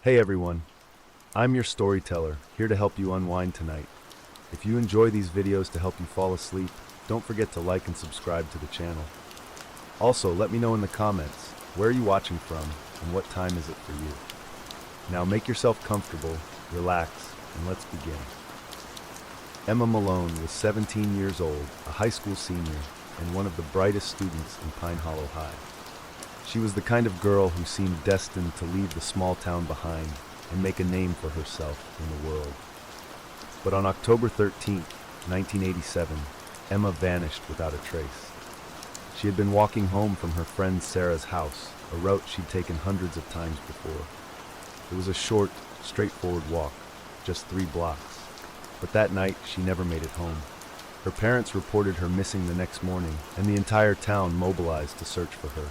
Hey everyone, I'm your storyteller, here to help you unwind tonight. If you enjoy these videos to help you fall asleep, don't forget to like and subscribe to the channel. Also, let me know in the comments, where are you watching from and what time is it for you? Now make yourself comfortable, relax, and let's begin. Emma Malone was 17 years old, a high school senior, and one of the brightest students in Pine Hollow High. She was the kind of girl who seemed destined to leave the small town behind and make a name for herself in the world. But on October 13, 1987, Emma vanished without a trace. She had been walking home from her friend Sarah's house, a route she'd taken hundreds of times before. It was a short, straightforward walk, just 3 blocks. But that night, she never made it home. Her parents reported her missing the next morning, and the entire town mobilized to search for her.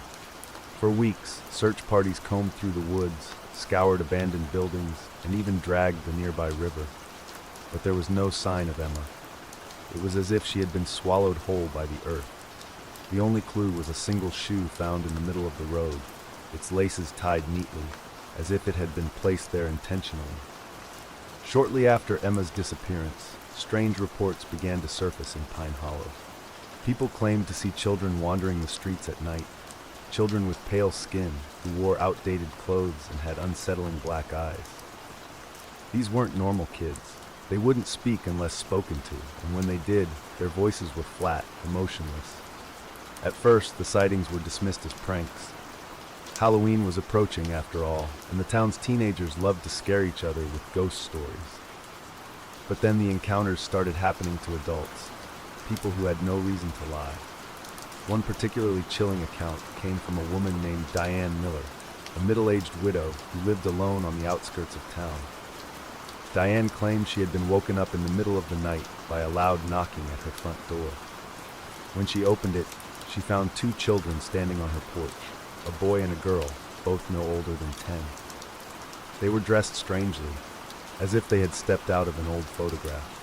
For weeks, search parties combed through the woods, scoured abandoned buildings, and even dragged the nearby river. But there was no sign of Emma. It was as if she had been swallowed whole by the earth. The only clue was a single shoe found in the middle of the road, its laces tied neatly, as if it had been placed there intentionally. Shortly after Emma's disappearance, strange reports began to surface in Pine Hollow. People claimed to see children wandering the streets at night, children with pale skin who wore outdated clothes and had unsettling black eyes. These weren't normal kids. They wouldn't speak unless spoken to, and when they did, their voices were flat, emotionless. At first, the sightings were dismissed as pranks. Halloween was approaching, after all, and the town's teenagers loved to scare each other with ghost stories. But then the encounters started happening to adults, people who had no reason to lie. One particularly chilling account came from a woman named Diane Miller, a middle-aged widow who lived alone on the outskirts of town. Diane claimed she had been woken up in the middle of the night by a loud knocking at her front door. When she opened it, she found 2 children standing on her porch, a boy and a girl, both no older than 10. They were dressed strangely, as if they had stepped out of an old photograph.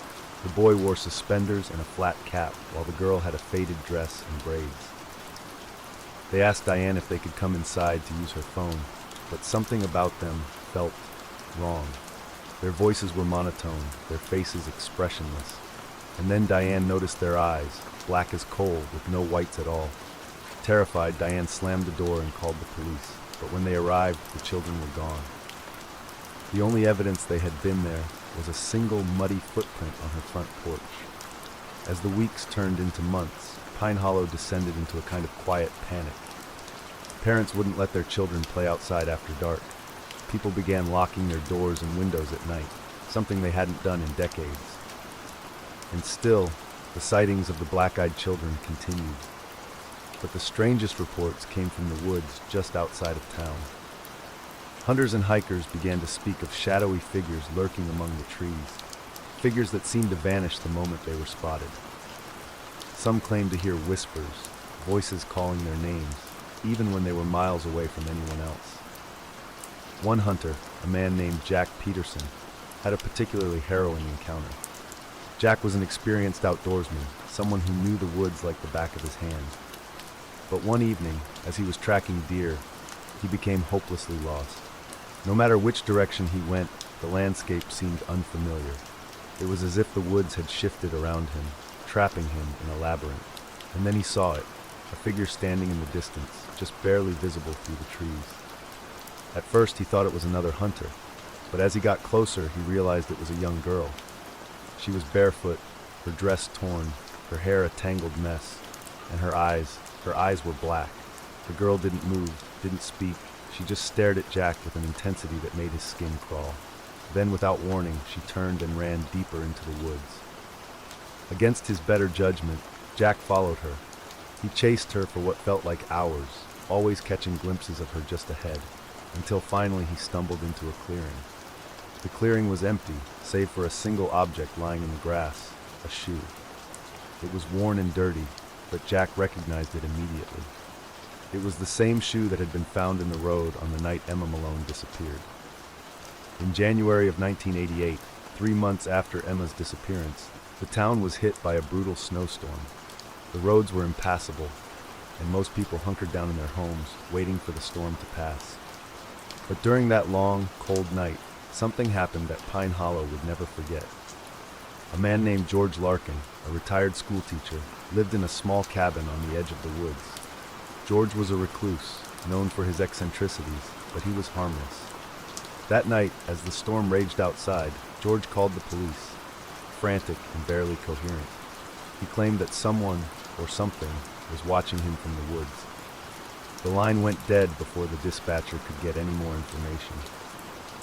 The boy wore suspenders and a flat cap, while the girl had a faded dress and braids. They asked Diane if they could come inside to use her phone, but something about them felt wrong. Their voices were monotone, their faces expressionless. And then Diane noticed their eyes, black as coal, with no whites at all. Terrified, Diane slammed the door and called the police, but when they arrived, the children were gone. The only evidence they had been there was a single muddy footprint on her front porch. As the weeks turned into months, Pine Hollow descended into a kind of quiet panic. Parents wouldn't let their children play outside after dark. People began locking their doors and windows at night, something they hadn't done in decades. And still, the sightings of the black-eyed children continued. But the strangest reports came from the woods just outside of town. Hunters and hikers began to speak of shadowy figures lurking among the trees, figures that seemed to vanish the moment they were spotted. Some claimed to hear whispers, voices calling their names, even when they were miles away from anyone else. One hunter, a man named Jack Peterson, had a particularly harrowing encounter. Jack was an experienced outdoorsman, someone who knew the woods like the back of his hand. But one evening, as he was tracking deer, he became hopelessly lost. No matter which direction he went, the landscape seemed unfamiliar. It was as if the woods had shifted around him, trapping him in a labyrinth. And then he saw it, a figure standing in the distance, just barely visible through the trees. At first he thought it was another hunter, but as he got closer he realized it was a young girl. She was barefoot, her dress torn, her hair a tangled mess, and her eyes were black. The girl didn't move, didn't speak. She just stared at Jack with an intensity that made his skin crawl. Then, without warning, she turned and ran deeper into the woods. Against his better judgment, Jack followed her. He chased her for what felt like hours, always catching glimpses of her just ahead, until finally he stumbled into a clearing. The clearing was empty, save for a single object lying in the grass, a shoe. It was worn and dirty, but Jack recognized it immediately. It was the same shoe that had been found in the road on the night Emma Malone disappeared. In January of 1988, 3 months after Emma's disappearance, the town was hit by a brutal snowstorm. The roads were impassable, and most people hunkered down in their homes, waiting for the storm to pass. But during that long, cold night, something happened that Pine Hollow would never forget. A man named George Larkin, a retired schoolteacher, lived in a small cabin on the edge of the woods. George was a recluse, known for his eccentricities, but he was harmless. That night, as the storm raged outside, George called the police, frantic and barely coherent. He claimed that someone, or something, was watching him from the woods. The line went dead before the dispatcher could get any more information.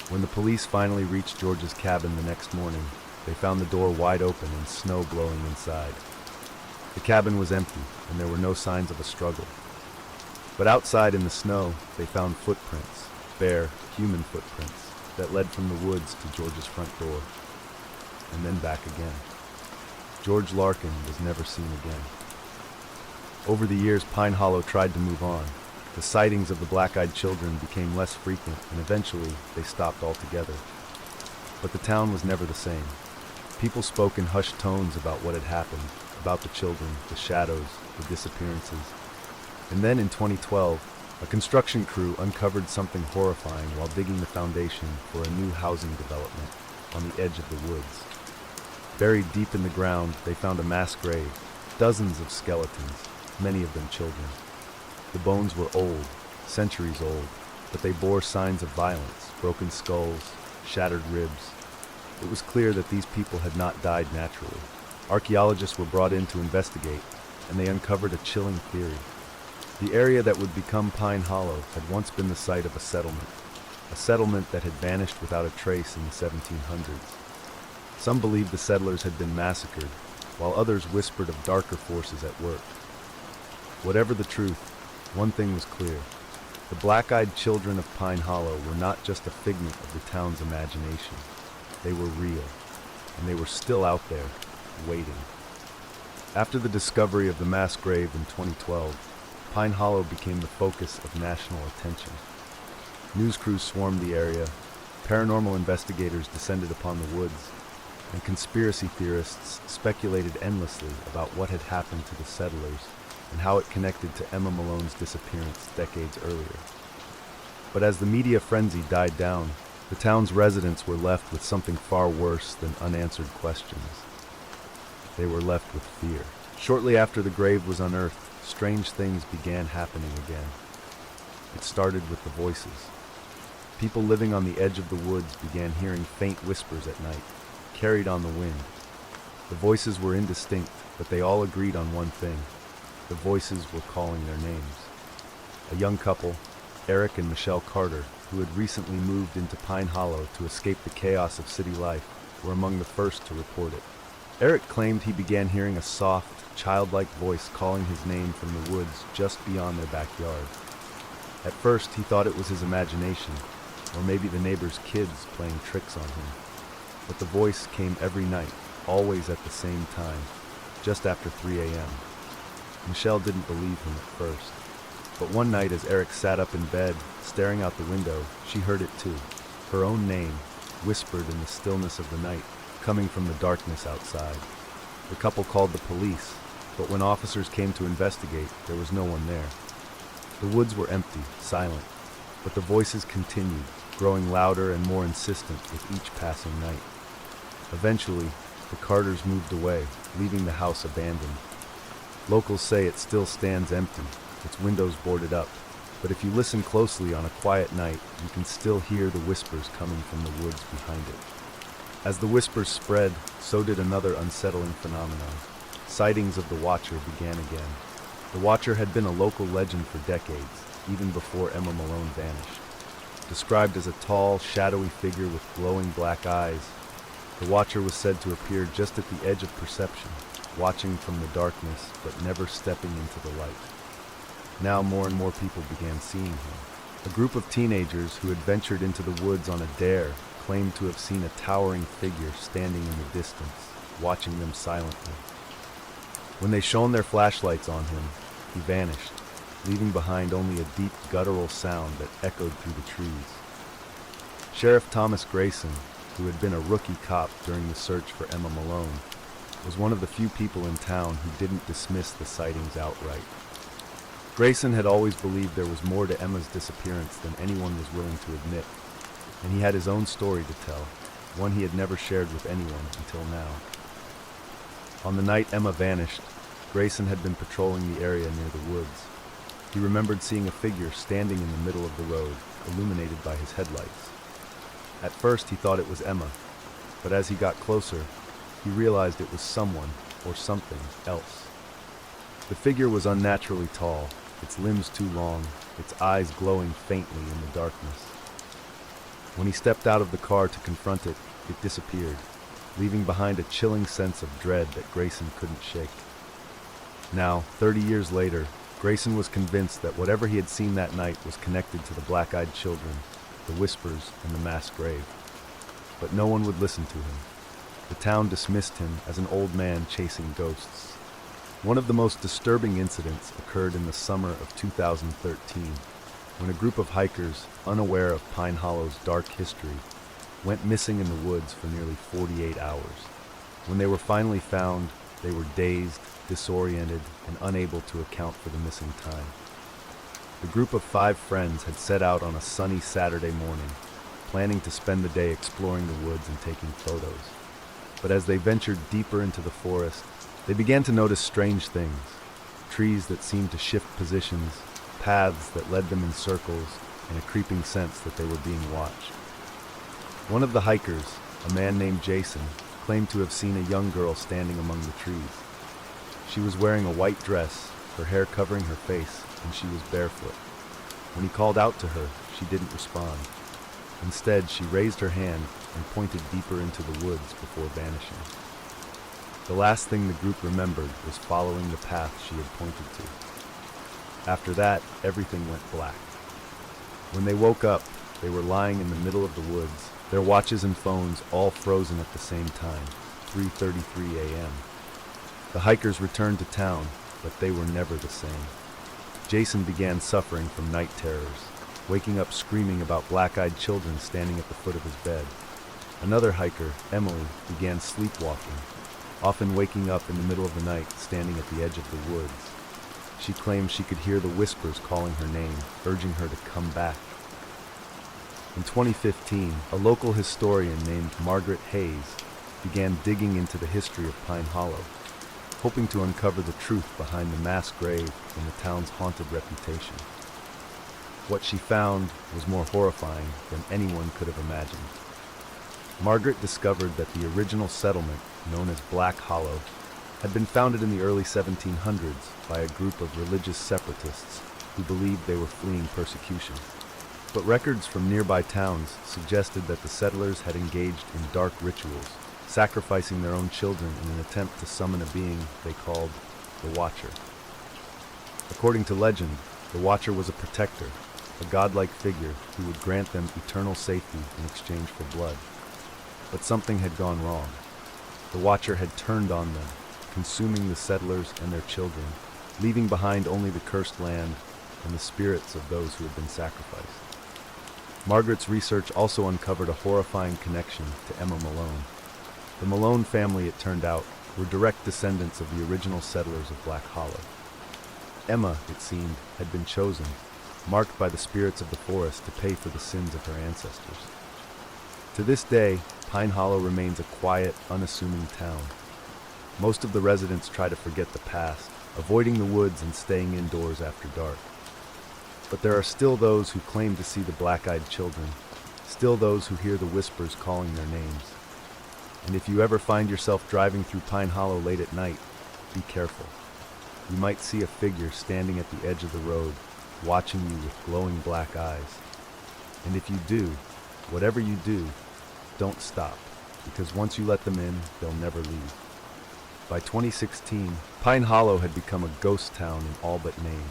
When the police finally reached George's cabin the next morning, they found the door wide open and snow blowing inside. The cabin was empty, and there were no signs of a struggle. But outside in the snow, they found footprints, bare, human footprints, that led from the woods to George's front door, and then back again. George Larkin was never seen again. Over the years, Pine Hollow tried to move on. The sightings of the black-eyed children became less frequent, and eventually they stopped altogether. But the town was never the same. People spoke in hushed tones about what had happened, about the children, the shadows, the disappearances. And then in 2012, a construction crew uncovered something horrifying while digging the foundation for a new housing development on the edge of the woods. Buried deep in the ground, they found a mass grave, dozens of skeletons, many of them children. The bones were old, centuries old, but they bore signs of violence, broken skulls, shattered ribs. It was clear that these people had not died naturally. Archaeologists were brought in to investigate, and they uncovered a chilling theory. The area that would become Pine Hollow had once been the site of a settlement that had vanished without a trace in the 1700s. Some believed the settlers had been massacred, while others whispered of darker forces at work. Whatever the truth, one thing was clear. The black-eyed children of Pine Hollow were not just a figment of the town's imagination. They were real, and they were still out there, waiting. After the discovery of the mass grave in 2012, Pine Hollow became the focus of national attention. News crews swarmed the area, paranormal investigators descended upon the woods, and conspiracy theorists speculated endlessly about what had happened to the settlers and how it connected to Emma Malone's disappearance decades earlier. But as the media frenzy died down, the town's residents were left with something far worse than unanswered questions. They were left with fear. Shortly after the grave was unearthed, strange things began happening again. It started with the voices. People living on the edge of the woods began hearing faint whispers at night, carried on the wind. The voices were indistinct, but they all agreed on one thing. The voices were calling their names. A young couple, Eric and Michelle Carter, who had recently moved into Pine Hollow to escape the chaos of city life, were among the first to report it. Eric claimed he began hearing a soft, childlike voice calling his name from the woods just beyond their backyard. At first, he thought it was his imagination, or maybe the neighbor's kids playing tricks on him. But the voice came every night, always at the same time, just after 3 a.m. Michelle didn't believe him at first. But one night as Eric sat up in bed, staring out the window, she heard it too. Her own name, whispered in the stillness of the night, coming from the darkness outside. The couple called the police, but when officers came to investigate, there was no one there. The woods were empty, silent, but the voices continued, growing louder and more insistent with each passing night. Eventually, the Carters moved away, leaving the house abandoned. Locals say it still stands empty, its windows boarded up, but if you listen closely on a quiet night, you can still hear the whispers coming from the woods behind it. As the whispers spread, so did another unsettling phenomenon. Sightings of the Watcher began again. The Watcher had been a local legend for decades, even before Emma Malone vanished. Described as a tall, shadowy figure with glowing black eyes, the Watcher was said to appear just at the edge of perception, watching from the darkness but never stepping into the light. Now more and more people began seeing him. A group of teenagers who had ventured into the woods on a dare claimed to have seen a towering figure standing in the distance, watching them silently. When they shone their flashlights on him, he vanished, leaving behind only a deep guttural sound that echoed through the trees. Sheriff Thomas Grayson, who had been a rookie cop during the search for Emma Malone, was one of the few people in town who didn't dismiss the sightings outright. Grayson had always believed there was more to Emma's disappearance than anyone was willing to admit, and he had his own story to tell, one he had never shared with anyone until now. On the night Emma vanished, Grayson had been patrolling the area near the woods. He remembered seeing a figure standing in the middle of the road, illuminated by his headlights. At first he thought it was Emma, but as he got closer, he realized it was someone or something else. The figure was unnaturally tall, its limbs too long, its eyes glowing faintly in the darkness. When he stepped out of the car to confront it, it disappeared, leaving behind a chilling sense of dread that Grayson couldn't shake. Now, 30 years later, Grayson was convinced that whatever he had seen that night was connected to the black-eyed children, the whispers, and the mass grave. But no one would listen to him. The town dismissed him as an old man chasing ghosts. One of the most disturbing incidents occurred in the summer of 2013, when a group of hikers, unaware of Pine Hollow's dark history, went missing in the woods for nearly 48 hours. When they were finally found, they were dazed, disoriented, and unable to account for the missing time. The group of 5 friends had set out on a sunny Saturday morning, planning to spend the day exploring the woods and taking photos. But as they ventured deeper into the forest, they began to notice strange things. Trees that seemed to shift positions, paths that led them in circles, and a creeping sense that they were being watched. One of the hikers, a man named Jason, claimed to have seen a young girl standing among the trees. She was wearing a white dress, her hair covering her face, and she was barefoot. When he called out to her, she didn't respond. Instead, she raised her hand and pointed deeper into the woods before vanishing. The last thing the group remembered was following the path she had pointed to. After that, everything went black. When they woke up, they were lying in the middle of the woods, their watches and phones all frozen at the same time, 3:33 a.m. The hikers returned to town, but they were never the same. Jason began suffering from night terrors, waking up screaming about black-eyed children standing at the foot of his bed. Another hiker, Emily, began sleepwalking, often waking up in the middle of the night, standing at the edge of the woods. She claimed she could hear the whispers calling her name, urging her to come back. In 2015, a local historian named Margaret Hayes began digging into the history of Pine Hollow, hoping to uncover the truth behind the mass grave and the town's haunted reputation. What she found was more horrifying than anyone could have imagined. Margaret discovered that the original settlement, known as Black Hollow, had been founded in the early 1700s by a group of religious separatists who believed they were fleeing persecution. But records from nearby towns suggested that the settlers had engaged in dark rituals, sacrificing their own children in an attempt to summon a being they called the Watcher. According to legend, the Watcher was a protector, a godlike figure who would grant them eternal safety in exchange for blood. But something had gone wrong. The Watcher had turned on them, consuming the settlers and their children, leaving behind only the cursed land and the spirits of those who had been sacrificed. Margaret's research also uncovered a horrifying connection to Emma Malone. The Malone family, it turned out, were direct descendants of the original settlers of Black Hollow. Emma, it seemed, had been chosen, marked by the spirits of the forest to pay for the sins of her ancestors. To this day, Pine Hollow remains a quiet, unassuming town. Most of the residents try to forget the past, avoiding the woods and staying indoors after dark. But there are still those who claim to see the black-eyed children, still those who hear the whispers calling their names. And if you ever find yourself driving through Pine Hollow late at night, be careful. You might see a figure standing at the edge of the road, watching you with glowing black eyes. And if you do, whatever you do, don't stop, because once you let them in, they'll never leave. By 2016, Pine Hollow had become a ghost town in all but name.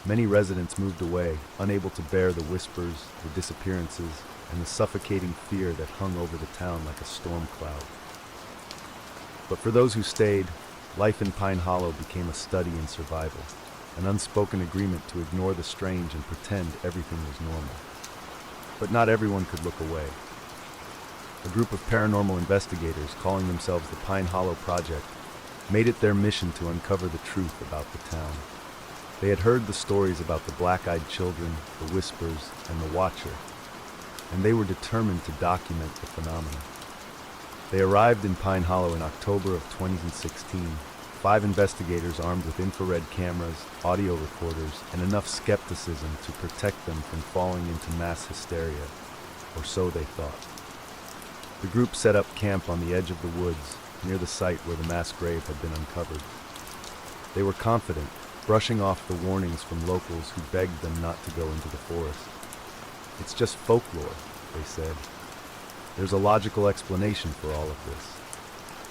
Many residents moved away, unable to bear the whispers, the disappearances, and the suffocating fear that hung over the town like a storm cloud. But for those who stayed, life in Pine Hollow became a study in survival, an unspoken agreement to ignore the strange and pretend everything was normal. But not everyone could look away. A group of paranormal investigators, calling themselves the Pine Hollow Project, made it their mission to uncover the truth about the town. They had heard the stories about the black-eyed children, the whispers, and the watcher, and they were determined to document the phenomena. They arrived in Pine Hollow in October of 2016, 5 investigators armed with infrared cameras, audio recorders, and enough skepticism to protect them from falling into mass hysteria, or so they thought. The group set up camp on the edge of the woods, near the site where the mass grave had been uncovered. They were confident, brushing off the warnings from locals who begged them not to go into the forest. "It's just folklore," they said. "There's a logical explanation for all of this."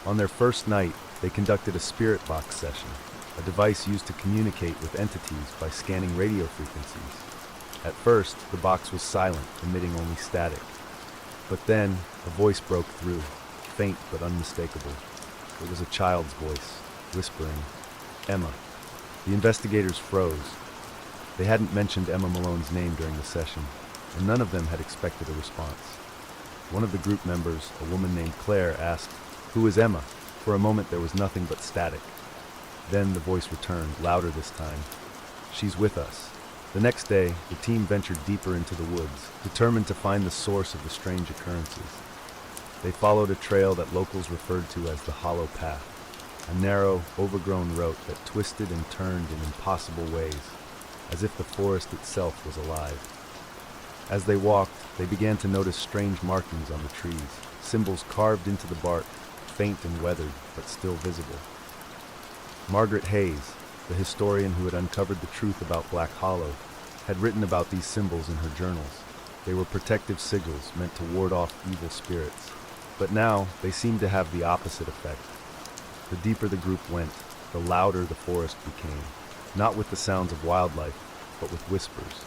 On their first night, they conducted a spirit box session, a device used to communicate with entities by scanning radio frequencies. At first, the box was silent, emitting only static. But then, a voice broke through, faint but unmistakable. It was a child's voice, whispering, "Emma." The investigators froze. They hadn't mentioned Emma Malone's name during the session, and none of them had expected a response. One of the group members, a woman named Claire, asked, "Who is Emma?" For a moment there was nothing but static. Then the voice returned, louder this time. "She's with us." The next day, the team ventured deeper into the woods, determined to find the source of the strange occurrences. They followed a trail that locals referred to as the Hollow Path, a narrow, overgrown route that twisted and turned in impossible ways, as if the forest itself was alive. As they walked, they began to notice strange markings on the trees, symbols carved into the bark, faint and weathered, but still visible. Margaret Hayes, the historian who had uncovered the truth about Black Hollow, had written about these symbols in her journals. They were protective sigils meant to ward off evil spirits. But now, they seemed to have the opposite effect. The deeper the group went, the louder the forest became, not with the sounds of wildlife, but with whispers.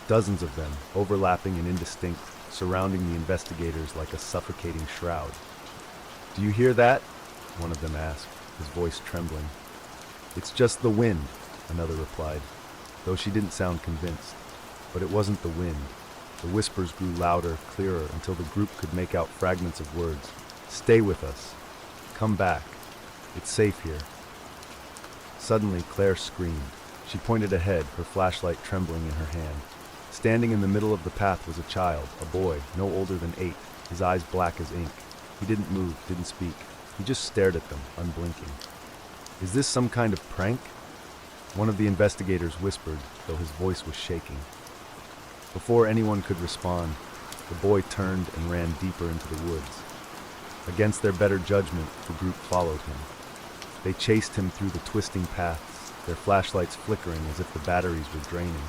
Dozens of them, overlapping and indistinct, surrounding the investigators like a suffocating shroud. "Do you hear that?" one of them asked, his voice trembling. "It's just the wind," another replied, though she didn't sound convinced. But it wasn't the wind. The whispers grew louder, clearer, until the group could make out fragments of words. "Stay with us. Come back. It's safe here." Suddenly, Claire screamed. She pointed ahead, her flashlight trembling in her hand. Standing in the middle of the path was a child, a boy, no older than 8, his eyes black as ink. He didn't move, didn't speak. He just stared at them, unblinking. "Is this some kind of prank?" One of the investigators whispered, though his voice was shaking. Before anyone could respond, the boy turned and ran deeper into the woods. Against their better judgment, the group followed him. They chased him through the twisting paths, their flashlights flickering as if the batteries were draining.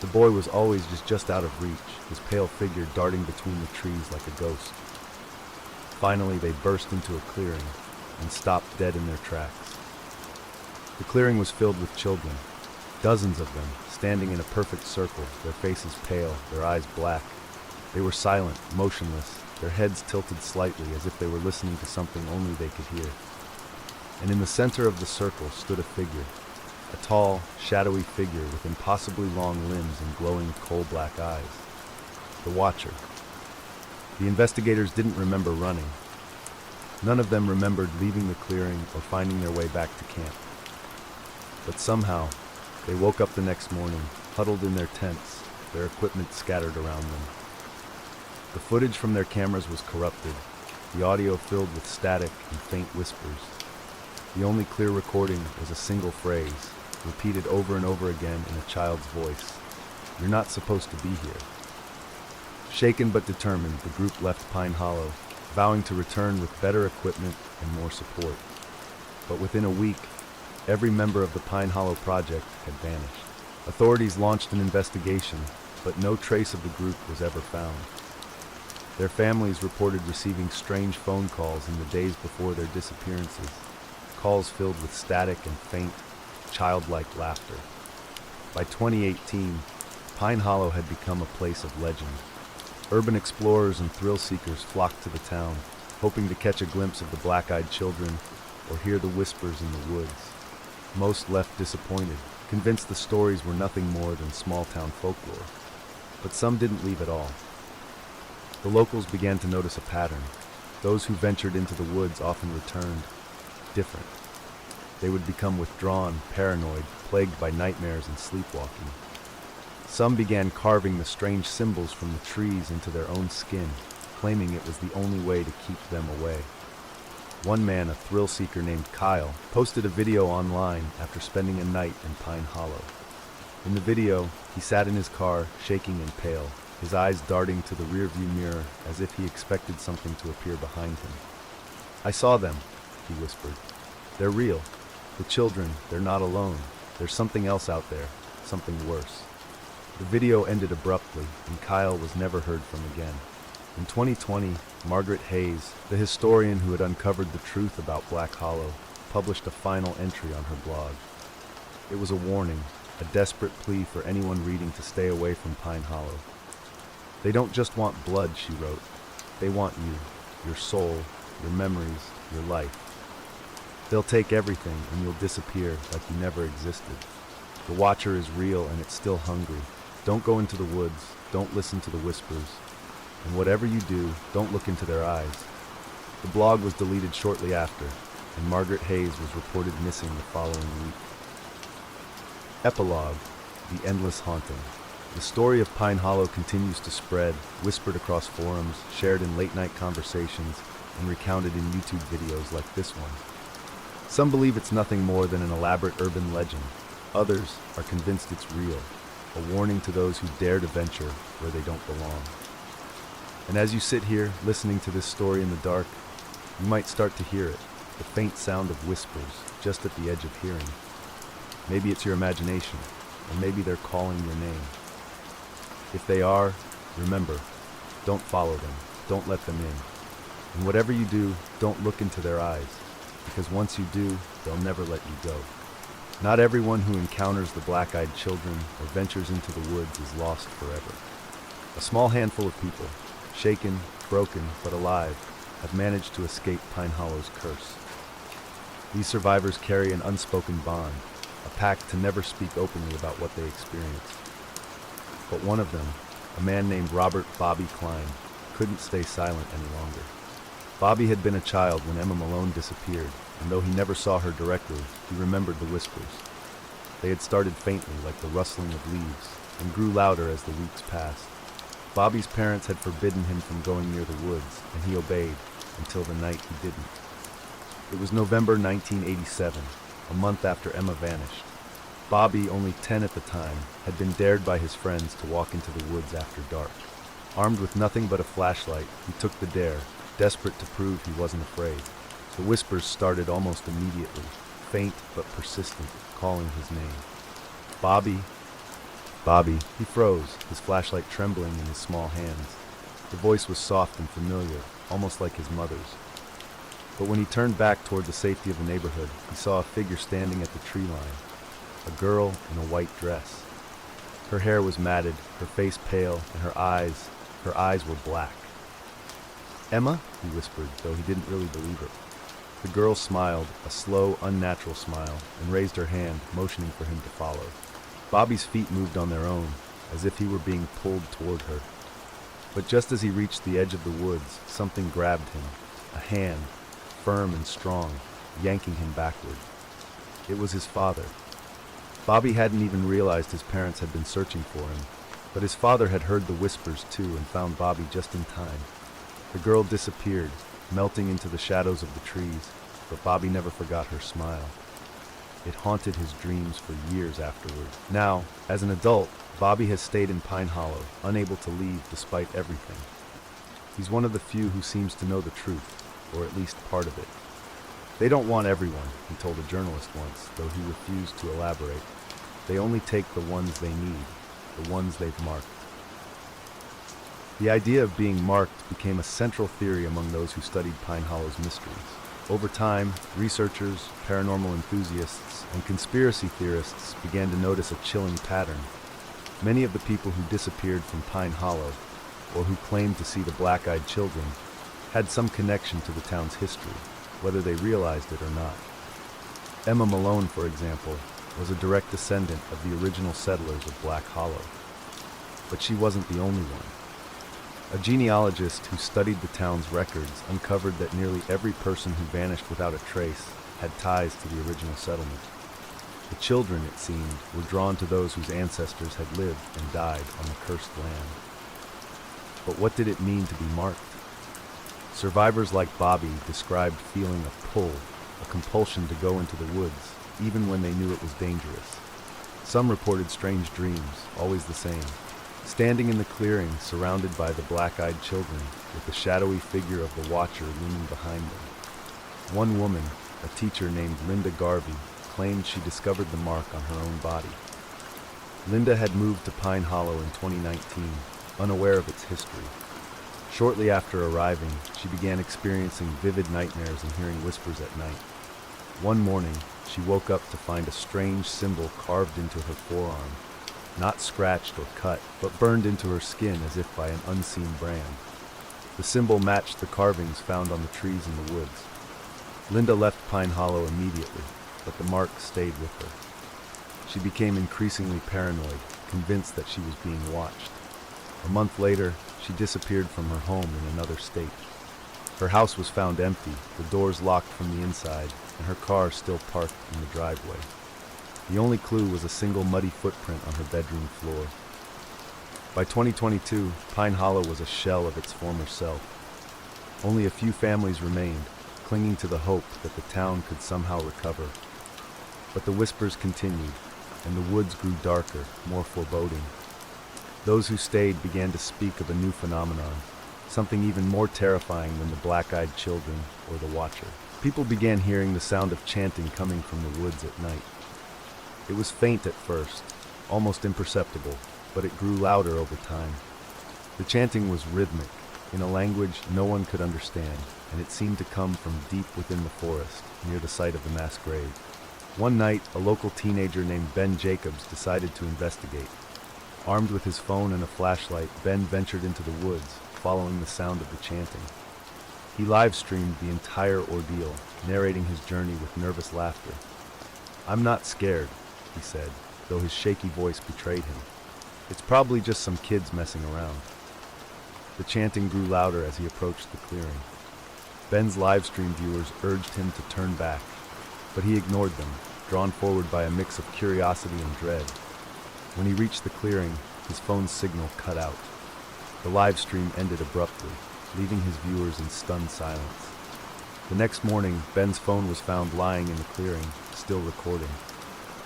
The boy was always just out of reach, his pale figure darting between the trees like a ghost. Finally, they burst into a clearing and stopped dead in their tracks. The clearing was filled with children, dozens of them, standing in a perfect circle, their faces pale, their eyes black. They were silent, motionless, their heads tilted slightly as if they were listening to something only they could hear. And in the center of the circle stood a figure, a tall, shadowy figure with impossibly long limbs and glowing coal-black eyes. The Watcher. The investigators didn't remember running. None of them remembered leaving the clearing or finding their way back to camp. But somehow, they woke up the next morning, huddled in their tents, their equipment scattered around them. The footage from their cameras was corrupted, the audio filled with static and faint whispers. The only clear recording was a single phrase, repeated over and over again in a child's voice. "You're not supposed to be here." Shaken but determined, the group left Pine Hollow, vowing to return with better equipment and more support. But within a week, every member of the Pine Hollow project had vanished. Authorities launched an investigation, but no trace of the group was ever found. Their families reported receiving strange phone calls in the days before their disappearances, calls filled with static and faint, childlike laughter. By 2018, Pine Hollow had become a place of legend. Urban explorers and thrill-seekers flocked to the town, hoping to catch a glimpse of the black-eyed children or hear the whispers in the woods. Most left disappointed, convinced the stories were nothing more than small-town folklore. But some didn't leave at all. The locals began to notice a pattern. Those who ventured into the woods often returned, different. they would become withdrawn, paranoid, plagued by nightmares and sleepwalking. Some began carving the strange symbols from the trees into their own skin, claiming it was the only way to keep them away. One man, a thrill-seeker named Kyle, posted a video online after spending a night in Pine Hollow. In the video, he sat in his car, shaking and pale, his eyes darting to the rearview mirror as if he expected something to appear behind him. "I saw them," he whispered. "They're real. The children, they're not alone. There's something else out there, something worse." The video ended abruptly, and Kyle was never heard from again. In 2020, Margaret Hayes, the historian who had uncovered the truth about Black Hollow, published a final entry on her blog. It was a warning, a desperate plea for anyone reading to stay away from Pine Hollow. "They don't just want blood," she wrote. "They want you, your soul, your memories, your life. They'll take everything and you'll disappear like you never existed. The Watcher is real and it's still hungry. Don't go into the woods, don't listen to the whispers. And whatever you do, don't look into their eyes." The blog was deleted shortly after, and Margaret Hayes was reported missing the following week. Epilogue: The Endless Haunting. The story of Pine Hollow continues to spread, whispered across forums, shared in late-night conversations, and recounted in YouTube videos like this one. Some believe it's nothing more than an elaborate urban legend. Others are convinced it's real, a warning to those who dare to venture where they don't belong. And as you sit here, listening to this story in the dark, you might start to hear it, the faint sound of whispers, just at the edge of hearing. Maybe it's your imagination, or maybe they're calling your name. If they are, remember, don't follow them, don't let them in. And whatever you do, don't look into their eyes, because once you do, they'll never let you go. Not everyone who encounters the black-eyed children or ventures into the woods is lost forever. A small handful of people, shaken, broken, but alive, have managed to escape Pine Hollow's curse. These survivors carry an unspoken bond, a pact to never speak openly about what they experience. But one of them, a man named Robert "Bobby" Klein, couldn't stay silent any longer. Bobby had been a child when Emma Malone disappeared, and though he never saw her directly, he remembered the whispers. They had started faintly, like the rustling of leaves, and grew louder as the weeks passed. Bobby's parents had forbidden him from going near the woods, and he obeyed, until the night he didn't. It was November 1987, a month after Emma vanished. Bobby, only 10 at the time, had been dared by his friends to walk into the woods after dark. Armed with nothing but a flashlight, he took the dare, desperate to prove he wasn't afraid. The whispers started almost immediately, faint but persistent, calling his name. "Bobby! Bobby!" He froze, his flashlight trembling in his small hands. The voice was soft and familiar, almost like his mother's. But when he turned back toward the safety of the neighborhood, he saw a figure standing at the tree line, a girl in a white dress. Her hair was matted, her face pale, and her eyes were black. "Emma?" he whispered, though he didn't really believe it. The girl smiled, a slow, unnatural smile, and raised her hand, motioning for him to follow. Bobby's feet moved on their own, as if he were being pulled toward her. But just as he reached the edge of the woods, something grabbed him, a hand, firm and strong, yanking him backward. It was his father. Bobby hadn't even realized his parents had been searching for him, but his father had heard the whispers too and found Bobby just in time. The girl disappeared, melting into the shadows of the trees, but Bobby never forgot her smile. It haunted his dreams for years afterward. Now, as an adult, Bobby has stayed in Pine Hollow, unable to leave despite everything. He's one of the few who seems to know the truth, or at least part of it. "They don't want everyone," he told a journalist once, though he refused to elaborate. "They only take the ones they need, the ones they've marked." The idea of being marked became a central theory among those who studied Pine Hollow's mysteries. Over time, researchers, paranormal enthusiasts, and conspiracy theorists began to notice a chilling pattern. Many of the people who disappeared from Pine Hollow, or who claimed to see the black-eyed children, had some connection to the town's history, whether they realized it or not. Emma Malone, for example, was a direct descendant of the original settlers of Black Hollow. But she wasn't the only one. A genealogist who studied the town's records uncovered that nearly every person who vanished without a trace had ties to the original settlement. The children, it seemed, were drawn to those whose ancestors had lived and died on the cursed land. But what did it mean to be marked? Survivors like Bobby described feeling a pull, a compulsion to go into the woods, even when they knew it was dangerous. Some reported strange dreams, always the same, standing in the clearing surrounded by the black-eyed children, with the shadowy figure of the watcher looming behind them. One woman, a teacher named Linda Garvey, claimed she discovered the mark on her own body. Linda had moved to Pine Hollow in 2019, unaware of its history. Shortly after arriving, she began experiencing vivid nightmares and hearing whispers at night. One morning, she woke up to find a strange symbol carved into her forearm, not scratched or cut, but burned into her skin as if by an unseen brand. The symbol matched the carvings found on the trees in the woods. Linda left Pine Hollow immediately, but the mark stayed with her. She became increasingly paranoid, convinced that she was being watched. A month later, she disappeared from her home in another state. Her house was found empty, the doors locked from the inside, and her car still parked in the driveway. The only clue was a single muddy footprint on her bedroom floor. By 2022, Pine Hollow was a shell of its former self. Only a few families remained, clinging to the hope that the town could somehow recover. But the whispers continued, and the woods grew darker, more foreboding. Those who stayed began to speak of a new phenomenon, something even more terrifying than the black-eyed children or the watcher. People began hearing the sound of chanting coming from the woods at night. It was faint at first, almost imperceptible, but it grew louder over time. The chanting was rhythmic, in a language no one could understand, and it seemed to come from deep within the forest, near the site of the mass grave. One night, a local teenager named Ben Jacobs decided to investigate. Armed with his phone and a flashlight, Ben ventured into the woods, following the sound of the chanting. He live-streamed the entire ordeal, narrating his journey with nervous laughter. "I'm not scared," he said, though his shaky voice betrayed him. "It's probably just some kids messing around." The chanting grew louder as he approached the clearing. Ben's live-stream viewers urged him to turn back, but he ignored them, drawn forward by a mix of curiosity and dread. When he reached the clearing, his phone's signal cut out. The live stream ended abruptly, leaving his viewers in stunned silence. The next morning, Ben's phone was found lying in the clearing, still recording.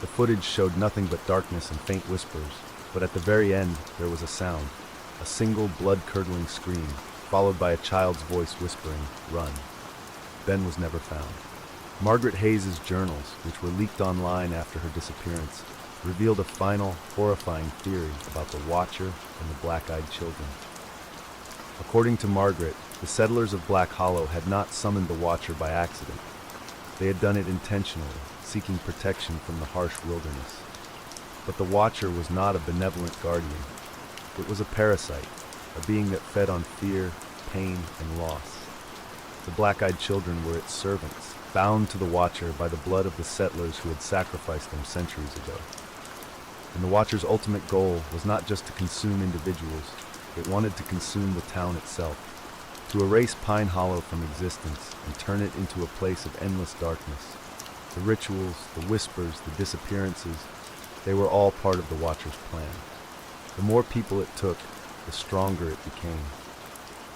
The footage showed nothing but darkness and faint whispers, but at the very end, there was a sound, a single blood-curdling scream, followed by a child's voice whispering, "Run." Ben was never found. Margaret Hayes' journals, which were leaked online after her disappearance, revealed a final, horrifying theory about the Watcher and the black-eyed children. According to Margaret, the settlers of Black Hollow had not summoned the Watcher by accident. They had done it intentionally, seeking protection from the harsh wilderness. But the Watcher was not a benevolent guardian. It was a parasite, a being that fed on fear, pain, and loss. The black-eyed children were its servants, bound to the Watcher by the blood of the settlers who had sacrificed them centuries ago. And the Watcher's ultimate goal was not just to consume individuals, it wanted to consume the town itself, to erase Pine Hollow from existence and turn it into a place of endless darkness. The rituals, the whispers, the disappearances, they were all part of the Watcher's plan. The more people it took, the stronger it became.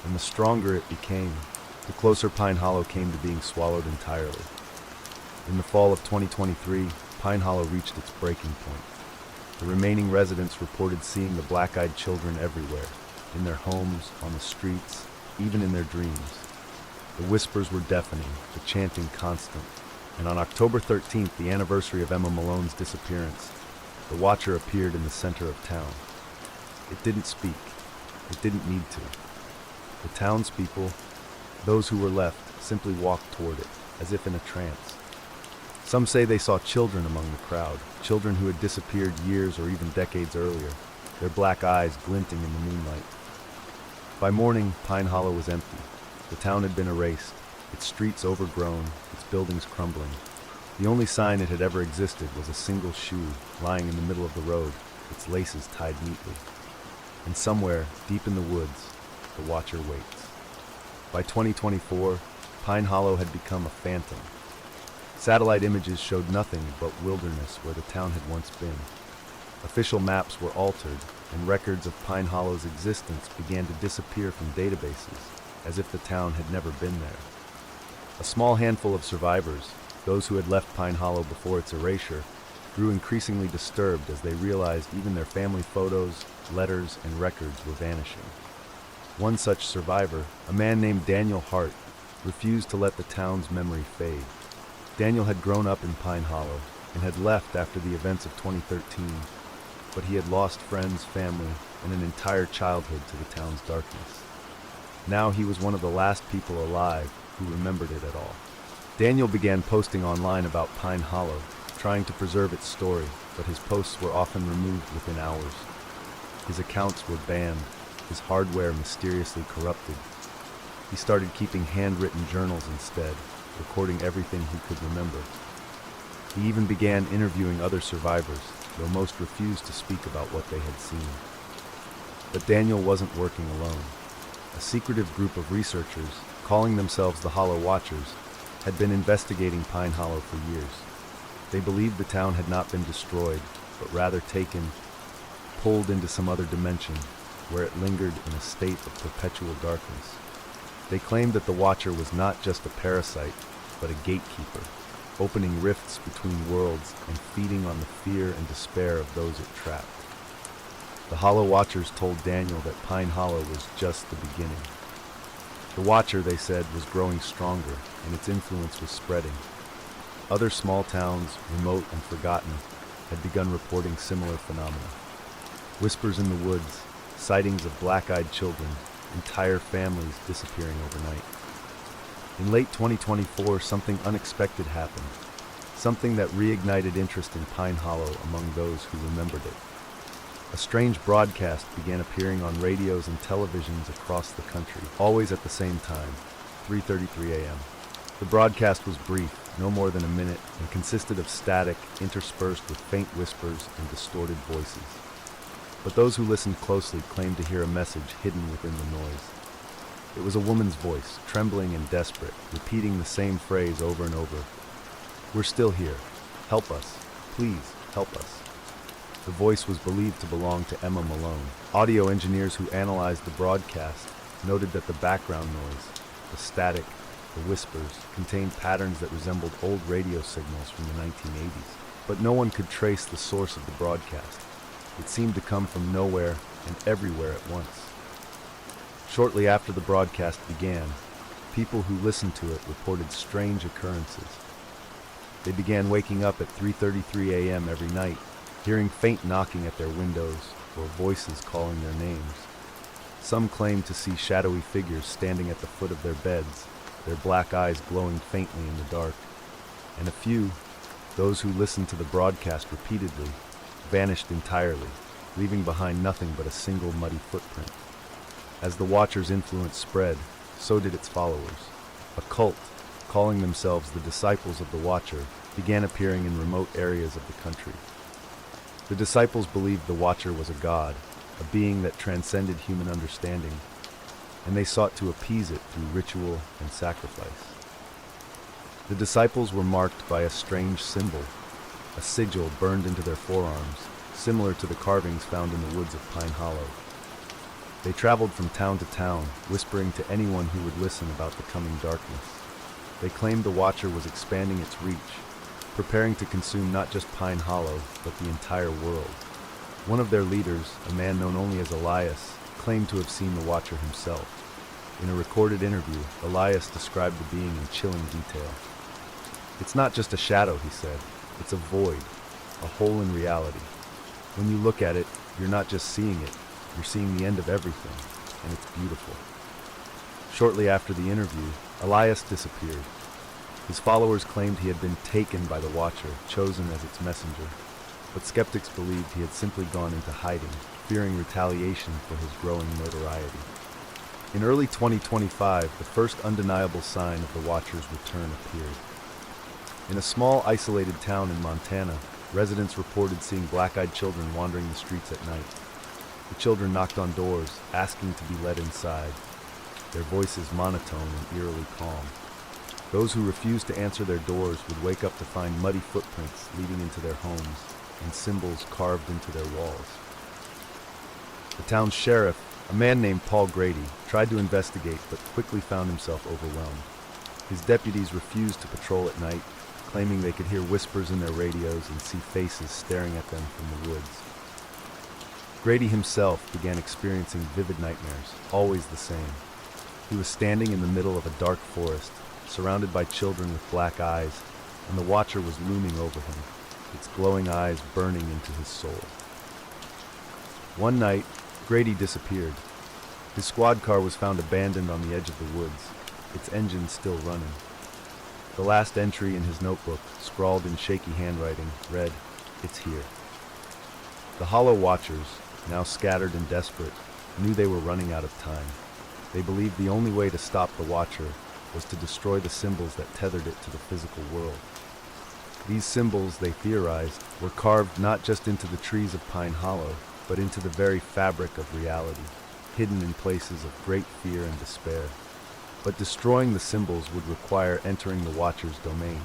And the stronger it became, the closer Pine Hollow came to being swallowed entirely. In the fall of 2023, Pine Hollow reached its breaking point. The remaining residents reported seeing the black-eyed children everywhere, in their homes, on the streets, even in their dreams. The whispers were deafening, the chanting constant, and on October 13th, the anniversary of Emma Malone's disappearance, the Watcher appeared in the center of town. It didn't speak. It didn't need to. The townspeople, those who were left, simply walked toward it, as if in a trance. Some say they saw children among the crowd, children who had disappeared years or even decades earlier, their black eyes glinting in the moonlight. By morning, Pine Hollow was empty. The town had been erased, its streets overgrown, its buildings crumbling. The only sign it had ever existed was a single shoe lying in the middle of the road, its laces tied neatly. And somewhere, deep in the woods, the Watcher waits. By 2024, Pine Hollow had become a phantom. Satellite images showed nothing but wilderness where the town had once been. Official maps were altered, and records of Pine Hollow's existence began to disappear from databases, as if the town had never been there. A small handful of survivors, those who had left Pine Hollow before its erasure, grew increasingly disturbed as they realized even their family photos, letters, and records were vanishing. One such survivor, a man named Daniel Hart, refused to let the town's memory fade. Daniel had grown up in Pine Hollow and had left after the events of 2013, but he had lost friends, family, and an entire childhood to the town's darkness. Now he was one of the last people alive who remembered it at all. Daniel began posting online about Pine Hollow, trying to preserve its story, but his posts were often removed within hours. His accounts were banned, his hardware mysteriously corrupted. He started keeping handwritten journals instead, recording everything he could remember. He even began interviewing other survivors, though most refused to speak about what they had seen. But Daniel wasn't working alone. A secretive group of researchers, calling themselves the Hollow Watchers, had been investigating Pine Hollow for years. They believed the town had not been destroyed, but rather taken, pulled into some other dimension, where it lingered in a state of perpetual darkness. They claimed that the Watcher was not just a parasite, but a gatekeeper, opening rifts between worlds and feeding on the fear and despair of those it trapped. The Hollow Watchers told Daniel that Pine Hollow was just the beginning. The Watcher, they said, was growing stronger, and its influence was spreading. Other small towns, remote and forgotten, had begun reporting similar phenomena. Whispers in the woods, sightings of black-eyed children, entire families disappearing overnight. In late 2024, something unexpected happened, something that reignited interest in Pine Hollow among those who remembered it. A strange broadcast began appearing on radios and televisions across the country, always at the same time, 3:33 a.m. The broadcast was brief, no more than a minute, and consisted of static interspersed with faint whispers and distorted voices. But those who listened closely claimed to hear a message hidden within the noise. It was a woman's voice, trembling and desperate, repeating the same phrase over and over. "We're still here. Help us. Please, help us." The voice was believed to belong to Emma Malone. Audio engineers who analyzed the broadcast noted that the background noise, the static, the whispers, contained patterns that resembled old radio signals from the 1980s. But no one could trace the source of the broadcast. It seemed to come from nowhere and everywhere at once. Shortly after the broadcast began, people who listened to it reported strange occurrences. They began waking up at 3:33 a.m. every night, hearing faint knocking at their windows or voices calling their names. Some claimed to see shadowy figures standing at the foot of their beds, their black eyes glowing faintly in the dark. And a few, those who listened to the broadcast repeatedly, vanished entirely, leaving behind nothing but a single muddy footprint. As the Watcher's influence spread, so did its followers. A cult, calling themselves the Disciples of the Watcher, began appearing in remote areas of the country. The disciples believed the Watcher was a god, a being that transcended human understanding, and they sought to appease it through ritual and sacrifice. The disciples were marked by a strange symbol, a sigil burned into their forearms, similar to the carvings found in the woods of Pine Hollow. They traveled from town to town, whispering to anyone who would listen about the coming darkness. They claimed the Watcher was expanding its reach, preparing to consume not just Pine Hollow, but the entire world. One of their leaders, a man known only as Elias, claimed to have seen the Watcher himself. In a recorded interview, Elias described the being in chilling detail. "It's not just a shadow," he said. "It's a void, a hole in reality. When you look at it, you're not just seeing it, you're seeing the end of everything, and it's beautiful." Shortly after the interview, Elias disappeared. His followers claimed he had been taken by the Watcher, chosen as its messenger. But skeptics believed he had simply gone into hiding, fearing retaliation for his growing notoriety. In early 2025, the first undeniable sign of the Watcher's return appeared. In a small, isolated town in Montana, residents reported seeing black-eyed children wandering the streets at night. The children knocked on doors, asking to be let inside, their voices monotone and eerily calm. Those who refused to answer their doors would wake up to find muddy footprints leading into their homes and symbols carved into their walls. The town's sheriff, a man named Paul Grady, tried to investigate but quickly found himself overwhelmed. His deputies refused to patrol at night, claiming they could hear whispers in their radios and see faces staring at them from the woods. Grady himself began experiencing vivid nightmares, always the same. He was standing in the middle of a dark forest, surrounded by children with black eyes, and the Watcher was looming over him, its glowing eyes burning into his soul. One night, Grady disappeared. His squad car was found abandoned on the edge of the woods, its engine still running. The last entry in his notebook, scrawled in shaky handwriting, read, "It's here." The Hollow Watchers, now scattered and desperate, knew they were running out of time. They believed the only way to stop the Watcher was to destroy the symbols that tethered it to the physical world. These symbols, they theorized, were carved not just into the trees of Pine Hollow, but into the very fabric of reality, hidden in places of great fear and despair. But destroying the symbols would require entering the Watcher's domain,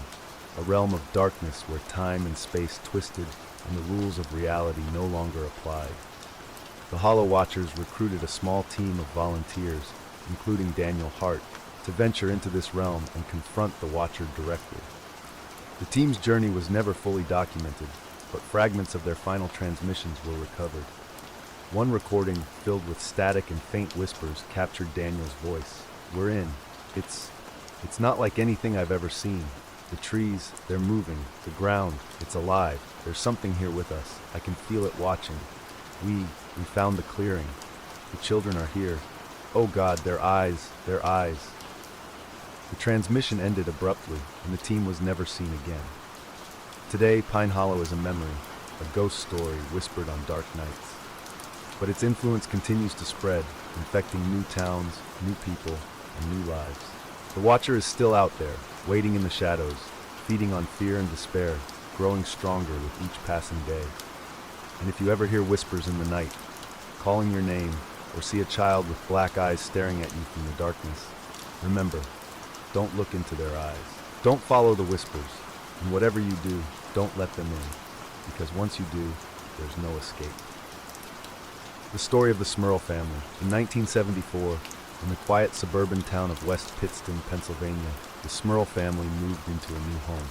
a realm of darkness where time and space twisted and the rules of reality no longer applied. The Hollow Watchers recruited a small team of volunteers, including Daniel Hart, to venture into this realm and confront the Watcher directly. The team's journey was never fully documented, but fragments of their final transmissions were recovered. One recording, filled with static and faint whispers, captured Daniel's voice. "We're in. It's not like anything I've ever seen. The trees, they're moving. The ground, it's alive. There's something here with us. I can feel it watching. We found the clearing. The children are here. Oh God, their eyes, their eyes." The transmission ended abruptly, and the team was never seen again. Today, Pine Hollow is a memory, a ghost story whispered on dark nights. But its influence continues to spread, infecting new towns, new people, and new lives. The Watcher is still out there, waiting in the shadows, feeding on fear and despair, growing stronger with each passing day. And if you ever hear whispers in the night, calling your name, or see a child with black eyes staring at you from the darkness, remember, don't look into their eyes. Don't follow the whispers, and whatever you do, don't let them in, because once you do, there's no escape. The story of the Smurl family. In 1974, in the quiet suburban town of West Pittston, Pennsylvania, the Smurl family moved into a new home.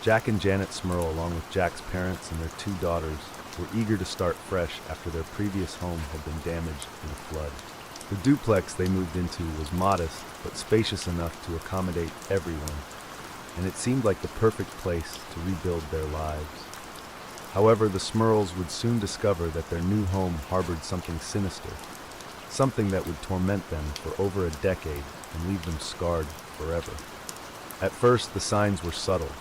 Jack and Janet Smurl, along with Jack's parents and their two daughters, were eager to start fresh after their previous home had been damaged in a flood. The duplex they moved into was modest, but spacious enough to accommodate everyone, and it seemed like the perfect place to rebuild their lives. However, the Smurls would soon discover that their new home harbored something sinister, something that would torment them for over a decade and leave them scarred forever. At first, the signs were subtle.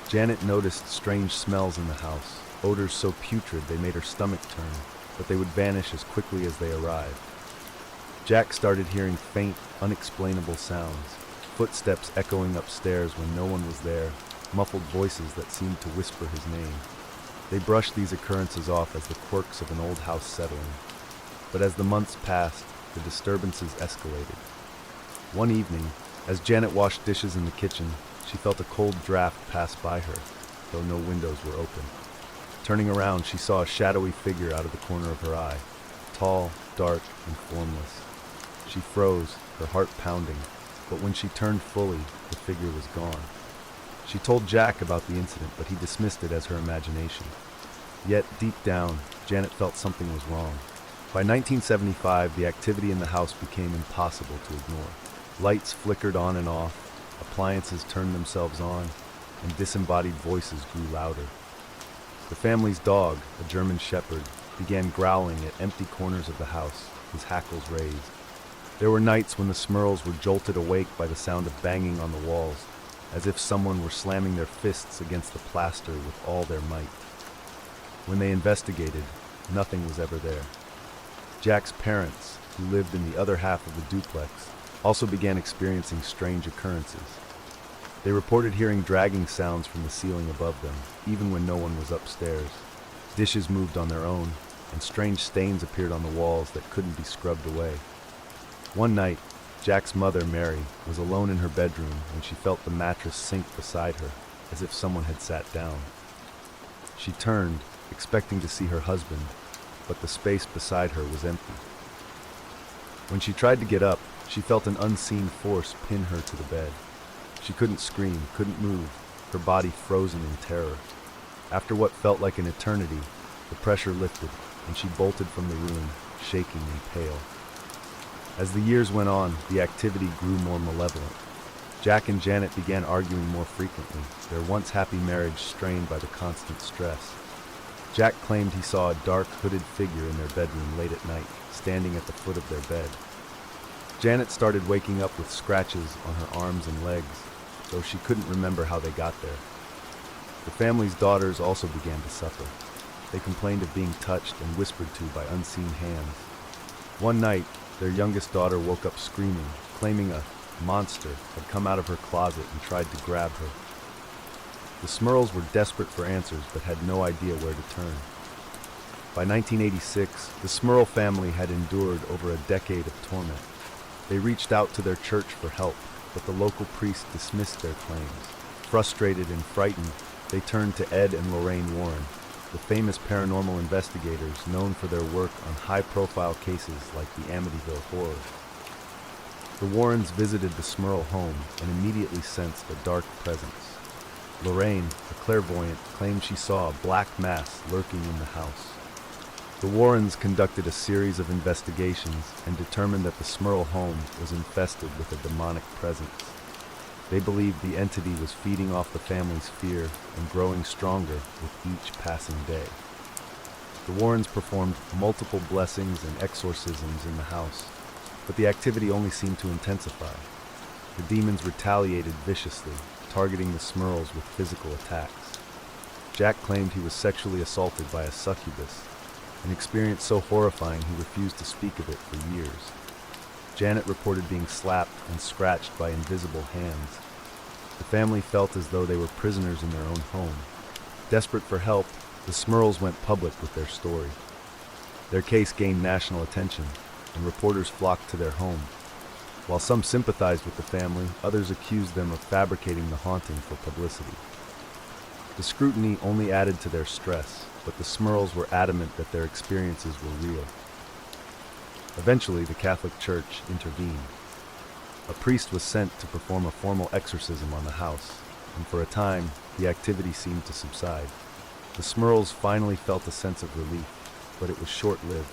Janet noticed strange smells in the house, odors so putrid they made her stomach turn, but they would vanish as quickly as they arrived. Jack started hearing faint, unexplainable sounds, footsteps echoing upstairs when no one was there, muffled voices that seemed to whisper his name. They brushed these occurrences off as the quirks of an old house settling. But as the months passed, the disturbances escalated. One evening, as Janet washed dishes in the kitchen, she felt a cold draft pass by her, though no windows were open. Turning around, she saw a shadowy figure out of the corner of her eye, tall, dark, and formless. She froze, her heart pounding, but when she turned fully, the figure was gone. She told Jack about the incident, but he dismissed it as her imagination. Yet, deep down, Janet felt something was wrong. By 1975, the activity in the house became impossible to ignore. Lights flickered on and off, appliances turned themselves on, and disembodied voices grew louder. The family's dog, a German shepherd, began growling at empty corners of the house, his hackles raised. There were nights when the Smurls were jolted awake by the sound of banging on the walls, as if someone were slamming their fists against the plaster with all their might. When they investigated, nothing was ever there. Jack's parents, who lived in the other half of the duplex, also began experiencing strange occurrences. They reported hearing dragging sounds from the ceiling above them, even when no one was upstairs. Dishes moved on their own, and strange stains appeared on the walls that couldn't be scrubbed away. One night, Jack's mother, Mary, was alone in her bedroom when she felt the mattress sink beside her, as if someone had sat down. She turned, expecting to see her husband, but the space beside her was empty. When she tried to get up, she felt an unseen force pin her to the bed. She couldn't scream, couldn't move, her body frozen in terror. After what felt like an eternity, the pressure lifted, and she bolted from the room, shaking and pale. As the years went on, the activity grew more malevolent. Jack and Janet began arguing more frequently, their once happy marriage strained by the constant stress. Jack claimed he saw a dark, hooded figure in their bedroom late at night, standing at the foot of their bed. Janet started waking up with scratches on her arms and legs, though she couldn't remember how they got there. The family's daughters also began to suffer. They complained of being touched and whispered to by unseen hands. One night, their youngest daughter woke up screaming, claiming a monster had come out of her closet and tried to grab her. The Smurls were desperate for answers but had no idea where to turn. By 1986, the Smurl family had endured over a decade of torment. They reached out to their church for help, but the local priest dismissed their claims. Frustrated and frightened, they turned to Ed and Lorraine Warren, the famous paranormal investigators known for their work on high-profile cases like the Amityville Horror. The Warrens visited the Smurl home and immediately sensed a dark presence. Lorraine, a clairvoyant, claimed she saw a black mass lurking in the house. The Warrens conducted a series of investigations and determined that the Smurl home was infested with a demonic presence. They believed the entity was feeding off the family's fear and growing stronger with each passing day. The Warrens performed multiple blessings and exorcisms in the house, but the activity only seemed to intensify. The demons retaliated viciously, targeting the Smurls with physical attacks. Jack claimed he was sexually assaulted by a succubus, an experience so horrifying he refused to speak of it for years. Janet reported being slapped and scratched by invisible hands. The family felt as though they were prisoners in their own home. Desperate for help, the Smurls went public with their story. Their case gained national attention, and reporters flocked to their home. While some sympathized with the family, others accused them of fabricating the haunting for publicity. The scrutiny only added to their stress, but the Smurls were adamant that their experiences were real. Eventually, the Catholic Church intervened. A priest was sent to perform a formal exorcism on the house, and for a time, the activity seemed to subside. The Smurls finally felt a sense of relief, but it was short-lived.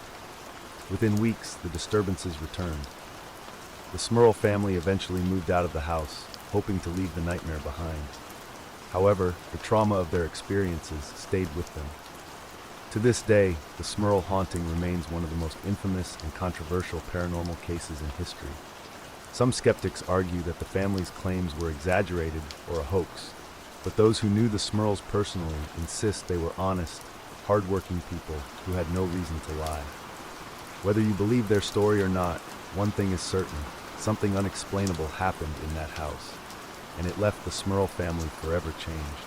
Within weeks, the disturbances returned. The Smurl family eventually moved out of the house, hoping to leave the nightmare behind. However, the trauma of their experiences stayed with them. To this day, the Smurl haunting remains one of the most infamous and controversial paranormal cases in history. Some skeptics argue that the family's claims were exaggerated or a hoax, but those who knew the Smurls personally insist they were honest, hard-working people who had no reason to lie. Whether you believe their story or not, one thing is certain: something unexplainable happened in that house, and it left the Smurl family forever changed.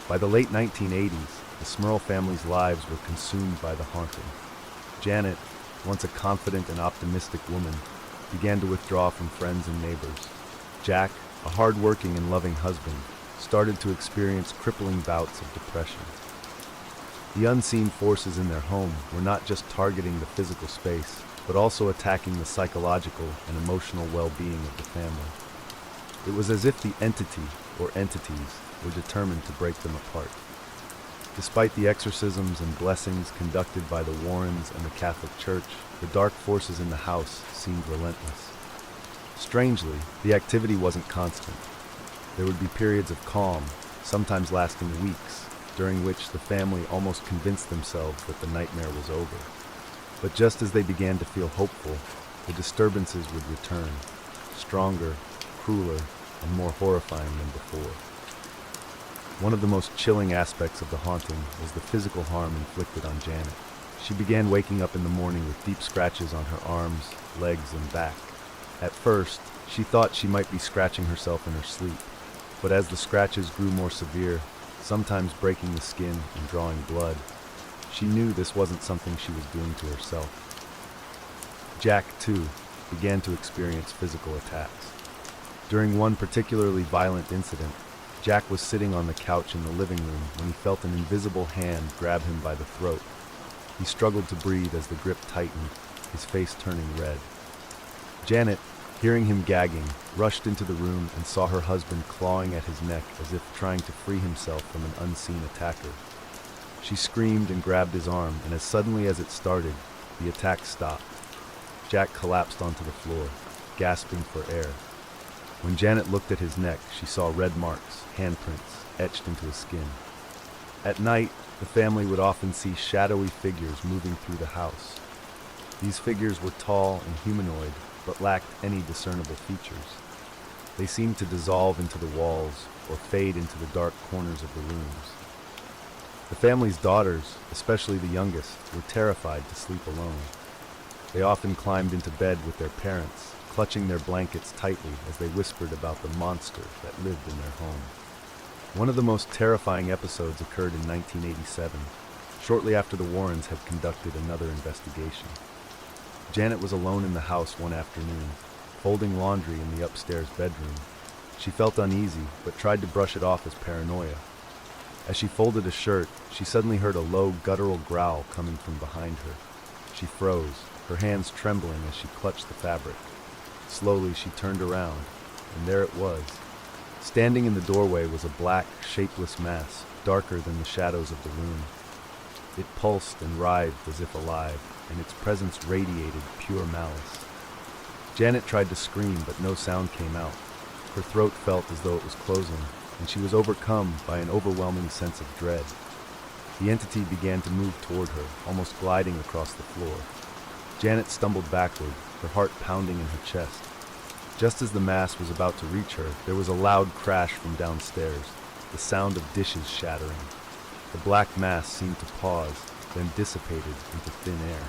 By the late 1980s, the Smurl family's lives were consumed by the haunting. Janet, once a confident and optimistic woman, began to withdraw from friends and neighbors. Jack, a hard-working and loving husband, started to experience crippling bouts of depression. The unseen forces in their home were not just targeting the physical space, but also attacking the psychological and emotional well-being of the family. It was as if the entity, or entities, were determined to break them apart. Despite the exorcisms and blessings conducted by the Warrens and the Catholic Church, the dark forces in the house seemed relentless. Strangely, the activity wasn't constant. There would be periods of calm, sometimes lasting weeks, during which the family almost convinced themselves that the nightmare was over. But just as they began to feel hopeful, the disturbances would return, stronger, crueler, and more horrifying than before. One of the most chilling aspects of the haunting was the physical harm inflicted on Janet. She began waking up in the morning with deep scratches on her arms, legs, and back. At first, she thought she might be scratching herself in her sleep, but as the scratches grew more severe, sometimes breaking the skin and drawing blood, she knew this wasn't something she was doing to herself. Jack, too, began to experience physical attacks. During one particularly violent incident, Jack was sitting on the couch in the living room when he felt an invisible hand grab him by the throat. He struggled to breathe as the grip tightened, his face turning red. Janet, hearing him gagging, rushed into the room and saw her husband clawing at his neck as if trying to free himself from an unseen attacker. She screamed and grabbed his arm, and as suddenly as it started, the attack stopped. Jack collapsed onto the floor, gasping for air. When Janet looked at his neck, she saw red marks, handprints, etched into his skin. At night, the family would often see shadowy figures moving through the house. These figures were tall and humanoid, but lacked any discernible features. They seemed to dissolve into the walls or fade into the dark corners of the rooms. The family's daughters, especially the youngest, were terrified to sleep alone. They often climbed into bed with their parents, clutching their blankets tightly as they whispered about the monster that lived in their home. One of the most terrifying episodes occurred in 1987, shortly after the Warrens had conducted another investigation. Janet was alone in the house one afternoon, folding laundry in the upstairs bedroom. She felt uneasy, but tried to brush it off as paranoia. As she folded a shirt, she suddenly heard a low, guttural growl coming from behind her. She froze, her hands trembling as she clutched the fabric. Slowly, she turned around, and there it was. Standing in the doorway was a black, shapeless mass, darker than the shadows of the room. It pulsed and writhed as if alive, and its presence radiated pure malice. Janet tried to scream, but no sound came out. Her throat felt as though it was closing, and she was overcome by an overwhelming sense of dread. The entity began to move toward her, almost gliding across the floor. Janet stumbled backward, her heart pounding in her chest. Just as the mass was about to reach her, there was a loud crash from downstairs, the sound of dishes shattering. The black mass seemed to pause, then dissipated into thin air.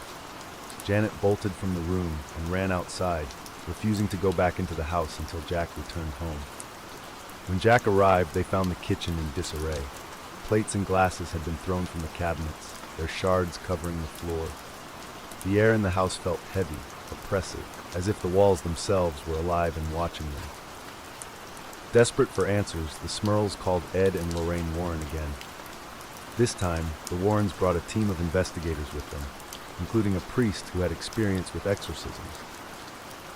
Janet bolted from the room and ran outside, refusing to go back into the house until Jack returned home. When Jack arrived, they found the kitchen in disarray. Plates and glasses had been thrown from the cabinets, their shards covering the floor. The air in the house felt heavy, oppressive, as if the walls themselves were alive and watching them. Desperate for answers, the Smurls called Ed and Lorraine Warren again. This time, the Warrens brought a team of investigators with them, including a priest who had experience with exorcisms.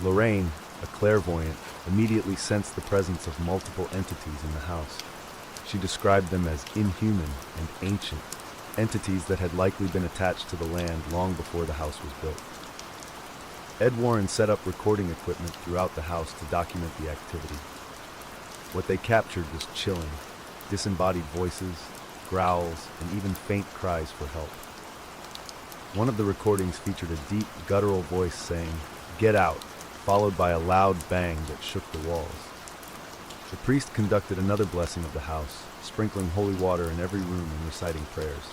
Lorraine, a clairvoyant, immediately sensed the presence of multiple entities in the house. She described them as inhuman and ancient, entities that had likely been attached to the land long before the house was built. Ed Warren set up recording equipment throughout the house to document the activity. What they captured was chilling, disembodied voices, growls, and even faint cries for help. One of the recordings featured a deep, guttural voice saying, "Get out," followed by a loud bang that shook the walls. The priest conducted another blessing of the house, sprinkling holy water in every room and reciting prayers.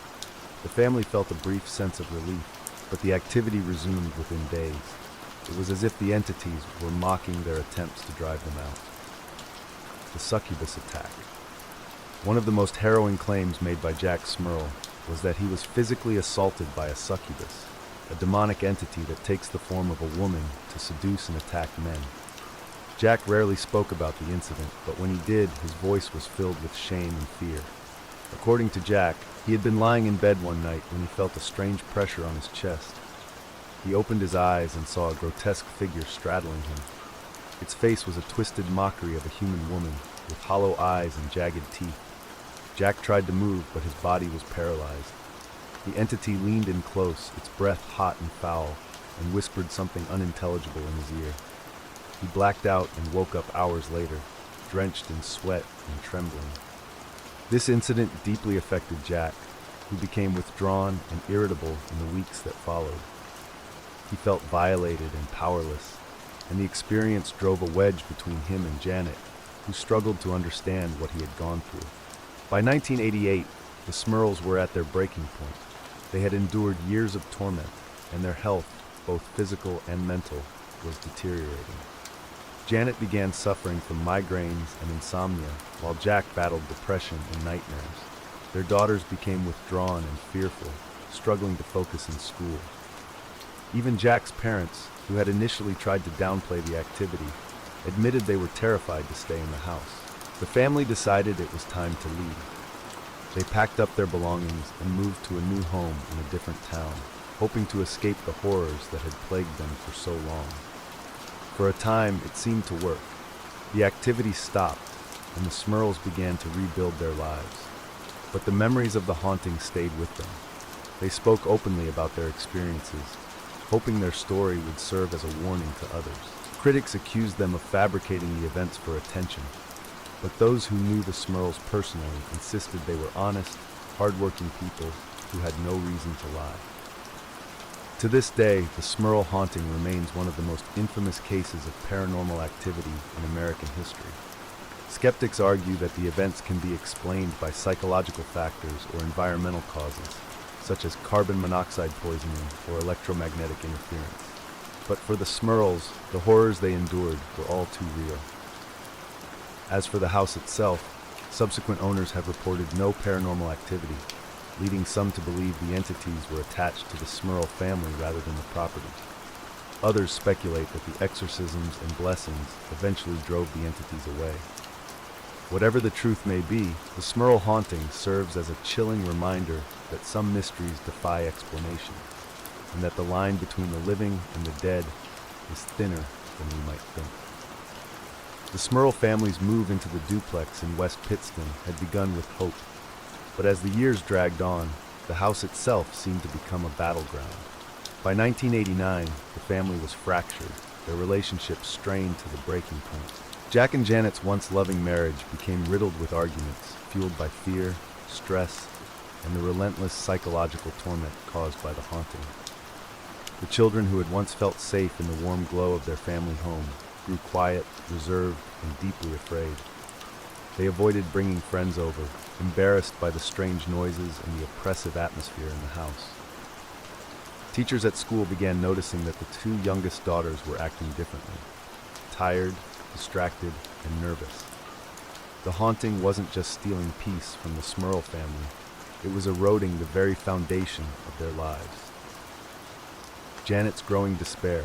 The family felt a brief sense of relief, but the activity resumed within days. It was as if the entities were mocking their attempts to drive them out. The succubus attack. One of the most harrowing claims made by Jack Smurl was that he was physically assaulted by a succubus, a demonic entity that takes the form of a woman to seduce and attack men. Jack rarely spoke about the incident, but when he did, his voice was filled with shame and fear. According to Jack, he had been lying in bed one night when he felt a strange pressure on his chest. He opened his eyes and saw a grotesque figure straddling him. Its face was a twisted mockery of a human woman, with hollow eyes and jagged teeth. Jack tried to move, but his body was paralyzed. The entity leaned in close, its breath hot and foul, and whispered something unintelligible in his ear. He blacked out and woke up hours later, drenched in sweat and trembling. This incident deeply affected Jack, who became withdrawn and irritable in the weeks that followed. He felt violated and powerless, and the experience drove a wedge between him and Janet, who struggled to understand what he had gone through. By 1988, the Smurls were at their breaking point. They had endured years of torment, and their health, both physical and mental, was deteriorating. Janet began suffering from migraines and insomnia, while Jack battled depression and nightmares. Their daughters became withdrawn and fearful, struggling to focus in school. Even Jack's parents, who had initially tried to downplay the activity, admitted they were terrified to stay in the house. The family decided it was time to leave. They packed up their belongings and moved to a new home in a different town, hoping to escape the horrors that had plagued them for so long. For a time, it seemed to work. The activity stopped, and the Smurls began to rebuild their lives. But the memories of the haunting stayed with them. They spoke openly about their experiences, hoping their story would serve as a warning to others. Critics accused them of fabricating the events for attention, but those who knew the Smurls personally insisted they were honest, hardworking people who had no reason to lie. To this day, the Smurl haunting remains one of the most infamous cases of paranormal activity in American history. Skeptics argue that the events can be explained by psychological factors or environmental causes, such as carbon monoxide poisoning or electromagnetic interference. But for the Smurls, the horrors they endured were all too real. As for the house itself, subsequent owners have reported no paranormal activity, leading some to believe the entities were attached to the Smurl family rather than the property. Others speculate that the exorcisms and blessings eventually drove the entities away. Whatever the truth may be, the Smurl haunting serves as a chilling reminder that some mysteries defy explanation, and that the line between the living and the dead is thinner than we might think. The Smurl family's move into the duplex in West Pittston had begun with hope, but as the years dragged on, the house itself seemed to become a battleground. By 1989, the family was fractured, their relationship strained to the breaking point. Jack and Janet's once loving marriage became riddled with arguments, fueled by fear, stress, and the relentless psychological torment caused by the haunting. The children who had once felt safe in the warm glow of their family home grew quiet, reserved, and deeply afraid. They avoided bringing friends over, embarrassed by the strange noises and the oppressive atmosphere in the house. Teachers at school began noticing that the two youngest daughters were acting differently, tired, distracted, and nervous. The haunting wasn't just stealing peace from the Smurl family, it was eroding the very foundation of their lives. Janet's growing despair.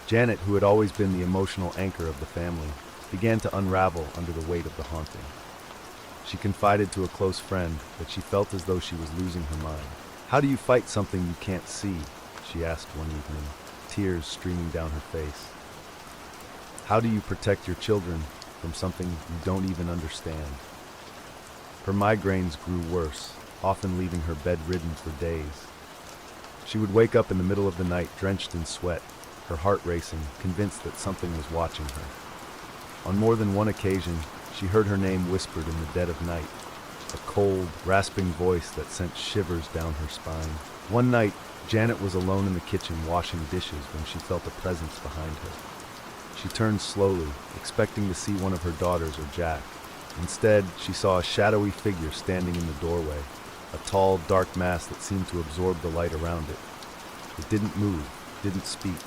Janet, who had always been the emotional anchor of the family, began to unravel under the weight of the haunting. She confided to a close friend that she felt as though she was losing her mind. "How do you fight something you can't see?" she asked one evening, tears streaming down her face. "How do you protect your children from something you don't even understand?" Her migraines grew worse, often leaving her bedridden for days. She would wake up in the middle of the night drenched in sweat, her heart racing, convinced that something was watching her. On more than one occasion, she heard her name whispered in the dead of night, a cold, rasping voice that sent shivers down her spine. One night, Janet was alone in the kitchen washing dishes when she felt a presence behind her. She turned slowly, expecting to see one of her daughters or Jack. Instead, she saw a shadowy figure standing in the doorway, a tall, dark mass that seemed to absorb the light around it. It didn't move, didn't speak.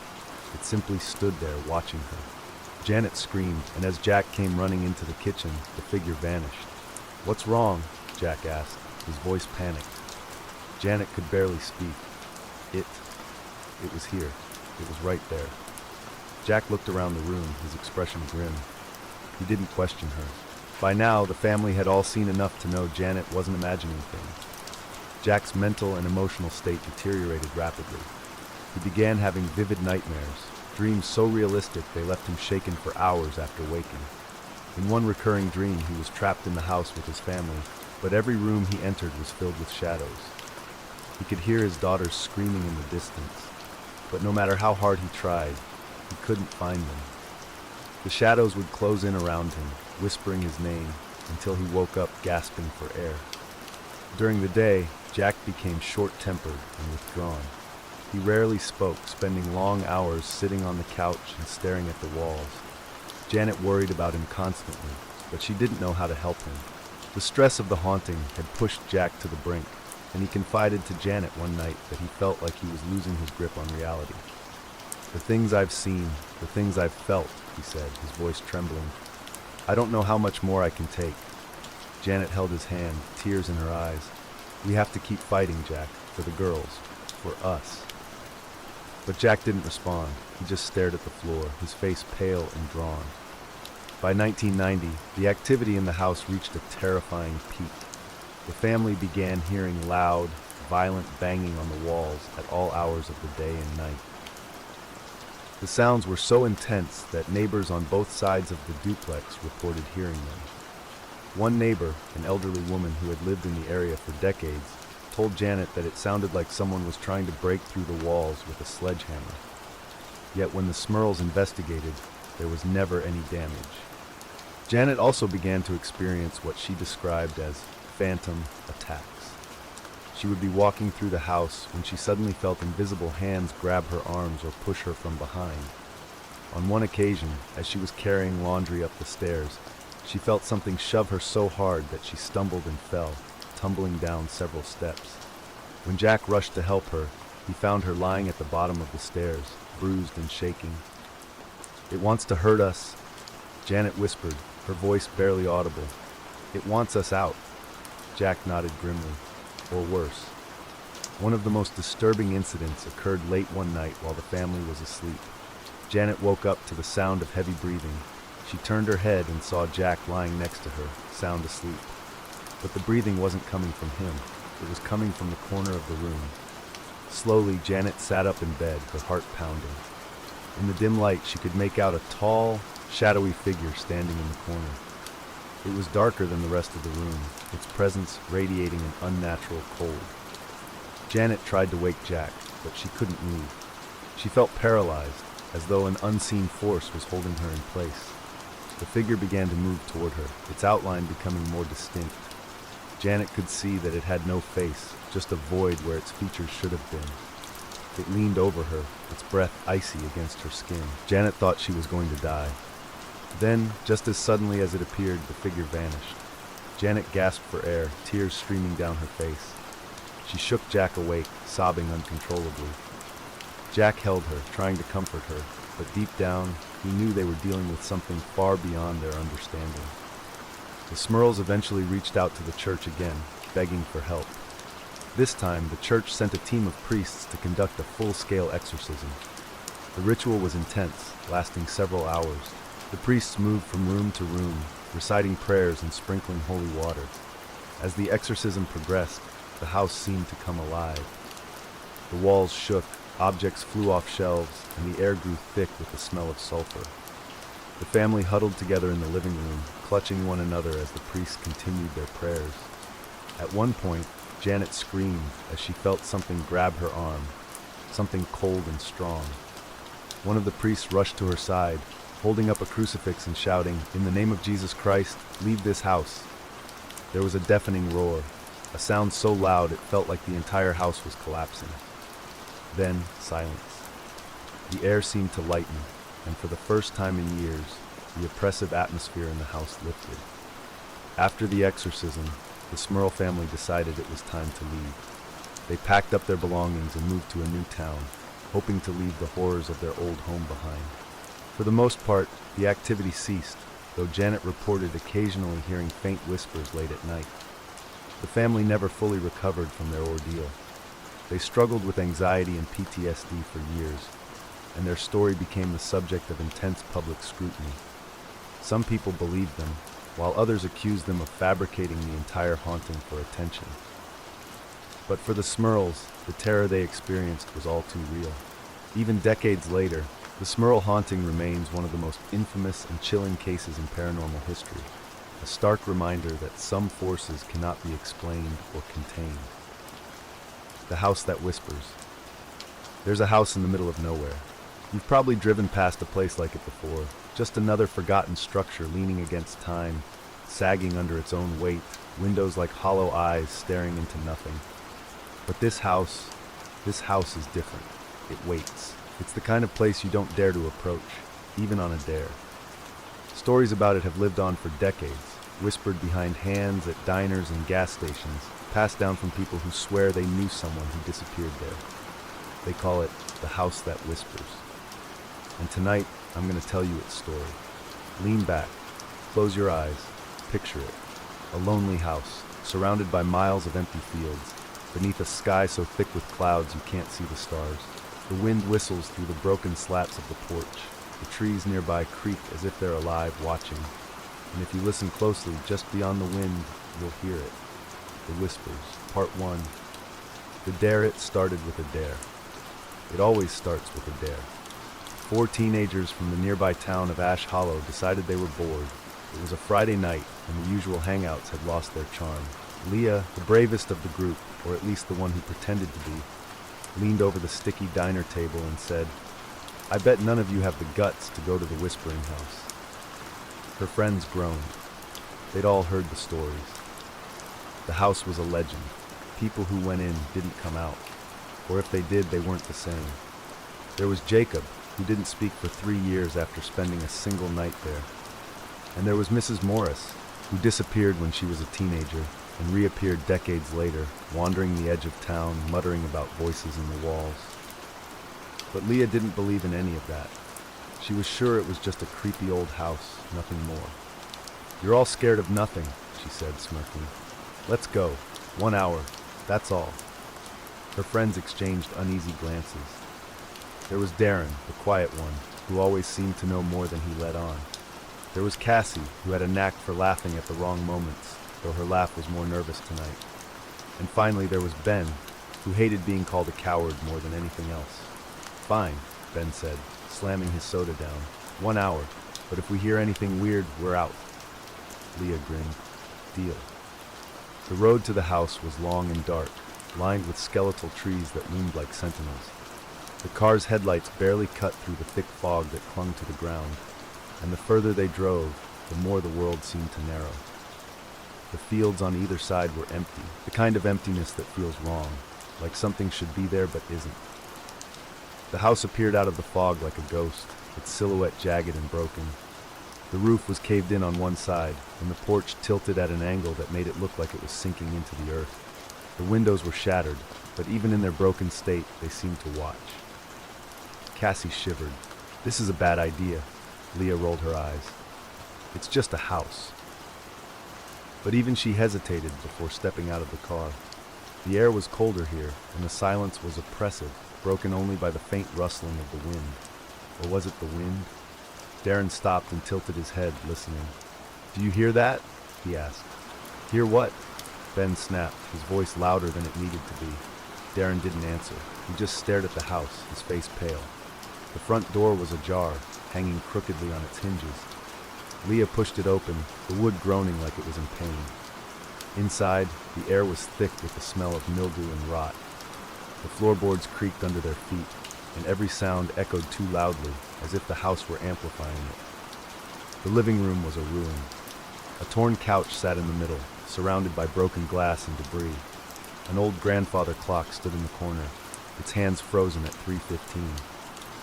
It simply stood there, watching her. Janet screamed, and as Jack came running into the kitchen, the figure vanished. "What's wrong?" Jack asked, his voice panicked. Janet could barely speak. It was here. It was right there. Jack looked around the room, his expression grim. He didn't question her. By now, the family had all seen enough to know Janet wasn't imagining things. Jack's mental and emotional state deteriorated rapidly. He began having vivid nightmares, dreams so realistic they left him shaken for hours after waking. In one recurring dream, he was trapped in the house with his family, but every room he entered was filled with shadows. He could hear his daughters screaming in the distance, but no matter how hard he tried, he couldn't find them. The shadows would close in around him, whispering his name, until he woke up gasping for air. During the day, Jack became short-tempered and withdrawn. He rarely spoke, spending long hours sitting on the couch and staring at the walls. Janet worried about him constantly, but she didn't know how to help him. The stress of the haunting had pushed Jack to the brink, and he confided to Janet one night that he felt like he was losing his grip on reality. "The things I've seen, the things I've felt," he said, his voice trembling. "I don't know how much more I can take." Janet held his hand, tears in her eyes. "We have to keep fighting, Jack, for the girls, for us." But Jack didn't respond. He just stared at the floor, his face pale and drawn. By 1990, the activity in the house reached a terrifying peak. The family began hearing loud, violent banging on the walls at all hours of the day and night. The sounds were so intense that neighbors on both sides of the duplex reported hearing them. One neighbor, an elderly woman who had lived in the area for decades, told Janet that it sounded like someone was trying to break through the walls with a sledgehammer. Yet when the Smurls investigated, there was never any damage. Janet also began to experience what she described as phantom attacks. She would be walking through the house when she suddenly felt invisible hands grab her arms or push her from behind. On one occasion, as she was carrying laundry up the stairs, she felt something shove her so hard that she stumbled and fell, tumbling down several steps. When Jack rushed to help her, he found her lying at the bottom of the stairs, bruised and shaking. "It wants to hurt us," Janet whispered, her voice barely audible. "It wants us out." Jack nodded grimly. Or worse. One of the most disturbing incidents occurred late one night while the family was asleep. Janet woke up to the sound of heavy breathing. She turned her head and saw Jack lying next to her, sound asleep. But the breathing wasn't coming from him. It was coming from the corner of the room. Slowly, Janet sat up in bed, her heart pounding. In the dim light, she could make out a tall, shadowy figure standing in the corner. It was darker than the rest of the room, its presence radiating an unnatural cold. Janet tried to wake Jack, but she couldn't move. She felt paralyzed, as though an unseen force was holding her in place. The figure began to move toward her, its outline becoming more distinct. Janet could see that it had no face, just a void where its features should have been. It leaned over her, its breath icy against her skin. Janet thought she was going to die. Then, just as suddenly as it appeared, the figure vanished. Janet gasped for air, tears streaming down her face. She shook Jack awake, sobbing uncontrollably. Jack held her, trying to comfort her, but deep down, he knew they were dealing with something far beyond their understanding. The Smurls eventually reached out to the church again, begging for help. This time, the church sent a team of priests to conduct a full-scale exorcism. The ritual was intense, lasting several hours. The priests moved from room to room, reciting prayers and sprinkling holy water. As the exorcism progressed, the house seemed to come alive. The walls shook, objects flew off shelves, and the air grew thick with the smell of sulfur. The family huddled together in the living room, clutching one another as the priests continued their prayers. At one point, Janet screamed as she felt something grab her arm, something cold and strong. One of the priests rushed to her side, holding up a crucifix and shouting, "In the name of Jesus Christ, leave this house." There was a deafening roar, a sound so loud it felt like the entire house was collapsing. Then, silence. The air seemed to lighten, and for the first time in years, the oppressive atmosphere in the house lifted. After the exorcism, the Smurl family decided it was time to leave. They packed up their belongings and moved to a new town, hoping to leave the horrors of their old home behind. For the most part, the activity ceased, though Janet reported occasionally hearing faint whispers late at night. The family never fully recovered from their ordeal. They struggled with anxiety and PTSD for years, and their story became the subject of intense public scrutiny. Some people believed them, while others accused them of fabricating the entire haunting for attention. But for the Smurls, the terror they experienced was all too real. Even decades later, the Smurl haunting remains one of the most infamous and chilling cases in paranormal history, a stark reminder that some forces cannot be explained or contained. The house that whispers. There's a house in the middle of nowhere. You've probably driven past a place like it before, just another forgotten structure leaning against time, sagging under its own weight, windows like hollow eyes staring into nothing. But this house is different. It waits. It's the kind of place you don't dare to approach, even on a dare. Stories about it have lived on for decades, whispered behind hands at diners and gas stations, passed down from people who swear they knew someone who disappeared there. They call it the house that whispers. And tonight, I'm going to tell you its story. Lean back, close your eyes, picture it. A lonely house, surrounded by miles of empty fields, beneath a sky so thick with clouds you can't see the stars. The wind whistles through the broken slats of the porch. The trees nearby creak as if they're alive, watching. And if you listen closely, just beyond the wind, you'll hear it. The Whispers, Part 1. The Dare It started with a dare. It always starts with a dare. 4 teenagers from the nearby town of Ash Hollow decided they were bored. It was a Friday night, and the usual hangouts had lost their charm. Leah, the bravest of the group, or at least the one who pretended to be, leaned over the sticky diner table and said, "I bet none of you have the guts to go to the Whispering House." Her friends groaned. They'd all heard the stories. The house was a legend. People who went in didn't come out. Or if they did, they weren't the same. There was Jacob, who didn't speak for 3 years after spending a single night there. And there was Mrs. Morris, who disappeared when she was a teenager and reappeared decades later, wandering the edge of town, muttering about voices in the walls. But Leah didn't believe in any of that. She was sure it was just a creepy old house, nothing more. "You're all scared of nothing," she said, smirking. "Let's go. 1 hour. That's all." Her friends exchanged uneasy glances. There was Darren, the quiet one, who always seemed to know more than he let on. There was Cassie, who had a knack for laughing at the wrong moments, though her laugh was more nervous tonight. And finally there was Ben, who hated being called a coward more than anything else. "Fine," Ben said, slamming his soda down. 1 hour, but if we hear anything weird, we're out. Leah grinned. "Deal." The road to the house was long and dark, lined with skeletal trees that loomed like sentinels. The car's headlights barely cut through the thick fog that clung to the ground, and the further they drove, the more the world seemed to narrow. The fields on either side were empty, the kind of emptiness that feels wrong, like something should be there but isn't. The house appeared out of the fog like a ghost, its silhouette jagged and broken. The roof was caved in on one side, and the porch tilted at an angle that made it look like it was sinking into the earth. The windows were shattered, but even in their broken state, they seemed to watch. Cassie shivered. "This is a bad idea." Leah rolled her eyes. "It's just a house." But even she hesitated before stepping out of the car. The air was colder here, and the silence was oppressive, broken only by the faint rustling of the wind. Or was it the wind? Darren stopped and tilted his head, listening. "Do you hear that?" he asked. "Hear what?" Ben snapped, his voice louder than it needed to be. Darren didn't answer. He just stared at the house, his face pale. The front door was ajar, hanging crookedly on its hinges. Leah pushed it open, the wood groaning like it was in pain. Inside, the air was thick with the smell of mildew and rot. The floorboards creaked under their feet, and every sound echoed too loudly, as if the house were amplifying it. The living room was a ruin. A torn couch sat in the middle, surrounded by broken glass and debris. An old grandfather clock stood in the corner, its hands frozen at 3:15.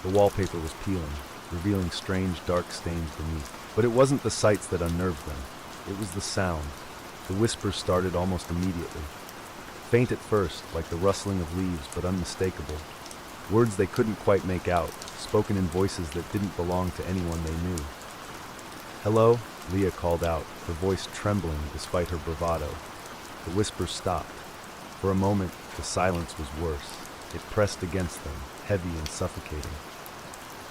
The wallpaper was peeling, revealing strange dark stains beneath. But it wasn't the sights that unnerved them. It was the sound. The whispers started almost immediately. Faint at first, like the rustling of leaves, but unmistakable. Words they couldn't quite make out, spoken in voices that didn't belong to anyone they knew. "Hello?" Leah called out, her voice trembling despite her bravado. The whispers stopped. For a moment, the silence was worse. It pressed against them, heavy and suffocating.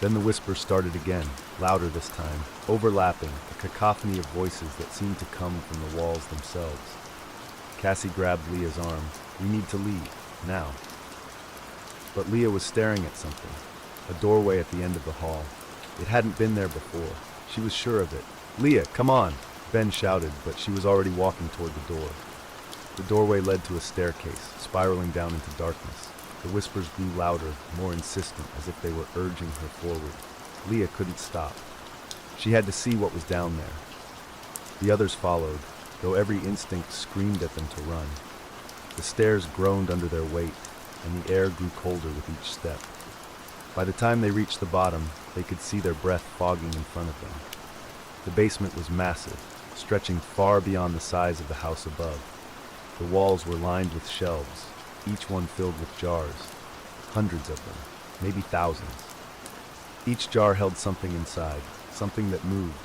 Then the whispers started again, louder this time, overlapping, a cacophony of voices that seemed to come from the walls themselves. Cassie grabbed Leah's arm. "We need to leave, now." But Leah was staring at something, a doorway at the end of the hall. It hadn't been there before. She was sure of it. "Leah, come on!" Ben shouted, but she was already walking toward the door. The doorway led to a staircase, spiraling down into darkness. The whispers grew louder, more insistent, as if they were urging her forward. Leah couldn't stop. She had to see what was down there. The others followed, though every instinct screamed at them to run. The stairs groaned under their weight, and the air grew colder with each step. By the time they reached the bottom, they could see their breath fogging in front of them. The basement was massive, stretching far beyond the size of the house above. The walls were lined with shelves, each one filled with jars, hundreds of them, maybe thousands. Each jar held something inside, something that moved.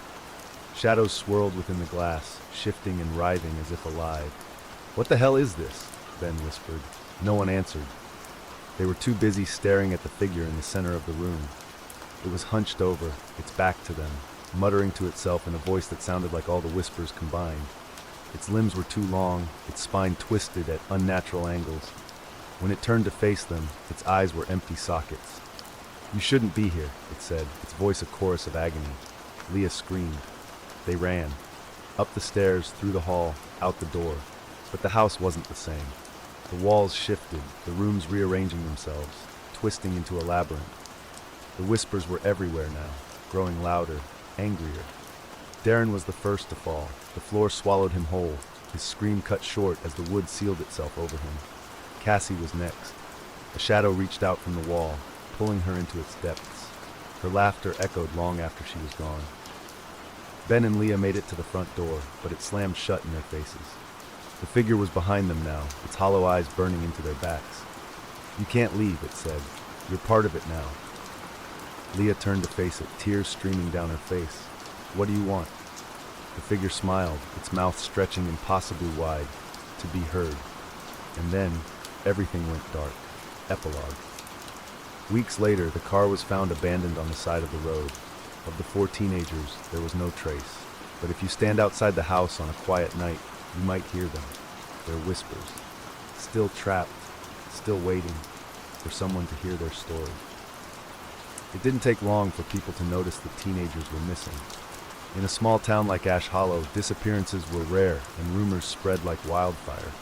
Shadows swirled within the glass, shifting and writhing as if alive. "What the hell is this?" Ben whispered. No one answered. They were too busy staring at the figure in the center of the room. It was hunched over, its back to them, muttering to itself in a voice that sounded like all the whispers combined. Its limbs were too long, its spine twisted at unnatural angles. When it turned to face them, its eyes were empty sockets. "You shouldn't be here," it said, its voice a chorus of agony. Leah screamed. They ran. Up the stairs, through the hall, out the door. But the house wasn't the same. The walls shifted, the rooms rearranging themselves, twisting into a labyrinth. The whispers were everywhere now, growing louder, angrier. Darren was the first to fall. The floor swallowed him whole, his scream cut short as the wood sealed itself over him. Cassie was next. A shadow reached out from the wall, pulling her into its depths. Her laughter echoed long after she was gone. Ben and Leah made it to the front door, but it slammed shut in their faces. The figure was behind them now, its hollow eyes burning into their backs. "You can't leave," it said. "You're part of it now." Leah turned to face it, tears streaming down her face. "What do you want?" The figure smiled, its mouth stretching impossibly wide, to be heard. And then, everything went dark. Epilogue. Weeks later, the car was found abandoned on the side of the road. Of the 4 teenagers, there was no trace. But if you stand outside the house on a quiet night, you might hear them. Their whispers. Still trapped, still waiting for someone to hear their story. It didn't take long for people to notice that teenagers were missing. In a small town like Ash Hollow, disappearances were rare and rumors spread like wildfire.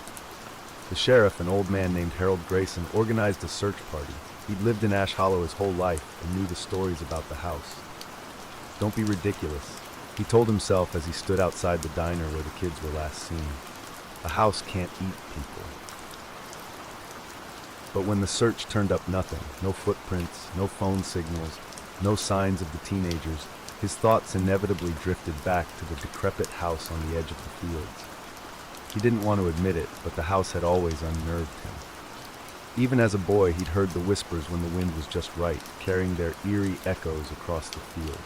The sheriff, an old man named Harold Grayson, organized a search party. He'd lived in Ash Hollow his whole life and knew the stories about the house. "Don't be ridiculous," he told himself as he stood outside the diner where the kids were last seen. "A house can't eat people." But when the search turned up nothing, no footprints, no phone signals, no signs of the teenagers, his thoughts inevitably drifted back to the decrepit house on the edge of the fields. He didn't want to admit it, but the house had always unnerved him. Even as a boy, he'd heard the whispers when the wind was just right, carrying their eerie echoes across the fields.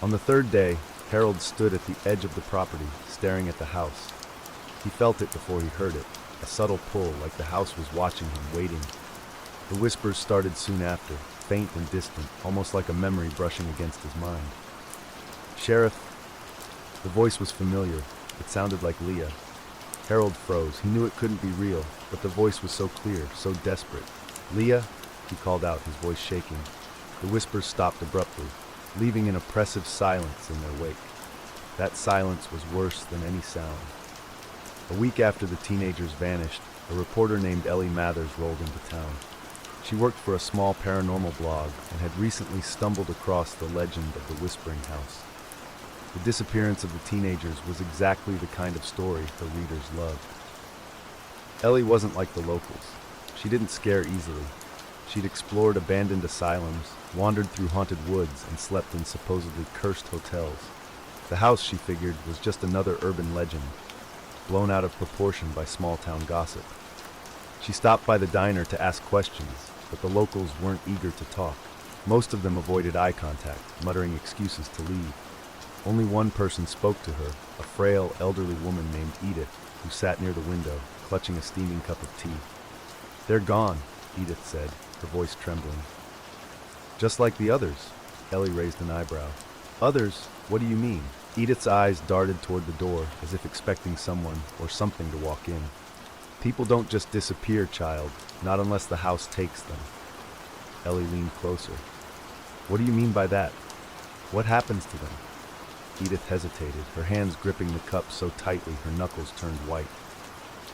On the 3rd day, Harold stood at the edge of the property, staring at the house. He felt it before he heard it, a subtle pull, like the house was watching him, waiting. The whispers started soon after, faint and distant, almost like a memory brushing against his mind. "Sheriff," the voice was familiar. It sounded like Leah. Harold froze. He knew it couldn't be real, but the voice was so clear, so desperate. "Leah," he called out, his voice shaking. The whispers stopped abruptly, leaving an oppressive silence in their wake. That silence was worse than any sound. A week after the teenagers vanished, a reporter named Ellie Mathers rolled into town. She worked for a small paranormal blog and had recently stumbled across the legend of the Whispering House. The disappearance of the teenagers was exactly the kind of story her readers loved. Ellie wasn't like the locals. She didn't scare easily. She'd explored abandoned asylums, wandered through haunted woods, and slept in supposedly cursed hotels. The house, she figured, was just another urban legend, blown out of proportion by small-town gossip. She stopped by the diner to ask questions, but the locals weren't eager to talk. Most of them avoided eye contact, muttering excuses to leave. Only one person spoke to her, a frail, elderly woman named Edith, who sat near the window, clutching a steaming cup of tea. "They're gone," Edith said, her voice trembling. "Just like the others," Ellie raised an eyebrow. "Others? What do you mean?" Edith's eyes darted toward the door, as if expecting someone or something to walk in. "People don't just disappear, child, not unless the house takes them." Ellie leaned closer. "What do you mean by that? What happens to them?" Edith hesitated, her hands gripping the cup so tightly her knuckles turned white.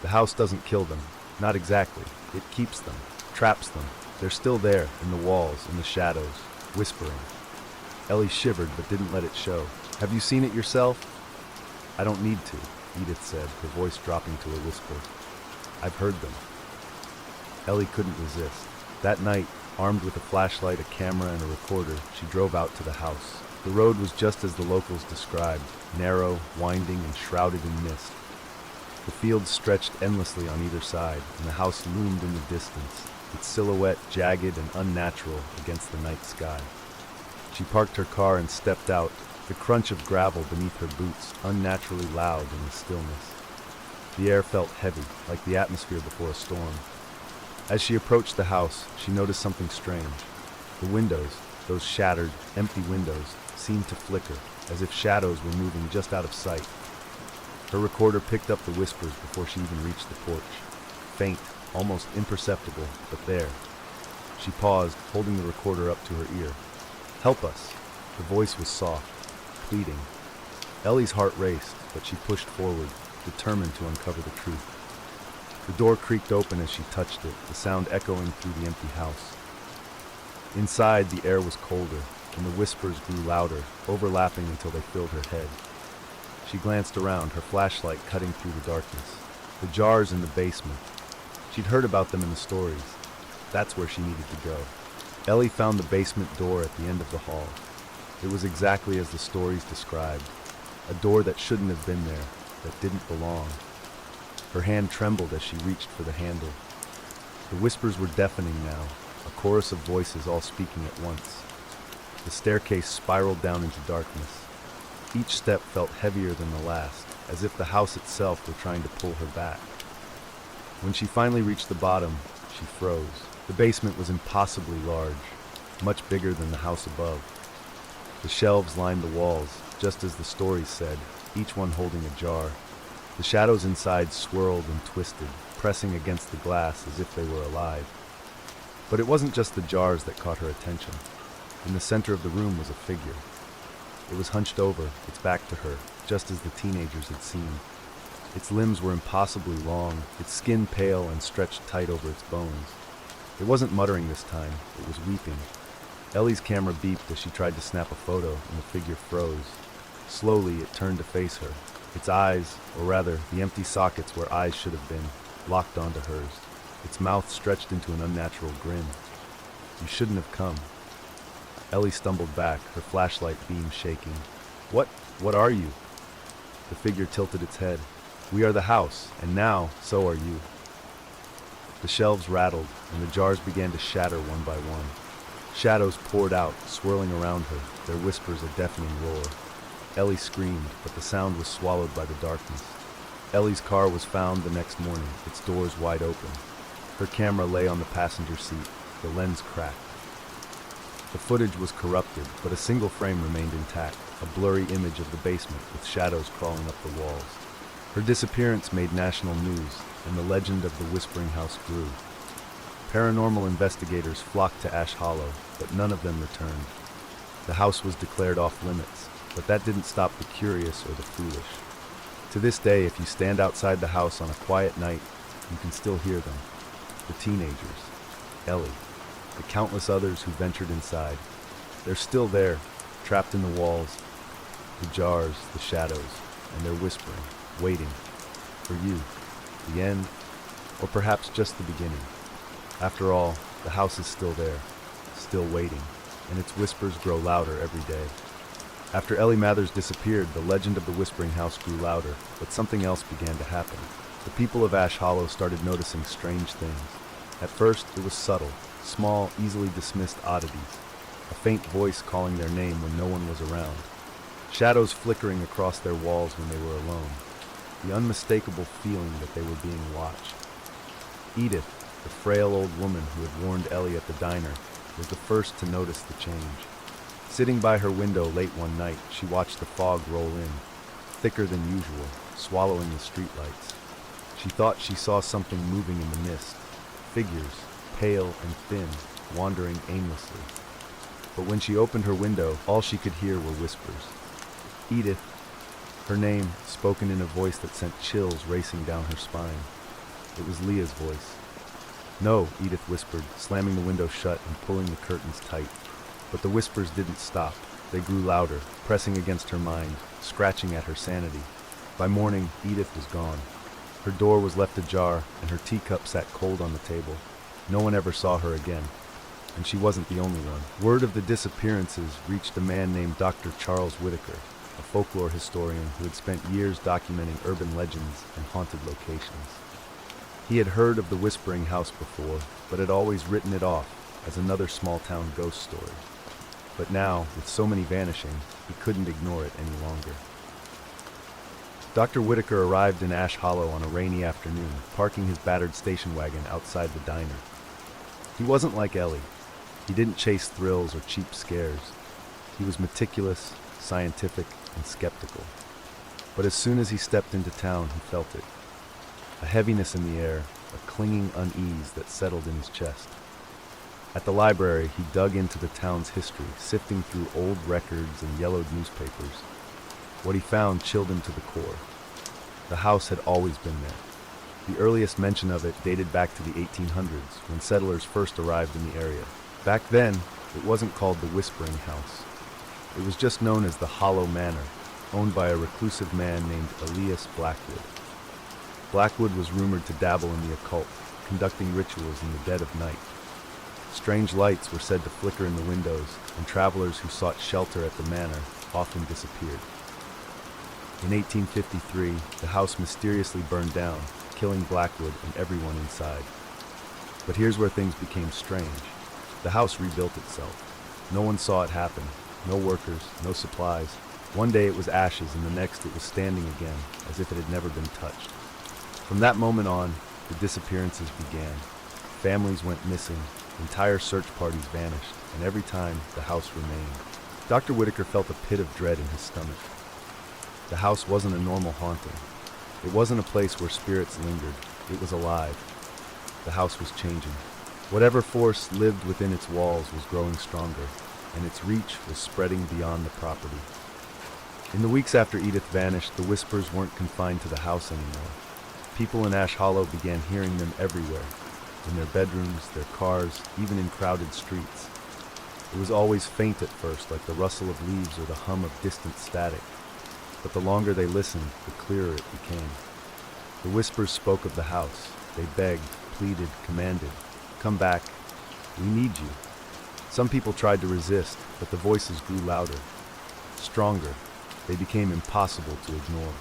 "The house doesn't kill them. Not exactly. It keeps them, traps them. They're still there, in the walls, in the shadows, whispering." Ellie shivered but didn't let it show. "Have you seen it yourself?" "I don't need to," Edith said, her voice dropping to a whisper. "I've heard them." Ellie couldn't resist. That night, armed with a flashlight, a camera, and a recorder, she drove out to the house. The road was just as the locals described, narrow, winding, and shrouded in mist. The fields stretched endlessly on either side, and the house loomed in the distance, its silhouette jagged and unnatural against the night sky. She parked her car and stepped out, the crunch of gravel beneath her boots unnaturally loud in the stillness. The air felt heavy, like the atmosphere before a storm. As she approached the house, she noticed something strange. The windows, those shattered, empty windows, seemed to flicker, as if shadows were moving just out of sight. Her recorder picked up the whispers before she even reached the porch. Faint, almost imperceptible, but there. She paused, holding the recorder up to her ear. "Help us." The voice was soft, pleading. Ellie's heart raced, but she pushed forward, determined to uncover the truth. The door creaked open as she touched it, the sound echoing through the empty house. Inside, the air was colder, and the whispers grew louder, overlapping until they filled her head. She glanced around, her flashlight cutting through the darkness. The jars in the basement. She'd heard about them in the stories. That's where she needed to go. Ellie found the basement door at the end of the hall. It was exactly as the stories described. A door that shouldn't have been there, that didn't belong. Her hand trembled as she reached for the handle. The whispers were deafening now, a chorus of voices all speaking at once. The staircase spiraled down into darkness. Each step felt heavier than the last, as if the house itself were trying to pull her back. When she finally reached the bottom, she froze. The basement was impossibly large, much bigger than the house above. The shelves lined the walls, just as the stories said, each one holding a jar. The shadows inside swirled and twisted, pressing against the glass as if they were alive. But it wasn't just the jars that caught her attention. In the center of the room was a figure. It was hunched over, its back to her, just as the teenagers had seen. Its limbs were impossibly long, its skin pale and stretched tight over its bones. It wasn't muttering this time, it was weeping. Ellie's camera beeped as she tried to snap a photo, and the figure froze. Slowly, it turned to face her. Its eyes, or rather, the empty sockets where eyes should have been, locked onto hers. Its mouth stretched into an unnatural grin. "You shouldn't have come." Ellie stumbled back, her flashlight beam shaking. What are you?" The figure tilted its head. "We are the house, and now, so are you." The shelves rattled, and the jars began to shatter one by one. Shadows poured out, swirling around her, their whispers a deafening roar. Ellie screamed, but the sound was swallowed by the darkness. Ellie's car was found the next morning, its doors wide open. Her camera lay on the passenger seat, the lens cracked. The footage was corrupted, but a single frame remained intact, a blurry image of the basement with shadows crawling up the walls. Her disappearance made national news, and the legend of the Whispering House grew. Paranormal investigators flocked to Ash Hollow, but none of them returned. The house was declared off-limits, but that didn't stop the curious or the foolish. To this day, if you stand outside the house on a quiet night, you can still hear them. The teenagers, Ellie, the countless others who ventured inside. They're still there, trapped in the walls, the jars, the shadows, and they're whispering, waiting for you. The end, or perhaps just the beginning. After all, the house is still there, still waiting, and its whispers grow louder every day. After Ellie Mathers disappeared, the legend of the Whispering House grew louder, but something else began to happen. The people of Ash Hollow started noticing strange things. At first, it was subtle, small, easily dismissed oddities. A faint voice calling their name when no one was around. Shadows flickering across their walls when they were alone. The unmistakable feeling that they were being watched. Edith, the frail old woman who had warned Ellie at the diner, was the first to notice the change. Sitting by her window late one night, she watched the fog roll in, thicker than usual, swallowing the streetlights. She thought she saw something moving in the mist, figures, pale and thin, wandering aimlessly. But when she opened her window, all she could hear were whispers. Edith, her name spoken in a voice that sent chills racing down her spine. It was Leah's voice. "No," Edith whispered, slamming the window shut and pulling the curtains tight. But the whispers didn't stop. They grew louder, pressing against her mind, scratching at her sanity. By morning, Edith was gone. Her door was left ajar, and her teacup sat cold on the table. No one ever saw her again, and she wasn't the only one. Word of the disappearances reached a man named Dr. Charles Whitaker, a folklore historian who had spent years documenting urban legends and haunted locations. He had heard of the Whispering House before, but had always written it off as another small-town ghost story. But now, with so many vanishing, he couldn't ignore it any longer. Dr. Whitaker arrived in Ash Hollow on a rainy afternoon, parking his battered station wagon outside the diner. He wasn't like Ellie. He didn't chase thrills or cheap scares. He was meticulous, scientific, and skeptical. But as soon as he stepped into town, he felt it. A heaviness in the air, a clinging unease that settled in his chest. At the library, he dug into the town's history, sifting through old records and yellowed newspapers. What he found chilled him to the core. The house had always been there. The earliest mention of it dated back to the 1800s, when settlers first arrived in the area. Back then, it wasn't called the Whispering House. It was just known as the Hollow Manor, owned by a reclusive man named Elias Blackwood. Blackwood was rumored to dabble in the occult, conducting rituals in the dead of night. Strange lights were said to flicker in the windows, and travelers who sought shelter at the manor often disappeared. In 1853, the house mysteriously burned down, killing Blackwood and everyone inside. But here's where things became strange. The house rebuilt itself. No one saw it happen. No workers, no supplies. One day it was ashes, and the next it was standing again, as if it had never been touched. From that moment on, the disappearances began. Families went missing, entire search parties vanished, and every time, the house remained. Dr. Whitaker felt a pit of dread in his stomach. The house wasn't a normal haunting. It wasn't a place where spirits lingered. It was alive. The house was changing. Whatever force lived within its walls was growing stronger, and its reach was spreading beyond the property. In the weeks after Edith vanished, the whispers weren't confined to the house anymore. People in Ash Hollow began hearing them everywhere, in their bedrooms, their cars, even in crowded streets. It was always faint at first, like the rustle of leaves or the hum of distant static. But the longer they listened, the clearer it became. The whispers spoke of the house. They begged, pleaded, commanded, "Come back. We need you." Some people tried to resist, but the voices grew louder, stronger. They became impossible to ignore.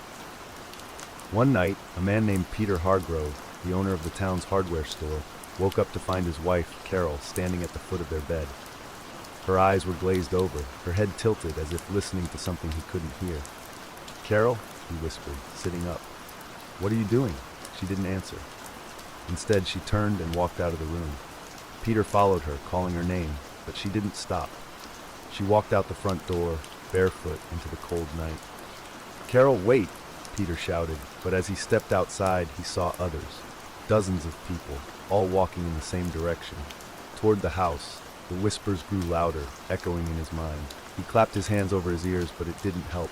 One night, a man named Peter Hargrove, the owner of the town's hardware store, woke up to find his wife, Carol, standing at the foot of their bed. Her eyes were glazed over, her head tilted as if listening to something he couldn't hear. "Carol," he whispered, sitting up. "What are you doing?" She didn't answer. Instead, she turned and walked out of the room. Peter followed her, calling her name, but she didn't stop. She walked out the front door, barefoot, into the cold night. "Carol, wait!" Peter shouted, but as he stepped outside, he saw others. Dozens of people, all walking in the same direction. Toward the house, the whispers grew louder, echoing in his mind. He clapped his hands over his ears, but it didn't help.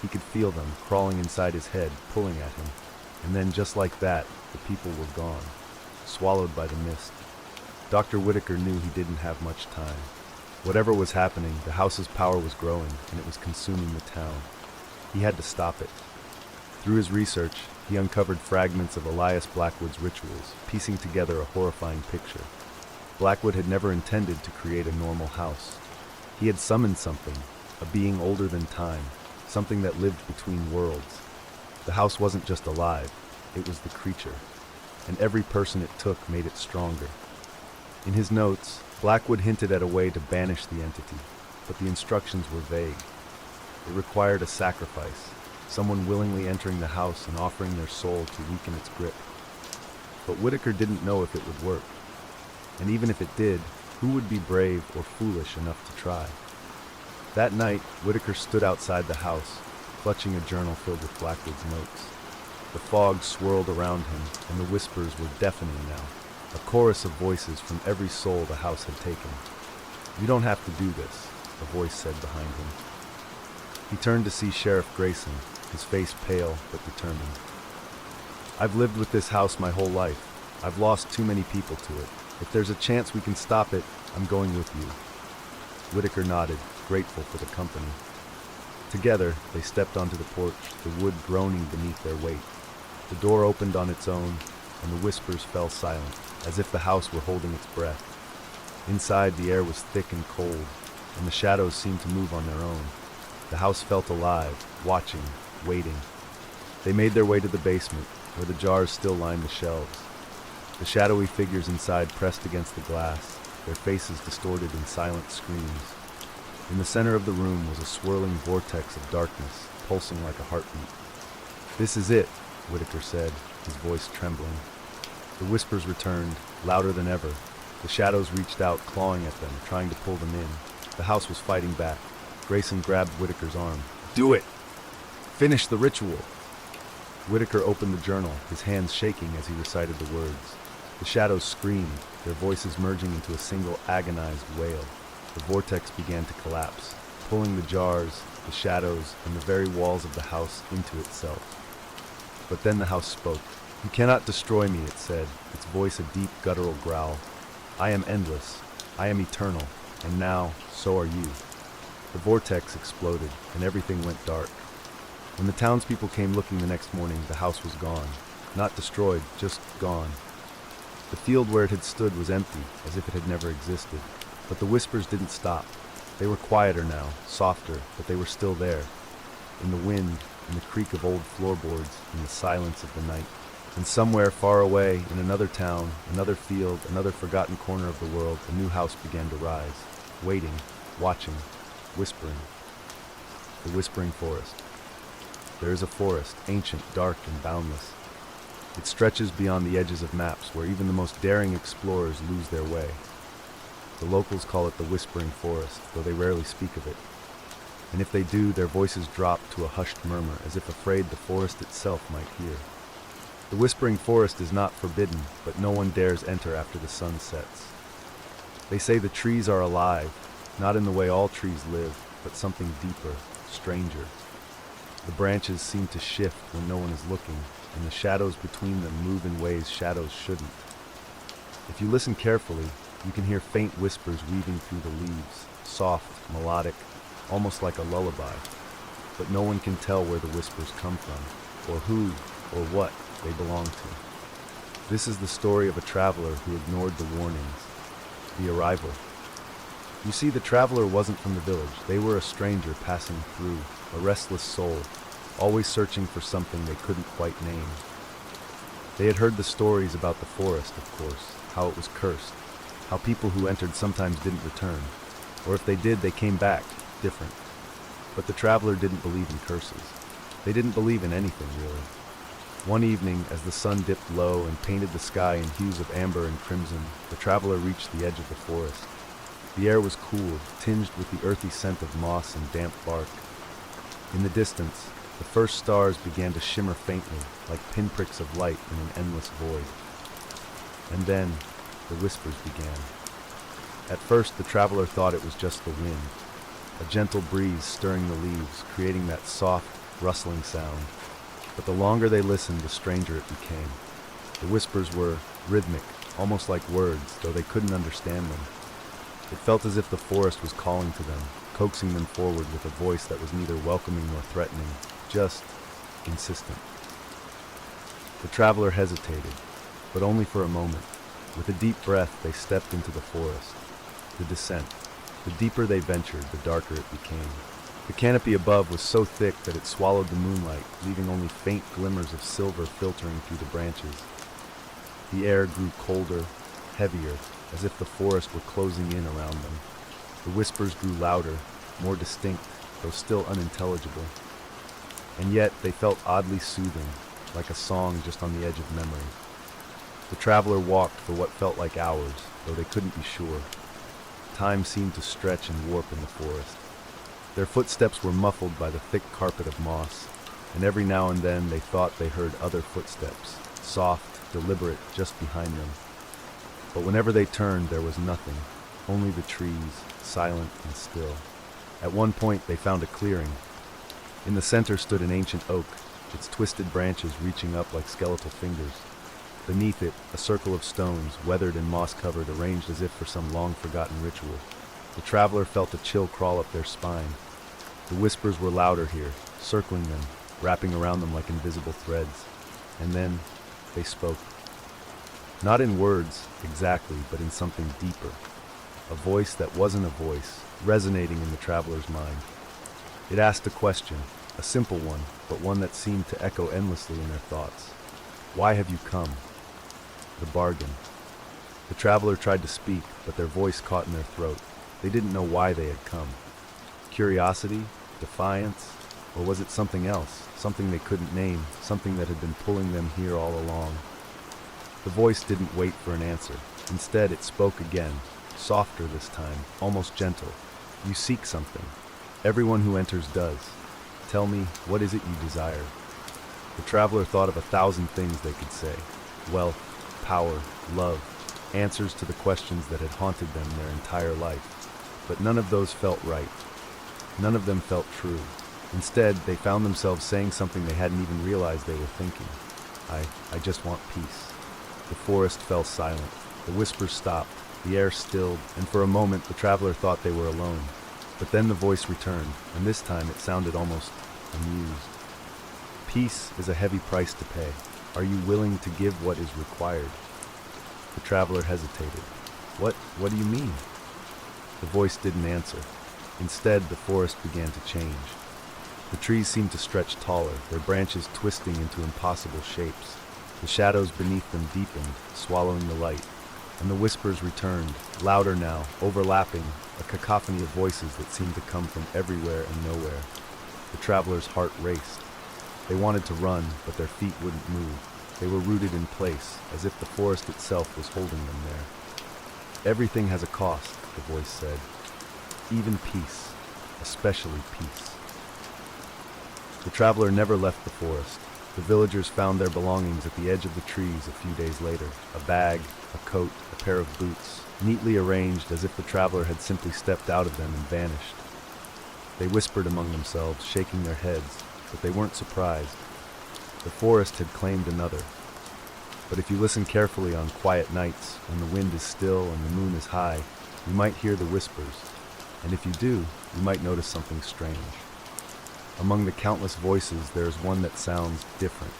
He could feel them, crawling inside his head, pulling at him. And then, just like that, the people were gone, swallowed by the mist. Dr. Whitaker knew he didn't have much time. Whatever was happening, the house's power was growing, and it was consuming the town. He had to stop it. Through his research, he uncovered fragments of Elias Blackwood's rituals, piecing together a horrifying picture. Blackwood had never intended to create a normal house. He had summoned something, a being older than time, something that lived between worlds. The house wasn't just alive, it was the creature, and every person it took made it stronger. In his notes, Blackwood hinted at a way to banish the entity, but the instructions were vague. It required a sacrifice, someone willingly entering the house and offering their soul to weaken its grip. But Whitaker didn't know if it would work. And even if it did, who would be brave or foolish enough to try? That night, Whitaker stood outside the house, clutching a journal filled with Blackwood's notes. The fog swirled around him, and the whispers were deafening now, a chorus of voices from every soul the house had taken. "You don't have to do this," a voice said behind him. He turned to see Sheriff Grayson, his face pale but determined. "I've lived with this house my whole life. I've lost too many people to it. If there's a chance we can stop it, I'm going with you." Whitaker nodded, grateful for the company. Together, they stepped onto the porch, the wood groaning beneath their weight. The door opened on its own, and the whispers fell silent, as if the house were holding its breath. Inside, the air was thick and cold, and the shadows seemed to move on their own. The house felt alive, watching, waiting. They made their way to the basement, where the jars still lined the shelves. The shadowy figures inside pressed against the glass, their faces distorted in silent screams. In the center of the room was a swirling vortex of darkness, pulsing like a heartbeat. "This is it," Whitaker said, his voice trembling. The whispers returned, louder than ever. The shadows reached out, clawing at them, trying to pull them in. The house was fighting back. Grayson grabbed Whitaker's arm. "Do it! Finish the ritual!" Whitaker opened the journal, his hands shaking as he recited the words. The shadows screamed, their voices merging into a single agonized wail. The vortex began to collapse, pulling the jars, the shadows, and the very walls of the house into itself. But then the house spoke. "You cannot destroy me," it said, its voice a deep guttural growl. "I am endless, I am eternal, and now, so are you." The vortex exploded, and everything went dark. When the townspeople came looking the next morning, the house was gone. Not destroyed, just gone. The field where it had stood was empty, as if it had never existed. But the whispers didn't stop. They were quieter now, softer, but they were still there. In the wind, in the creak of old floorboards, in the silence of the night. And somewhere far away, in another town, another field, another forgotten corner of the world, a new house began to rise. Waiting, watching, whispering. The whispering forest. There is a forest, ancient, dark, and boundless. It stretches beyond the edges of maps, where even the most daring explorers lose their way. The locals call it the Whispering Forest, though they rarely speak of it. And if they do, their voices drop to a hushed murmur, as if afraid the forest itself might hear. The Whispering Forest is not forbidden, but no one dares enter after the sun sets. They say the trees are alive, not in the way all trees live, but something deeper, stranger. The branches seem to shift when no one is looking, and the shadows between them move in ways shadows shouldn't. If you listen carefully, you can hear faint whispers weaving through the leaves, soft, melodic, almost like a lullaby. But no one can tell where the whispers come from, or who, or what they belong to. This is the story of a traveler who ignored the warnings. The arrival. You see, the traveler wasn't from the village. They were a stranger passing through, a restless soul, always searching for something they couldn't quite name. They had heard the stories about the forest, of course, how it was cursed, how people who entered sometimes didn't return, or if they did, they came back, different. But the traveler didn't believe in curses. They didn't believe in anything, really. One evening, as the sun dipped low and painted the sky in hues of amber and crimson, the traveler reached the edge of the forest. The air was cool, tinged with the earthy scent of moss and damp bark. In the distance, the first stars began to shimmer faintly, like pinpricks of light in an endless void. And then, the whispers began. At first, the traveler thought it was just the wind, a gentle breeze stirring the leaves, creating that soft, rustling sound. But the longer they listened, the stranger it became. The whispers were rhythmic, almost like words, though they couldn't understand them. It felt as if the forest was calling to them, coaxing them forward with a voice that was neither welcoming nor threatening, just insistent. The traveler hesitated, but only for a moment. With a deep breath, they stepped into the forest. The descent. The deeper they ventured, the darker it became. The canopy above was so thick that it swallowed the moonlight, leaving only faint glimmers of silver filtering through the branches. The air grew colder, heavier, as if the forest were closing in around them. The whispers grew louder, more distinct, though still unintelligible. And yet they felt oddly soothing, like a song just on the edge of memory. The traveler walked for what felt like hours, though they couldn't be sure. Time seemed to stretch and warp in the forest. Their footsteps were muffled by the thick carpet of moss, and every now and then they thought they heard other footsteps, soft, deliberate, just behind them. But whenever they turned, there was nothing, only the trees, silent and still. At one point, they found a clearing. In the center stood an ancient oak, its twisted branches reaching up like skeletal fingers. Beneath it, a circle of stones, weathered and moss-covered, arranged as if for some long-forgotten ritual. The traveler felt a chill crawl up their spine. The whispers were louder here, circling them, wrapping around them like invisible threads. And then, they spoke. Not in words, exactly, but in something deeper. A voice that wasn't a voice, resonating in the traveler's mind. It asked a question, a simple one, but one that seemed to echo endlessly in their thoughts. Why have you come? The bargain. The traveler tried to speak, but their voice caught in their throat. They didn't know why they had come. Curiosity? Defiance? Or was it something else, something they couldn't name, something that had been pulling them here all along? The voice didn't wait for an answer. Instead, it spoke again, softer this time, almost gentle. You seek something. Everyone who enters does. Tell me, what is it you desire? The traveler thought of 1,000 things they could say. Wealth, power, love, answers to the questions that had haunted them their entire life. But none of those felt right. None of them felt true. Instead, they found themselves saying something they hadn't even realized they were thinking. I just want peace. The forest fell silent. The whispers stopped. The air stilled, and for a moment the traveler thought they were alone. But then the voice returned, and this time it sounded almost amused. Peace is a heavy price to pay. Are you willing to give what is required? The traveler hesitated. What do you mean? The voice didn't answer. Instead, the forest began to change. The trees seemed to stretch taller, their branches twisting into impossible shapes. The shadows beneath them deepened, swallowing the light. And the whispers returned, louder now, overlapping, a cacophony of voices that seemed to come from everywhere and nowhere. The traveler's heart raced. They wanted to run, but their feet wouldn't move. They were rooted in place, as if the forest itself was holding them there. Everything has a cost, the voice said. Even peace, especially peace. The traveler never left the forest. The villagers found their belongings at the edge of the trees a few days later. A bag, a coat, a pair of boots, neatly arranged as if the traveler had simply stepped out of them and vanished. They whispered among themselves, shaking their heads, but they weren't surprised. The forest had claimed another. But if you listen carefully on quiet nights, when the wind is still and the moon is high, you might hear the whispers. And if you do, you might notice something strange. Among the countless voices, there is one that sounds different,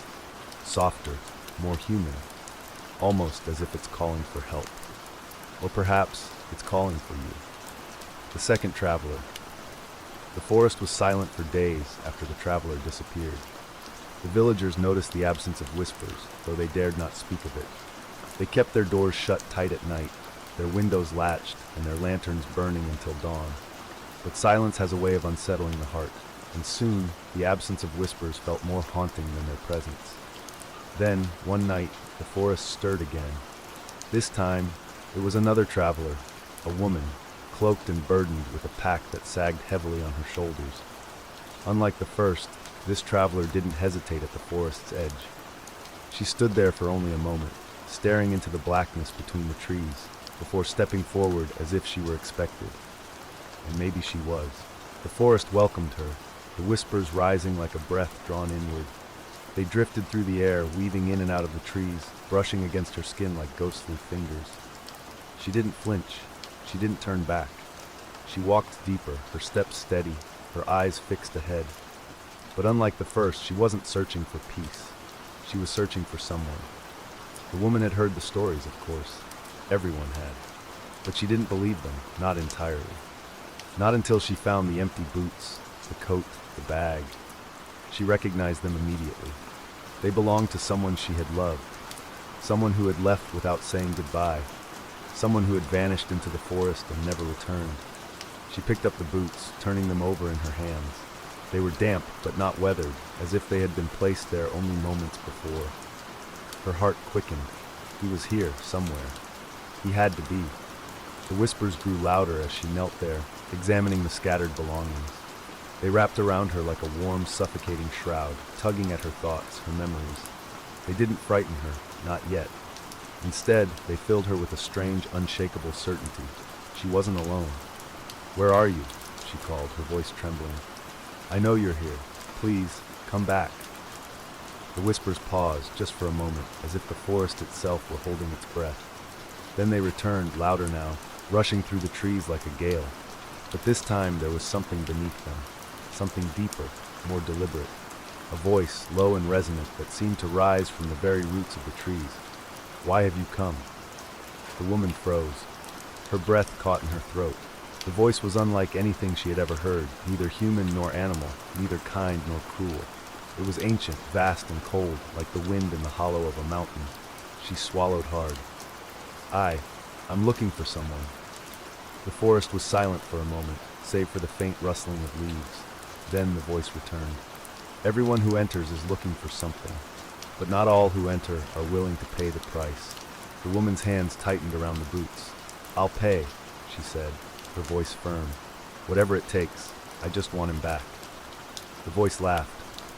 softer, more human, almost as if it's calling for help. Or perhaps it's calling for you. The second traveler. The forest was silent for days after the traveler disappeared. The villagers noticed the absence of whispers, though they dared not speak of it. They kept their doors shut tight at night, their windows latched, and their lanterns burning until dawn. But silence has a way of unsettling the heart, and soon the absence of whispers felt more haunting than their presence. Then, one night, the forest stirred again. This time, it was another traveler, a woman, cloaked and burdened with a pack that sagged heavily on her shoulders. Unlike the first, this traveler didn't hesitate at the forest's edge. She stood there for only a moment, staring into the blackness between the trees, before stepping forward as if she were expected. And maybe she was. The forest welcomed her, the whispers rising like a breath drawn inward. They drifted through the air, weaving in and out of the trees, brushing against her skin like ghostly fingers. She didn't flinch. She didn't turn back. She walked deeper, her steps steady, her eyes fixed ahead. But unlike the first, she wasn't searching for peace. She was searching for someone. The woman had heard the stories, of course. Everyone had. But she didn't believe them, not entirely. Not until she found the empty boots, the coat, the bag. She recognized them immediately. They belonged to someone she had loved. Someone who had left without saying goodbye. Someone who had vanished into the forest and never returned. She picked up the boots, turning them over in her hands. They were damp, but not weathered, as if they had been placed there only moments before. Her heart quickened. He was here, somewhere. He had to be. The whispers grew louder as she knelt there, examining the scattered belongings. They wrapped around her like a warm, suffocating shroud, tugging at her thoughts, her memories. They didn't frighten her, not yet. Instead, they filled her with a strange, unshakable certainty. She wasn't alone. "Where are you?" she called, her voice trembling. "I know you're here. Please, come back." The whispers paused, just for a moment, as if the forest itself were holding its breath. Then they returned, louder now, rushing through the trees like a gale. But this time there was something beneath them, something deeper, more deliberate. A voice, low and resonant, that seemed to rise from the very roots of the trees. "Why have you come?" The woman froze. Her breath caught in her throat. The voice was unlike anything she had ever heard, neither human nor animal, neither kind nor cruel. It was ancient, vast and cold, like the wind in the hollow of a mountain. She swallowed hard. I'm looking for someone." The forest was silent for a moment, save for the faint rustling of leaves. Then the voice returned. "Everyone who enters is looking for something, but not all who enter are willing to pay the price. The woman's hands tightened around the boots. "I'll pay," she said, her voice firm. "Whatever it takes. I just want him back." The voice laughed,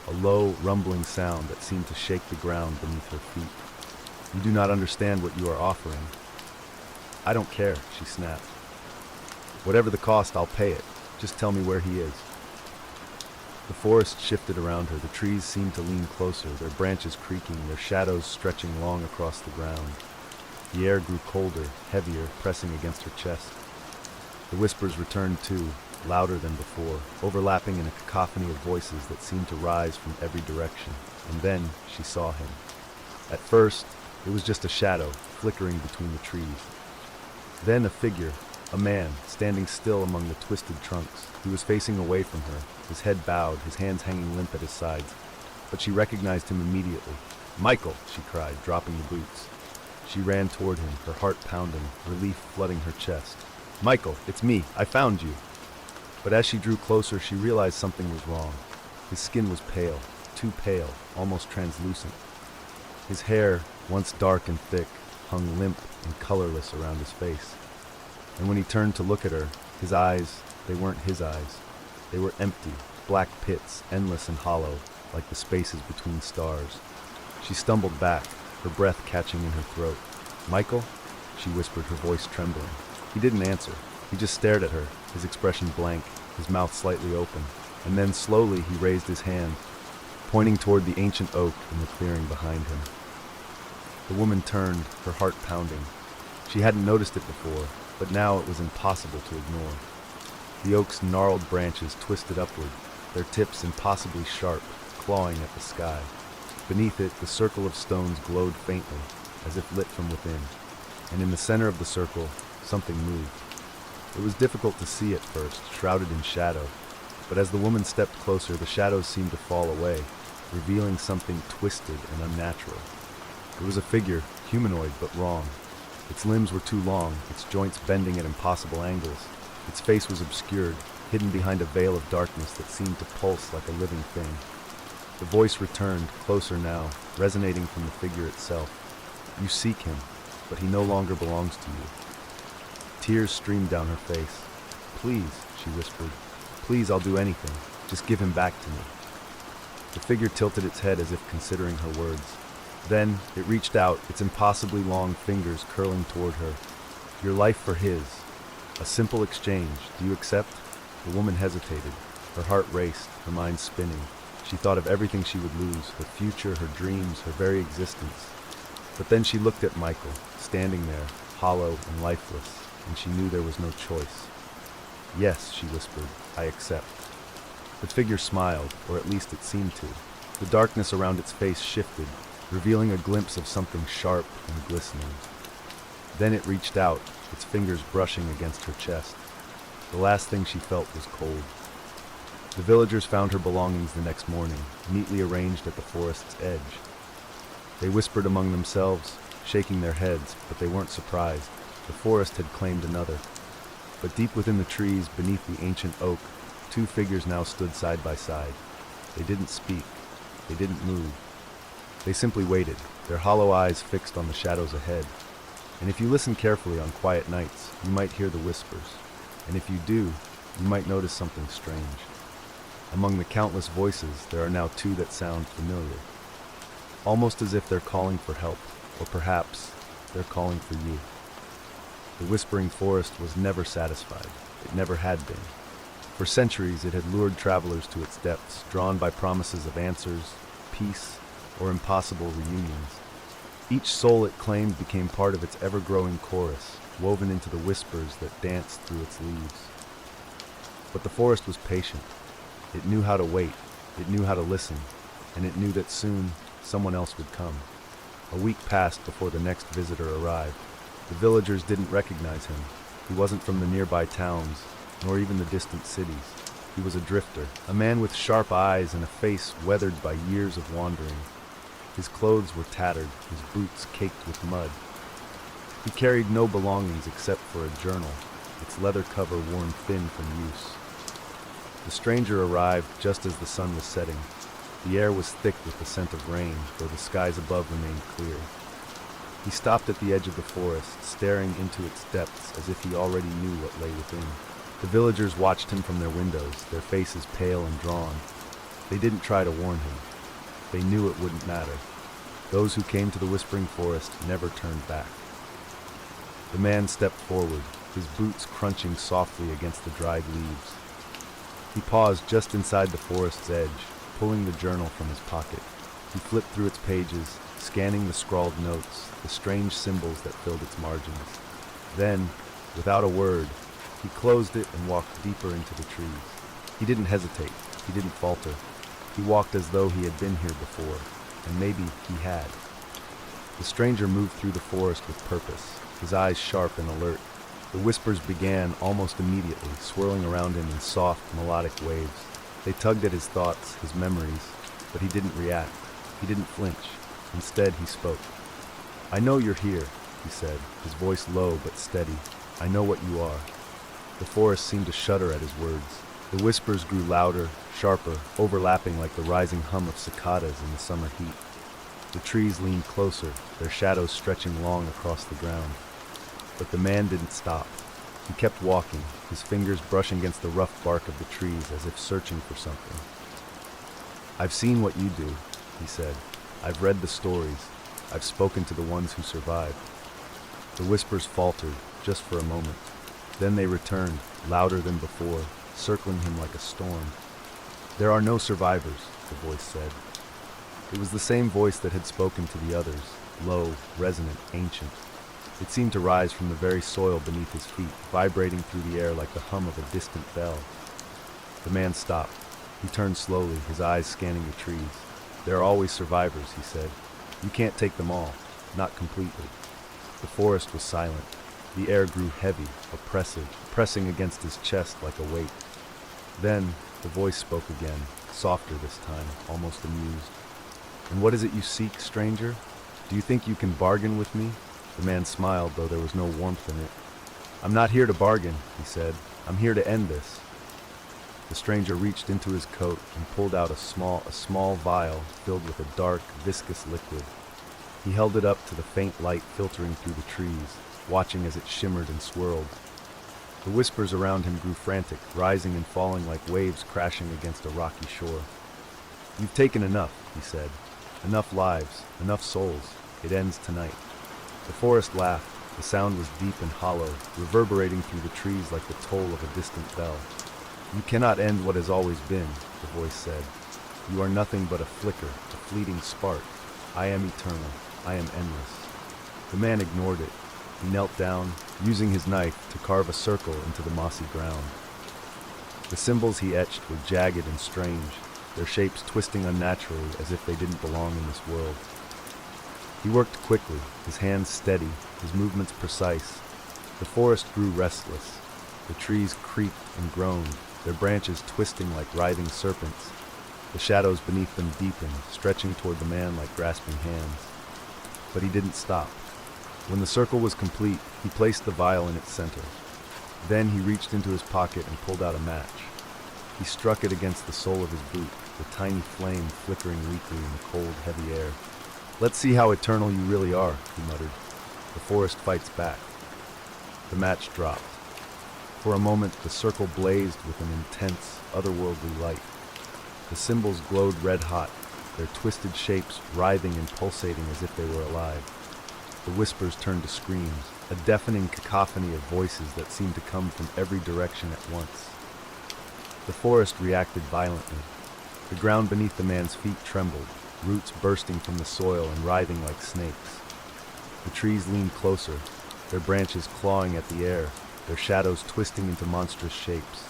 a low, rumbling sound that seemed to shake the ground beneath her feet. "You do not understand what you are offering." "I don't care," she snapped. "Whatever the cost, I'll pay it. Just tell me where he is." The forest shifted around her. The trees seemed to lean closer, their branches creaking, their shadows stretching long across the ground. The air grew colder, heavier, pressing against her chest. The whispers returned too, louder than before, overlapping in a cacophony of voices that seemed to rise from every direction. And then she saw him. At first, it was just a shadow, flickering between the trees. Then a figure, a man, standing still among the twisted trunks. He was facing away from her, his head bowed, his hands hanging limp at his sides. But she recognized him immediately. "Michael!" she cried, dropping the boots. She ran toward him, her heart pounding, relief flooding her chest. "Michael, it's me. I found you." But as she drew closer, she realized something was wrong. His skin was pale, too pale, almost translucent. His hair, once dark and thick, hung limp and colorless around his face. And when he turned to look at her, his eyes, they weren't his eyes. They were empty, black pits, endless and hollow, like the spaces between stars. She stumbled back, her breath catching in her throat. "Michael?" she whispered, her voice trembling. He didn't answer. He just stared at her, his expression blank, his mouth slightly open. And then slowly he raised his hand, pointing toward the ancient oak in the clearing behind him. The woman turned, her heart pounding. She hadn't noticed it before, but now it was impossible to ignore. The oak's gnarled branches twisted upward, their tips impossibly sharp, clawing at the sky. Beneath it, the circle of stones glowed faintly, as if lit from within. And in the center of the circle, something moved. It was difficult to see at first, shrouded in shadow, but as the woman stepped closer, the shadows seemed to fall away, revealing something twisted and unnatural. It was a figure, humanoid but wrong. Its limbs were too long, its joints bending at impossible angles. Its face was obscured, hidden behind a veil of darkness that seemed to pulse like a living thing. The voice returned, closer now, resonating from the figure itself. "You seek him, but he no longer belongs to you." Tears streamed down her face. "Please," she whispered. "Please, I'll do anything. Just give him back to me." The figure tilted its head as if considering her words. Then it reached out, its impossibly long fingers curling toward her. "Your life for his. A simple exchange. Do you accept?" The woman hesitated. Her heart raced, her mind spinning. She thought of everything she would lose, her future, her dreams, her very existence. But then she looked at Michael, standing there, hollow and lifeless, and she knew there was no choice. "Yes," she whispered, "I accept." The figure smiled, or at least it seemed to. The darkness around its face shifted, revealing a glimpse of something sharp and glistening. Then it reached out, its fingers brushing against her chest. The last thing she felt was cold. The villagers found her belongings the next morning, neatly arranged at the forest's edge. They whispered among themselves, shaking their heads, but they weren't surprised. The forest had claimed another. But deep within the trees, beneath the ancient oak, two figures now stood side by side. They didn't speak. They didn't move. They simply waited, their hollow eyes fixed on the shadows ahead. And if you listen carefully on quiet nights, you might hear the whispers. And if you do, you might notice something strange. Among the countless voices, there are now two that sound familiar. Almost as if they're calling for help, or perhaps they're calling for you. The whispering forest was never satisfied. It never had been. For centuries, it had lured travelers to its depths, drawn by promises of answers, peace, or impossible reunions. Each soul it claimed became part of its ever-growing chorus, woven into the whispers that danced through its leaves. But the forest was patient. It knew how to wait, it knew how to listen, and it knew that soon someone else would come. A week passed before the next visitor arrived. The villagers didn't recognize him. He wasn't from the nearby towns, nor even the distant cities. He was a drifter, a man with sharp eyes and a face weathered by years of wandering. His clothes were tattered, his boots caked with mud. He carried no belongings except for a journal, its leather cover worn thin from use. The stranger arrived just as the sun was setting. The air was thick with the scent of rain, though the skies above remained clear. He stopped at the edge of the forest, staring into its depths as if he already knew what lay within. The villagers watched him from their windows, their faces pale and drawn. They didn't try to warn him. They knew it wouldn't matter. Those who came to the Whispering Forest never turned back. The man stepped forward, his boots crunching softly against the dried leaves. He paused just inside the forest's edge, pulling the journal from his pocket. He flipped through its pages, scanning the scrawled notes, the strange symbols that filled its margins. Then, without a word, he closed it and walked deeper into the trees. He didn't hesitate. He didn't falter. He walked as though he had been here before, and maybe he had. The stranger moved through the forest with purpose, his eyes sharp and alert. The whispers began almost immediately, swirling around him in soft, melodic waves. They tugged at his thoughts, his memories, but he didn't react. He didn't flinch. Instead, he spoke. "I know you're here," he said, his voice low but steady. "I know what you are." The forest seemed to shudder at his words. The whispers grew louder, sharper, overlapping like the rising hum of cicadas in the summer heat. The trees leaned closer, their shadows stretching long across the ground. But the man didn't stop. He kept walking, his fingers brushing against the rough bark of the trees as if searching for something. "I've seen what you do," he said. "I've read the stories. I've spoken to the ones who survived." The whispers faltered, just for a moment. Then they returned, louder than before, circling him like a storm. "There are no survivors," the voice said. It was the same voice that had spoken to the others, low, resonant, ancient. It seemed to rise from the very soil beneath his feet, vibrating through the air like the hum of a distant bell. The man stopped. He turned slowly, his eyes scanning the trees. "There are always survivors," he said. "You can't take them all, not completely." The forest was silent. The air grew heavy, oppressive, pressing against his chest like a weight. Then the voice spoke again, softer this time, almost amused. "And what is it you seek, stranger? Do you think you can bargain with me?" The man smiled, though there was no warmth in it. "I'm not here to bargain," he said. "I'm here to end this." The stranger reached into his coat and pulled out a small vial filled with a dark, viscous liquid. He held it up to the faint light filtering through the trees, watching as it shimmered and swirled. The whispers around him grew frantic, rising and falling like waves crashing against a rocky shore. "You've taken enough," he said. "Enough lives, enough souls. It ends tonight." The forest laughed. The sound was deep and hollow, reverberating through the trees like the toll of a distant bell. "You cannot end what has always been," the voice said. "You are nothing but a flicker, a fleeting spark. I am eternal. I am endless." The man ignored it. He knelt down, using his knife to carve a circle into the mossy ground. The symbols he etched were jagged and strange, their shapes twisting unnaturally as if they didn't belong in this world. He worked quickly, his hands steady, his movements precise. The forest grew restless. The trees creaked and groaned, their branches twisting like writhing serpents. The shadows beneath them deepened, stretching toward the man like grasping hands. But he didn't stop. When the circle was complete, he placed the vial in its center. Then he reached into his pocket and pulled out a match. He struck it against the sole of his boot, the tiny flame flickering weakly in the cold, heavy air. "Let's see how eternal you really are," he muttered. "The forest fights back." The match dropped. For a moment, the circle blazed with an intense, otherworldly light. The symbols glowed red-hot, their twisted shapes writhing and pulsating as if they were alive. The whispers turned to screams, a deafening cacophony of voices that seemed to come from every direction at once. The forest reacted violently. The ground beneath the man's feet trembled, roots bursting from the soil and writhing like snakes. The trees leaned closer, their branches clawing at the air, their shadows twisting into monstrous shapes.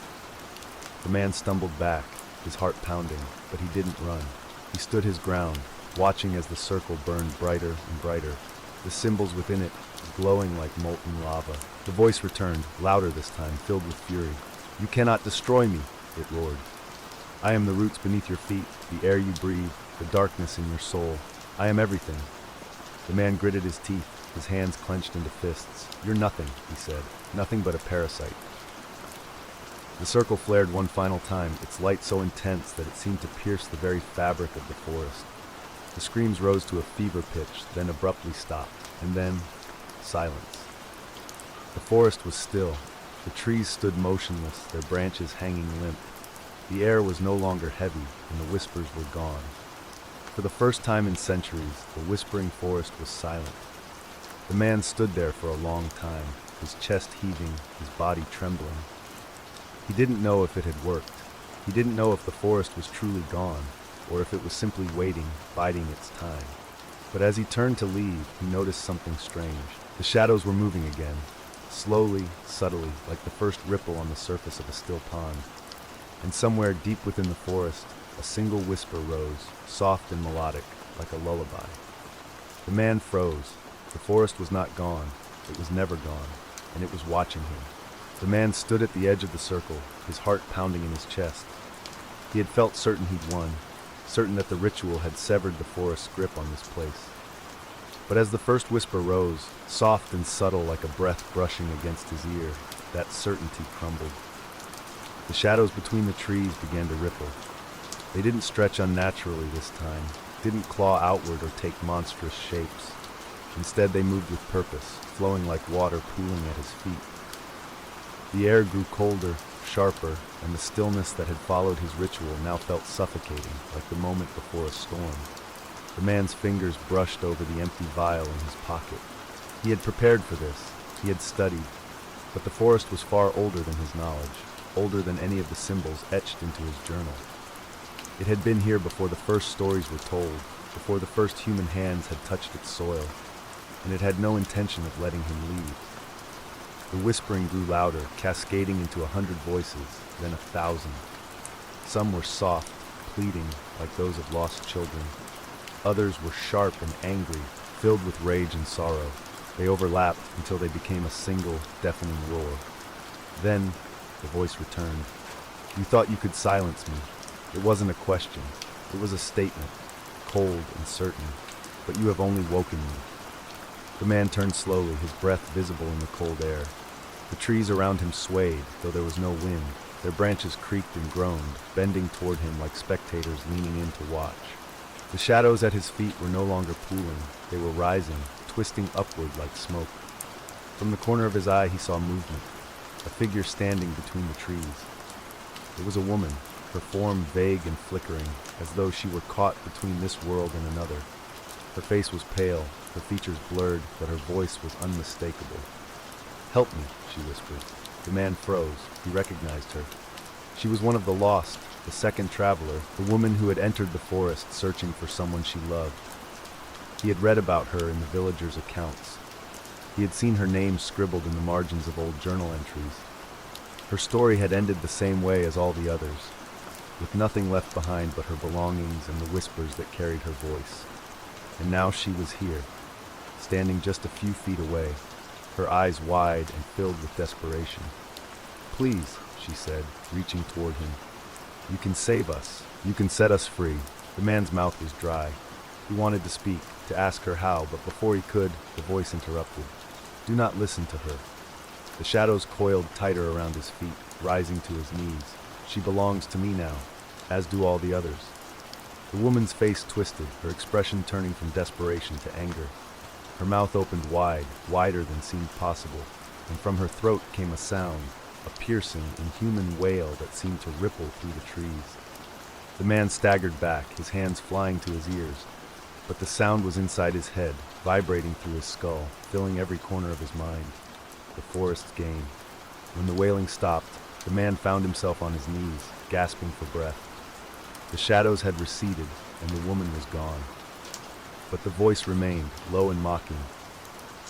The man stumbled back, his heart pounding, but he didn't run. He stood his ground, watching as the circle burned brighter and brighter, the symbols within it glowing like molten lava. The voice returned, louder this time, filled with fury. "You cannot destroy me," it roared. "I am the roots beneath your feet, the air you breathe, the darkness in your soul. I am everything." The man gritted his teeth, his hands clenched into fists. "You're nothing," he said, "nothing but a parasite." The circle flared one final time, its light so intense that it seemed to pierce the very fabric of the forest. The screams rose to a fever pitch, then abruptly stopped, and then silence. The forest was still. The trees stood motionless, their branches hanging limp. The air was no longer heavy, and the whispers were gone. For the first time in centuries, the whispering forest was silent. The man stood there for a long time, his chest heaving, his body trembling. He didn't know if it had worked. He didn't know if the forest was truly gone, or if it was simply waiting, biding its time. But as he turned to leave, he noticed something strange. The shadows were moving again, slowly, subtly, like the first ripple on the surface of a still pond. And somewhere deep within the forest, a single whisper rose, soft and melodic, like a lullaby. The man froze. The forest was not gone. It was never gone, and it was watching him. The man stood at the edge of the circle, his heart pounding in his chest. He had felt certain he'd won, certain that the ritual had severed the forest's grip on this place. But as the first whisper rose, soft and subtle like a breath brushing against his ear, that certainty crumbled. The shadows between the trees began to ripple. They didn't stretch unnaturally this time, didn't claw outward or take monstrous shapes. Instead, they moved with purpose, flowing like water pooling at his feet. The air grew colder, sharper, and the stillness that had followed his ritual now felt suffocating, like the moment before a storm. The man's fingers brushed over the empty vial in his pocket. He had prepared for this. He had studied. But the forest was far older than his knowledge, older than any of the symbols etched into his journal. It had been here before the first stories were told, before the first human hands had touched its soil, and it had no intention of letting him leave. The whispering grew louder, cascading into 100 voices, then 1,000. Some were soft, pleading, like those of lost children. Others were sharp and angry, filled with rage and sorrow. They overlapped until they became a single, deafening roar. Then, the voice returned. "You thought you could silence me. It wasn't a question. It was a statement, cold and certain. But you have only woken me." The man turned slowly, his breath visible in the cold air. The trees around him swayed, though there was no wind. Their branches creaked and groaned, bending toward him like spectators leaning in to watch. The shadows at his feet were no longer pooling. They were rising, twisting upward like smoke. From the corner of his eye he saw movement, a figure standing between the trees. It was a woman, her form vague and flickering, as though she were caught between this world and another. Her face was pale, her features blurred, but her voice was unmistakable. "Help me," she whispered. The man froze. He recognized her. She was one of the lost, the second traveler, the woman who had entered the forest searching for someone she loved. He had read about her in the villagers' accounts. He had seen her name scribbled in the margins of old journal entries. Her story had ended the same way as all the others, with nothing left behind but her belongings and the whispers that carried her voice. And now she was here, standing just a few feet away, her eyes wide and filled with desperation. "Please," she said, reaching toward him. "You can save us. You can set us free." The man's mouth was dry. He wanted to speak, to ask her how, but before he could, the voice interrupted. "Do not listen to her." The shadows coiled tighter around his feet, rising to his knees. "She belongs to me now, as do all the others." The woman's face twisted, her expression turning from desperation to anger. Her mouth opened wide, wider than seemed possible, and from her throat came a sound, a piercing, inhuman wail that seemed to ripple through the trees. The man staggered back, his hands flying to his ears, but the sound was inside his head, vibrating through his skull, filling every corner of his mind. The forest's game. When the wailing stopped, the man found himself on his knees, gasping for breath. The shadows had receded, and the woman was gone. But the voice remained, low and mocking.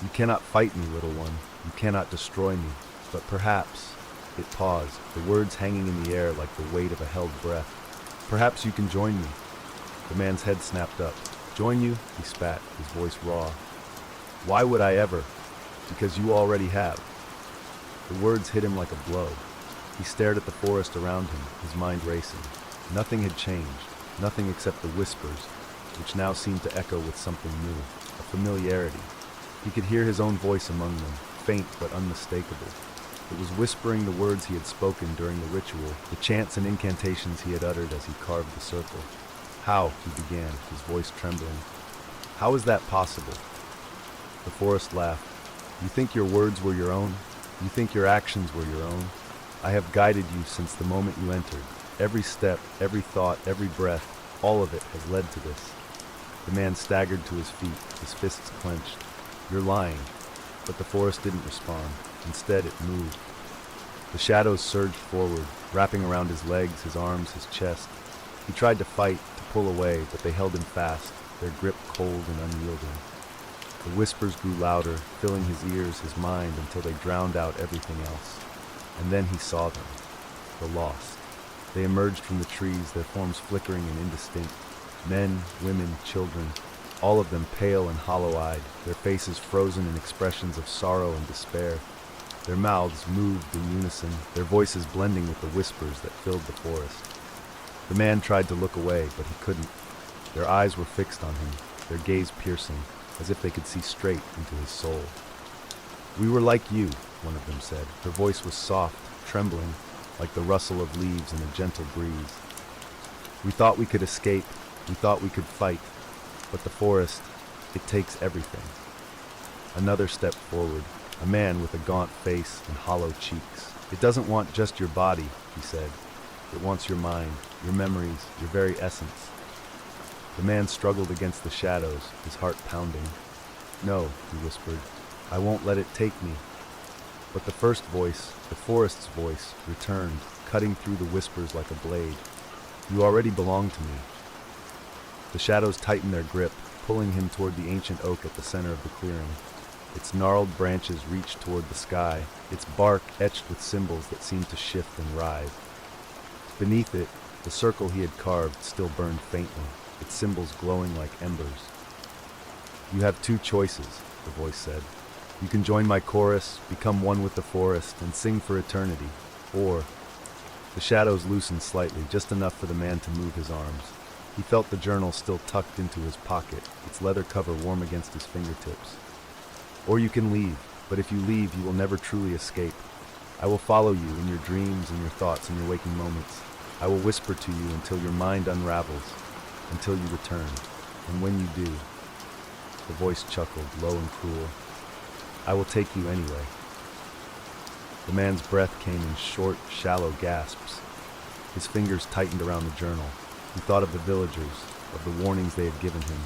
"You cannot fight me, little one. You cannot destroy me. But perhaps—" It paused, the words hanging in the air like the weight of a held breath. "Perhaps you can join me." The man's head snapped up. "Join you?" he spat, his voice raw. "Why would I ever? Because you already have." The words hit him like a blow. He stared at the forest around him, his mind racing. Nothing had changed, nothing except the whispers, which now seemed to echo with something new, a familiarity. He could hear his own voice among them, faint but unmistakable. It was whispering the words he had spoken during the ritual, the chants and incantations he had uttered as he carved the circle. How? He began, his voice trembling. How is that possible? The forest laughed. You think your words were your own? You think your actions were your own? I have guided you since the moment you entered. Every step, every thought, every breath, all of it has led to this. The man staggered to his feet, his fists clenched. You're lying. But the forest didn't respond. Instead, it moved. The shadows surged forward, wrapping around his legs, his arms, his chest. He tried to fight, to pull away, but they held him fast, their grip cold and unyielding. The whispers grew louder, filling his ears, his mind, until they drowned out everything else. And then he saw them, the lost. They emerged from the trees, their forms flickering and indistinct. Men, women, children, all of them pale and hollow-eyed, their faces frozen in expressions of sorrow and despair. Their mouths moved in unison, their voices blending with the whispers that filled the forest. The man tried to look away, but he couldn't. Their eyes were fixed on him, their gaze piercing, as if they could see straight into his soul. We were like you, one of them said. Her voice was soft, trembling, like the rustle of leaves in a gentle breeze. We thought we could escape, we thought we could fight, but the forest, it takes everything. Another stepped forward, a man with a gaunt face and hollow cheeks. It doesn't want just your body, he said. It wants your mind, your memories, your very essence. The man struggled against the shadows, his heart pounding. No, he whispered, I won't let it take me. But the first voice, the forest's voice, returned, cutting through the whispers like a blade. You already belong to me. The shadows tightened their grip, pulling him toward the ancient oak at the center of the clearing. Its gnarled branches reached toward the sky, its bark etched with symbols that seemed to shift and writhe. Beneath it, the circle he had carved still burned faintly, its symbols glowing like embers. You have two choices, the voice said. You can join my chorus, become one with the forest, and sing for eternity. Or, the shadows loosened slightly, just enough for the man to move his arms. He felt the journal still tucked into his pocket, its leather cover warm against his fingertips. Or you can leave, but if you leave, you will never truly escape. I will follow you in your dreams and your thoughts and your waking moments. I will whisper to you until your mind unravels, until you return. And when you do, the voice chuckled, low and cruel, I will take you anyway. The man's breath came in short, shallow gasps. His fingers tightened around the journal. He thought of the villagers, of the warnings they had given him.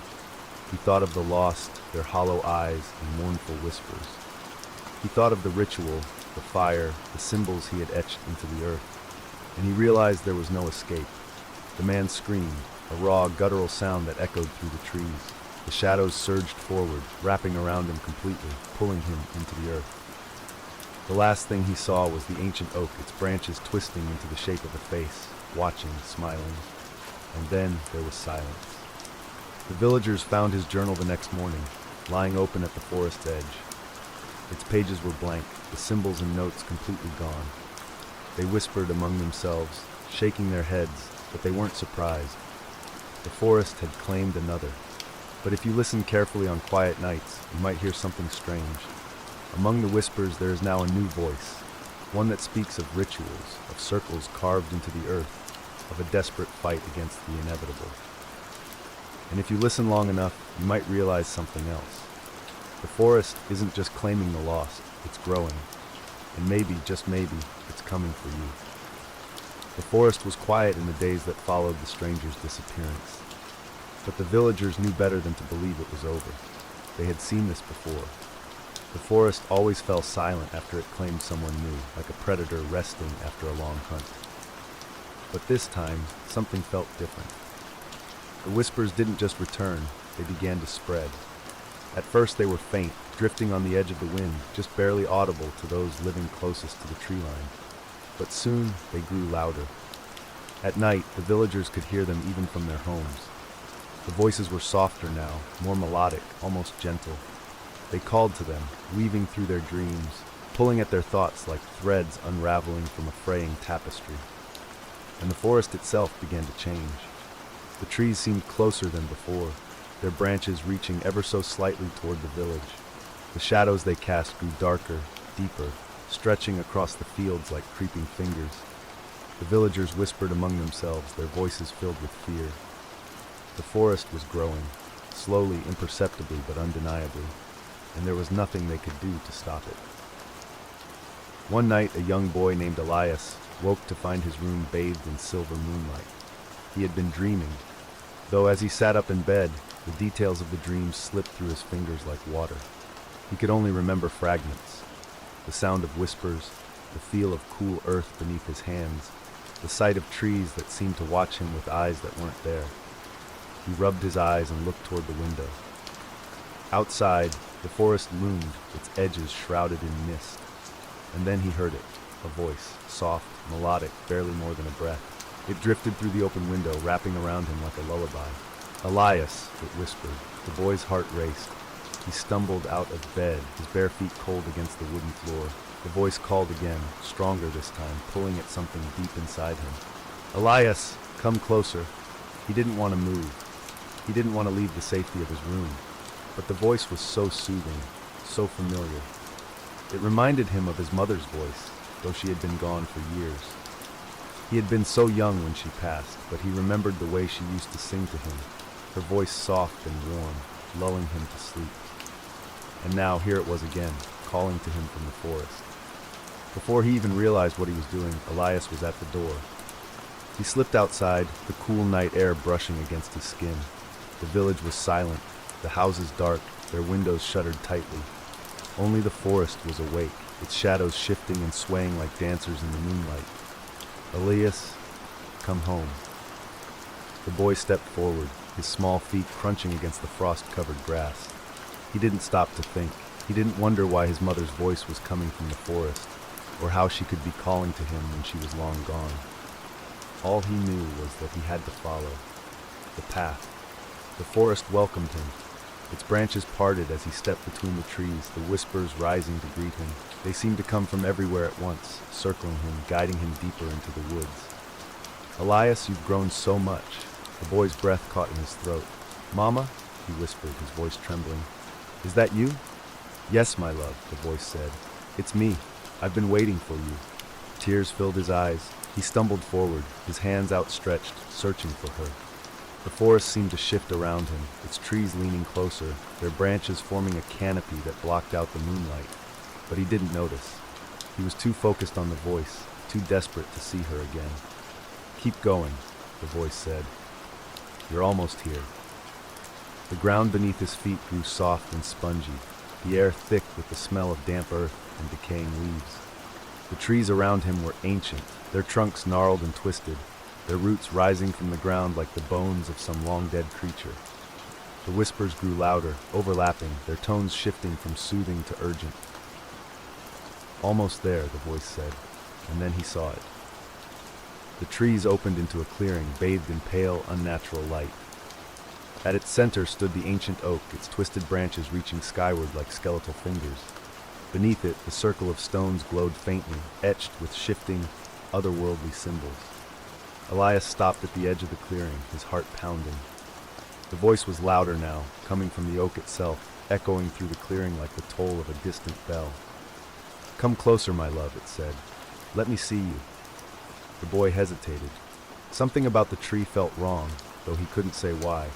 He thought of the lost, their hollow eyes and mournful whispers. He thought of the ritual, the fire, the symbols he had etched into the earth. And he realized there was no escape. The man screamed, a raw, guttural sound that echoed through the trees. The shadows surged forward, wrapping around him completely, pulling him into the earth. The last thing he saw was the ancient oak, its branches twisting into the shape of a face, watching, smiling. And then there was silence. The villagers found his journal the next morning, lying open at the forest edge. Its pages were blank, the symbols and notes completely gone. They whispered among themselves, shaking their heads, but they weren't surprised. The forest had claimed another. But if you listen carefully on quiet nights, you might hear something strange. Among the whispers there is now a new voice, one that speaks of rituals, of circles carved into the earth, of a desperate fight against the inevitable. And if you listen long enough, you might realize something else. The forest isn't just claiming the lost, it's growing. And maybe, just maybe, it's coming for you. The forest was quiet in the days that followed the stranger's disappearance. But the villagers knew better than to believe it was over. They had seen this before. The forest always fell silent after it claimed someone new, like a predator resting after a long hunt. But this time, something felt different. The whispers didn't just return, they began to spread. At first they were faint, drifting on the edge of the wind, just barely audible to those living closest to the tree line. But soon they grew louder. At night, the villagers could hear them even from their homes. The voices were softer now, more melodic, almost gentle. They called to them, weaving through their dreams, pulling at their thoughts like threads unraveling from a fraying tapestry. And the forest itself began to change. The trees seemed closer than before, their branches reaching ever so slightly toward the village. The shadows they cast grew darker, deeper, stretching across the fields like creeping fingers. The villagers whispered among themselves, their voices filled with fear. The forest was growing, slowly, imperceptibly, but undeniably, and there was nothing they could do to stop it. One night, a young boy named Elias woke to find his room bathed in silver moonlight. He had been dreaming, though as he sat up in bed, the details of the dream slipped through his fingers like water. He could only remember fragments: the sound of whispers, the feel of cool earth beneath his hands, the sight of trees that seemed to watch him with eyes that weren't there. He rubbed his eyes and looked toward the window. Outside, the forest loomed, its edges shrouded in mist. And then he heard it, a voice, soft, melodic, barely more than a breath. It drifted through the open window, wrapping around him like a lullaby. "Elias," it whispered. The boy's heart raced. He stumbled out of bed, his bare feet cold against the wooden floor. The voice called again, stronger this time, pulling at something deep inside him. "Elias, come closer." He didn't want to move. He didn't want to leave the safety of his room. But the voice was so soothing, so familiar. It reminded him of his mother's voice, though she had been gone for years. He had been so young when she passed, but he remembered the way she used to sing to him, her voice soft and warm, lulling him to sleep. And now here it was again, calling to him from the forest. Before he even realized what he was doing, Elias was at the door. He slipped outside, the cool night air brushing against his skin. The village was silent, the houses dark, their windows shuttered tightly. Only the forest was awake, its shadows shifting and swaying like dancers in the moonlight. "Elias, come home." The boy stepped forward, his small feet crunching against the frost-covered grass. He didn't stop to think. He didn't wonder why his mother's voice was coming from the forest, or how she could be calling to him when she was long gone. All he knew was that he had to follow the path. The forest welcomed him. Its branches parted as he stepped between the trees, the whispers rising to greet him. They seemed to come from everywhere at once, circling him, guiding him deeper into the woods. "Elias, you've grown so much." The boy's breath caught in his throat. "Mama?" he whispered, his voice trembling. "Is that you?" "Yes, my love," the voice said. "It's me. I've been waiting for you." Tears filled his eyes. He stumbled forward, his hands outstretched, searching for her. The forest seemed to shift around him, its trees leaning closer, their branches forming a canopy that blocked out the moonlight. But he didn't notice. He was too focused on the voice, too desperate to see her again. "Keep going," the voice said. "You're almost here." The ground beneath his feet grew soft and spongy, the air thick with the smell of damp earth and decaying leaves. The trees around him were ancient, their trunks gnarled and twisted, their roots rising from the ground like the bones of some long-dead creature. The whispers grew louder, overlapping, their tones shifting from soothing to urgent. "Almost there," the voice said, and then he saw it. The trees opened into a clearing, bathed in pale, unnatural light. At its center stood the ancient oak, its twisted branches reaching skyward like skeletal fingers. Beneath it, the circle of stones glowed faintly, etched with shifting, otherworldly symbols. Elias stopped at the edge of the clearing, his heart pounding. The voice was louder now, coming from the oak itself, echoing through the clearing like the toll of a distant bell. "Come closer, my love," it said. "Let me see you." The boy hesitated. Something about the tree felt wrong, though he couldn't say why.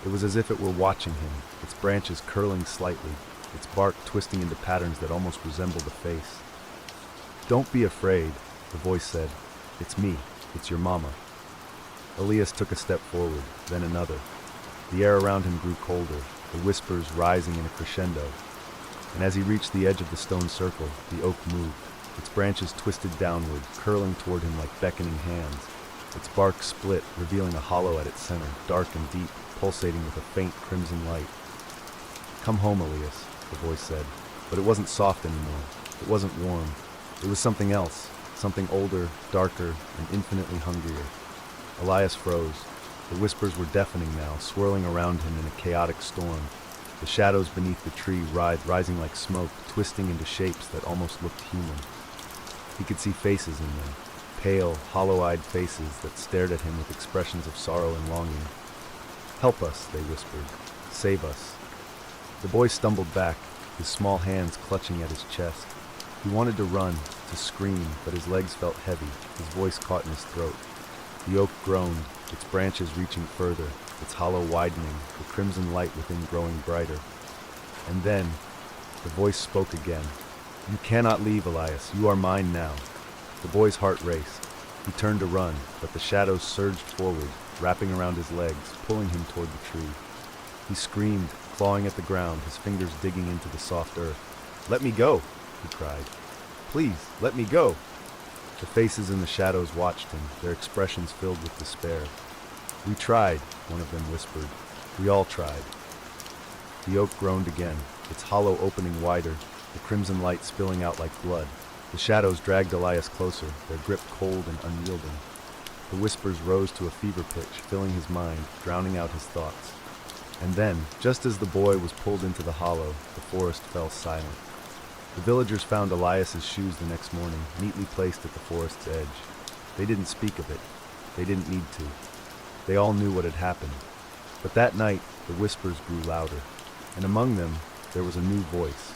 It was as if it were watching him, its branches curling slightly, its bark twisting into patterns that almost resembled a face. "Don't be afraid," the voice said. "It's me. It's your mama." Elias took a step forward, then another. The air around him grew colder, the whispers rising in a crescendo. And as he reached the edge of the stone circle, the oak moved. Its branches twisted downward, curling toward him like beckoning hands. Its bark split, revealing a hollow at its center, dark and deep, pulsating with a faint crimson light. "Come home, Elias," the voice said. But it wasn't soft anymore. It wasn't warm. It was something else, something older, darker, and infinitely hungrier. Elias froze. The whispers were deafening now, swirling around him in a chaotic storm. The shadows beneath the tree writhed, rising like smoke, twisting into shapes that almost looked human. He could see faces in them, pale, hollow-eyed faces that stared at him with expressions of sorrow and longing. "Help us," they whispered. "Save us." The boy stumbled back, his small hands clutching at his chest. He wanted to run, to scream, but his legs felt heavy, his voice caught in his throat. The oak groaned, its branches reaching further, its hollow widening, the crimson light within growing brighter. And then, the voice spoke again. "You cannot leave, Elias. You are mine now." The boy's heart raced. He turned to run, but the shadows surged forward, wrapping around his legs, pulling him toward the tree. He screamed, clawing at the ground, his fingers digging into the soft earth. "Let me go!" he cried. "Please, let me go!" The faces in the shadows watched him, their expressions filled with despair. "We tried," one of them whispered. "We all tried." The oak groaned again, its hollow opening wider, the crimson light spilling out like blood. The shadows dragged Elias closer, their grip cold and unyielding. The whispers rose to a fever pitch, filling his mind, drowning out his thoughts. And then, just as the boy was pulled into the hollow, the forest fell silent. The villagers found Elias's shoes the next morning, neatly placed at the forest's edge. They didn't speak of it. They didn't need to. They all knew what had happened. But that night, the whispers grew louder, and among them, there was a new voice,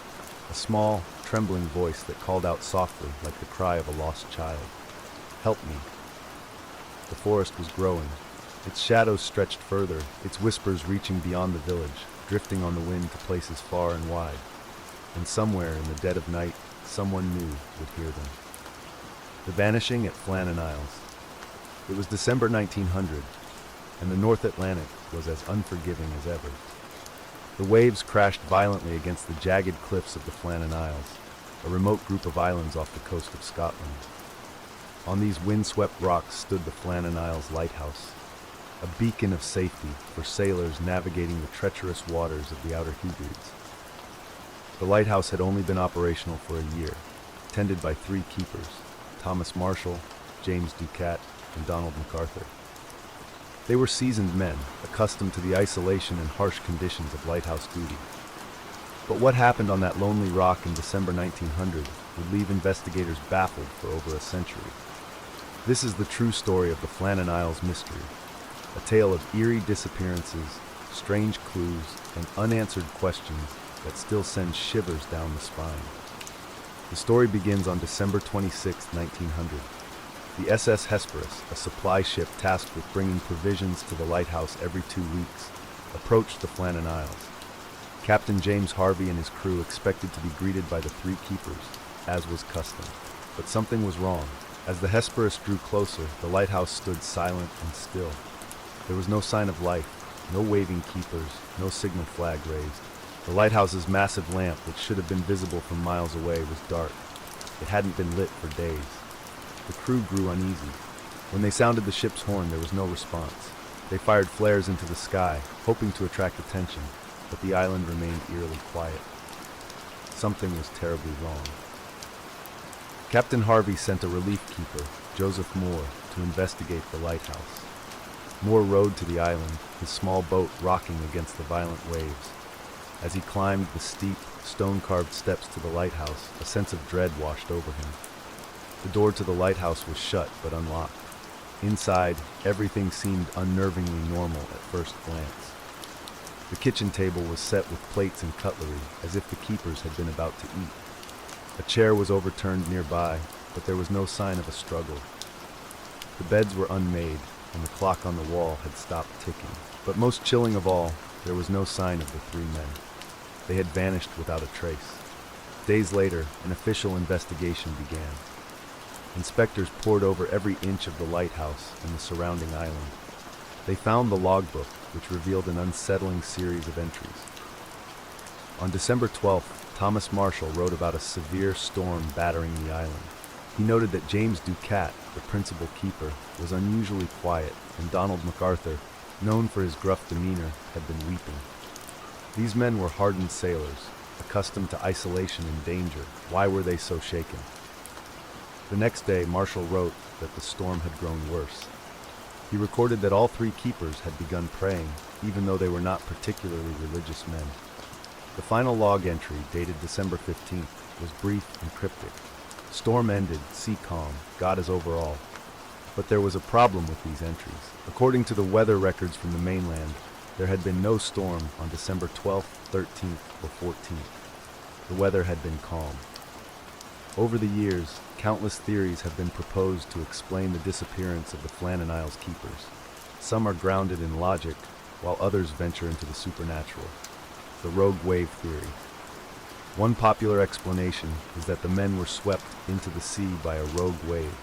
a small, trembling voice that called out softly like the cry of a lost child. "Help me." The forest was growing. Its shadows stretched further, its whispers reaching beyond the village, drifting on the wind to places far and wide. And somewhere in the dead of night, someone new would hear them. The Vanishing at Flannan Isles. It was December 1900, and the North Atlantic was as unforgiving as ever. The waves crashed violently against the jagged cliffs of the Flannan Isles, a remote group of islands off the coast of Scotland. On these windswept rocks stood the Flannan Isles Lighthouse, a beacon of safety for sailors navigating the treacherous waters of the Outer Hebrides. The lighthouse had only been operational for a year, tended by 3 keepers, Thomas Marshall, James Ducat, and Donald MacArthur. They were seasoned men, accustomed to the isolation and harsh conditions of lighthouse duty. But what happened on that lonely rock in December 1900 would leave investigators baffled for over a century. This is the true story of the Flannan Isles mystery, a tale of eerie disappearances, strange clues, and unanswered questions that still sends shivers down the spine. The story begins on December 26, 1900. The SS Hesperus, a supply ship tasked with bringing provisions to the lighthouse every 2 weeks, approached the Flannan Isles. Captain James Harvey and his crew expected to be greeted by the 3 keepers, as was custom. But something was wrong. As the Hesperus drew closer, the lighthouse stood silent and still. There was no sign of life, no waving keepers, no signal flag raised. The lighthouse's massive lamp, which should have been visible from miles away, was dark. It hadn't been lit for days. The crew grew uneasy. When they sounded the ship's horn, there was no response. They fired flares into the sky, hoping to attract attention, but the island remained eerily quiet. Something was terribly wrong. Captain Harvey sent a relief keeper, Joseph Moore, to investigate the lighthouse. Moore rowed to the island, his small boat rocking against the violent waves. As he climbed the steep, stone-carved steps to the lighthouse, a sense of dread washed over him. The door to the lighthouse was shut but unlocked. Inside, everything seemed unnervingly normal at first glance. The kitchen table was set with plates and cutlery, as if the keepers had been about to eat. A chair was overturned nearby, but there was no sign of a struggle. The beds were unmade, and the clock on the wall had stopped ticking. But most chilling of all, there was no sign of the 3 men. They had vanished without a trace. Days later, an official investigation began. Inspectors pored over every inch of the lighthouse and the surrounding island. They found the logbook, which revealed an unsettling series of entries. On December 12th, Thomas Marshall wrote about a severe storm battering the island. He noted that James Ducat, the principal keeper, was unusually quiet, and Donald MacArthur, known for his gruff demeanor, had been weeping. These men were hardened sailors, accustomed to isolation and danger. Why were they so shaken? The next day, Marshall wrote that the storm had grown worse. He recorded that all 3 keepers had begun praying, even though they were not particularly religious men. The final log entry, dated December 15th, was brief and cryptic. Storm ended, sea calm, God is over all. But there was a problem with these entries. According to the weather records from the mainland, there had been no storm on December 12th, 13th, or 14th. The weather had been calm. Over the years, countless theories have been proposed to explain the disappearance of the Flannan Isles keepers. Some are grounded in logic, while others venture into the supernatural. The rogue wave theory. One popular explanation is that the men were swept into the sea by a rogue wave.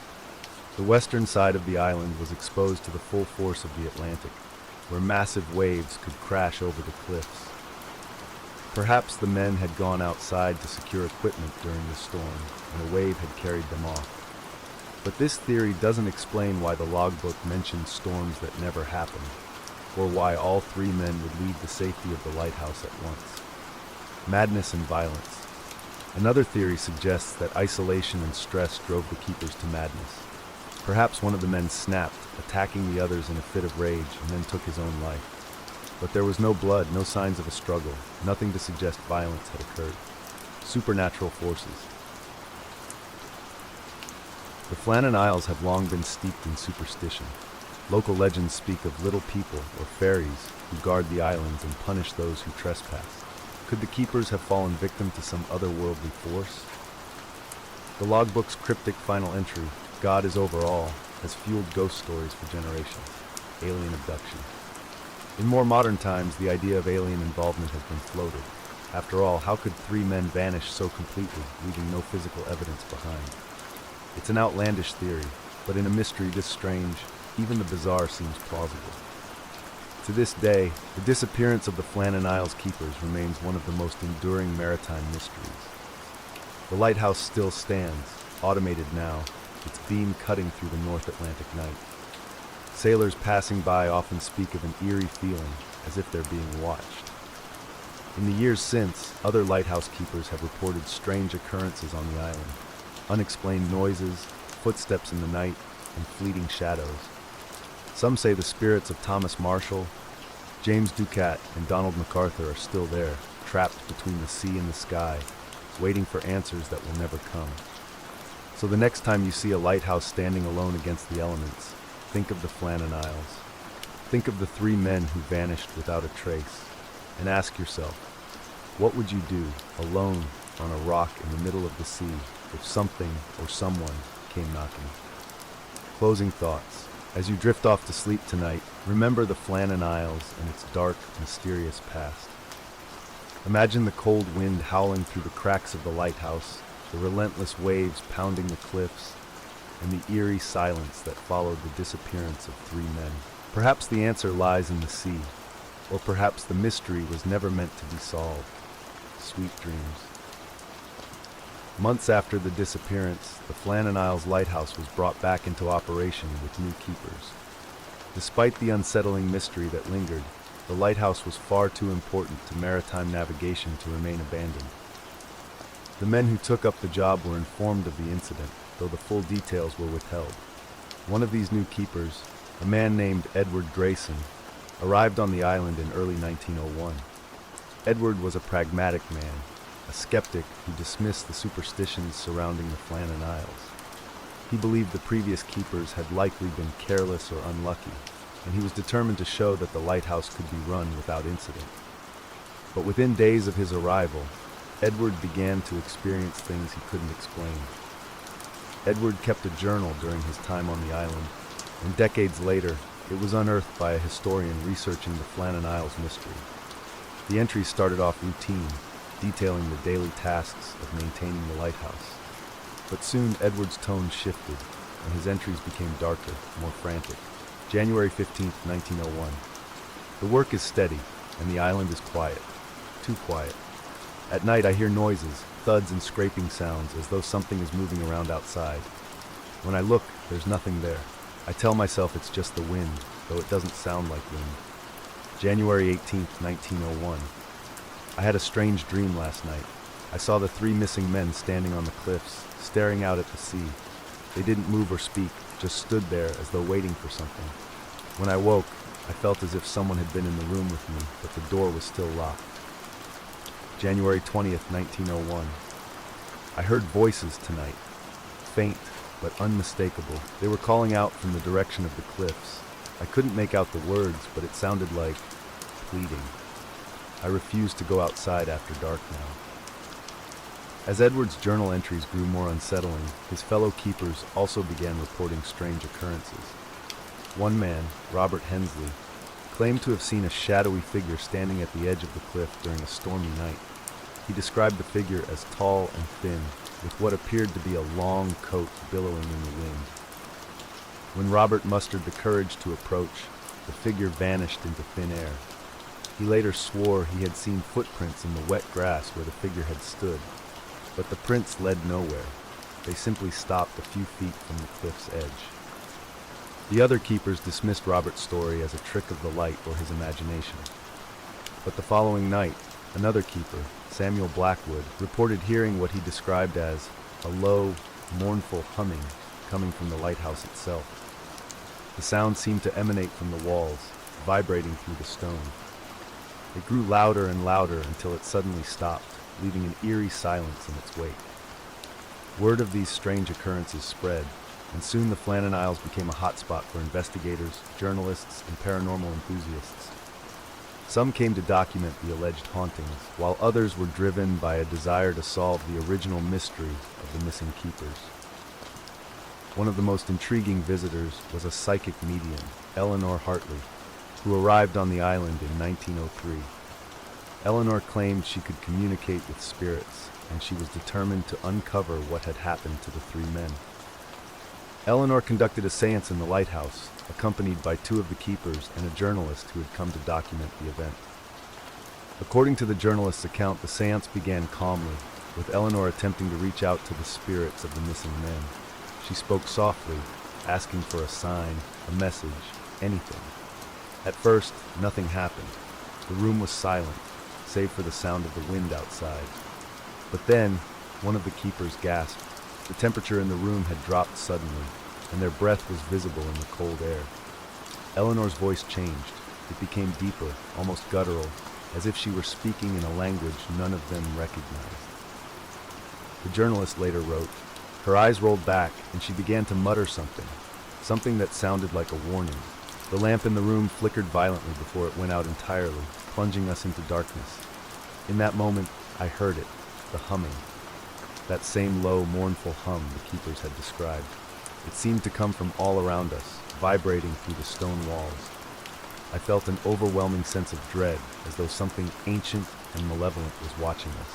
The western side of the island was exposed to the full force of the Atlantic, where massive waves could crash over the cliffs. Perhaps the men had gone outside to secure equipment during the storm, and a wave had carried them off. But this theory doesn't explain why the logbook mentions storms that never happened, or why all three men would leave the safety of the lighthouse at once. Madness and violence. Another theory suggests that isolation and stress drove the keepers to madness. Perhaps one of the men snapped, attacking the others in a fit of rage, and then took his own life. But there was no blood, no signs of a struggle, nothing to suggest violence had occurred. Supernatural forces. The Flannan Isles have long been steeped in superstition. Local legends speak of little people, or fairies, who guard the islands and punish those who trespass. Could the keepers have fallen victim to some otherworldly force? The logbook's cryptic final entry, "God is over all," has fueled ghost stories for generations. Alien abduction. In more modern times, the idea of alien involvement has been floated. After all, how could three men vanish so completely, leaving no physical evidence behind? It's an outlandish theory, but in a mystery this strange, even the bizarre seems plausible. To this day, the disappearance of the Flannan Isles keepers remains one of the most enduring maritime mysteries. The lighthouse still stands, automated now, its beam cutting through the North Atlantic night. Sailors passing by often speak of an eerie feeling, as if they're being watched. In the years since, other lighthouse keepers have reported strange occurrences on the island. Unexplained noises, footsteps in the night, and fleeting shadows. Some say the spirits of Thomas Marshall, James Ducat, and Donald MacArthur are still there, trapped between the sea and the sky, waiting for answers that will never come. So the next time you see a lighthouse standing alone against the elements, think of the Flannan Isles. Think of the three men who vanished without a trace, and ask yourself, what would you do, alone, on a rock in the middle of the sea, if something or someone came knocking? Closing thoughts. As you drift off to sleep tonight, remember the Flannan Isles and its dark, mysterious past. Imagine the cold wind howling through the cracks of the lighthouse, the relentless waves pounding the cliffs, and the eerie silence that followed the disappearance of three men. Perhaps the answer lies in the sea, or perhaps the mystery was never meant to be solved. Sweet dreams. Months after the disappearance, the Flannan Isles lighthouse was brought back into operation with new keepers. Despite the unsettling mystery that lingered, the lighthouse was far too important to maritime navigation to remain abandoned. The men who took up the job were informed of the incident, though the full details were withheld. One of these new keepers, a man named Edward Grayson, arrived on the island in early 1901. Edward was a pragmatic man, a skeptic who dismissed the superstitions surrounding the Flannan Isles. He believed the previous keepers had likely been careless or unlucky, and he was determined to show that the lighthouse could be run without incident. But within days of his arrival, Edward began to experience things he couldn't explain. Edward kept a journal during his time on the island, and decades later, it was unearthed by a historian researching the Flannan Isles mystery. The entries started off routine, detailing the daily tasks of maintaining the lighthouse. But soon Edward's tone shifted, and his entries became darker, more frantic. January 15, 1901. The work is steady, and the island is quiet. Too quiet. At night I hear noises, thuds and scraping sounds, as though something is moving around outside. When I look, there's nothing there. I tell myself it's just the wind, though it doesn't sound like wind. January 18, 1901. I had a strange dream last night. I saw the three missing men standing on the cliffs, staring out at the sea. They didn't move or speak, just stood there as though waiting for something. When I woke, I felt as if someone had been in the room with me, but the door was still locked. January 20th, 1901. I heard voices tonight. Faint, but unmistakable. They were calling out from the direction of the cliffs. I couldn't make out the words, but it sounded like pleading. I refused to go outside after dark now. As Edward's journal entries grew more unsettling, his fellow keepers also began reporting strange occurrences. One man, Robert Hensley, claimed to have seen a shadowy figure standing at the edge of the cliff during a stormy night. He described the figure as tall and thin, with what appeared to be a long coat billowing in the wind. When Robert mustered the courage to approach, the figure vanished into thin air. He later swore he had seen footprints in the wet grass where the figure had stood, but the prints led nowhere. They simply stopped a few feet from the cliff's edge. The other keepers dismissed Robert's story as a trick of the light or his imagination. But the following night, another keeper, Samuel Blackwood, reported hearing what he described as a low, mournful humming coming from the lighthouse itself. The sound seemed to emanate from the walls, vibrating through the stone. It grew louder and louder until it suddenly stopped, leaving an eerie silence in its wake. Word of these strange occurrences spread, and soon the Flannan Isles became a hotspot for investigators, journalists, and paranormal enthusiasts. Some came to document the alleged hauntings, while others were driven by a desire to solve the original mystery of the missing keepers. One of the most intriguing visitors was a psychic medium, Eleanor Hartley, who arrived on the island in 1903. Eleanor claimed she could communicate with spirits, and she was determined to uncover what had happened to the three men. Eleanor conducted a séance in the lighthouse, accompanied by two of the keepers and a journalist who had come to document the event. According to the journalist's account, the séance began calmly, with Eleanor attempting to reach out to the spirits of the missing men. She spoke softly, asking for a sign, a message, anything. At first, nothing happened. The room was silent, save for the sound of the wind outside. But then, one of the keepers gasped. The temperature in the room had dropped suddenly, and their breath was visible in the cold air. Eleanor's voice changed. It became deeper, almost guttural, as if she were speaking in a language none of them recognized. The journalist later wrote, "Her eyes rolled back, and she began to mutter something that sounded like a warning. The lamp in the room flickered violently before it went out entirely, plunging us into darkness. In that moment, I heard it, the humming. That same low, mournful hum the keepers had described. It seemed to come from all around us, vibrating through the stone walls. I felt an overwhelming sense of dread, as though something ancient and malevolent was watching us."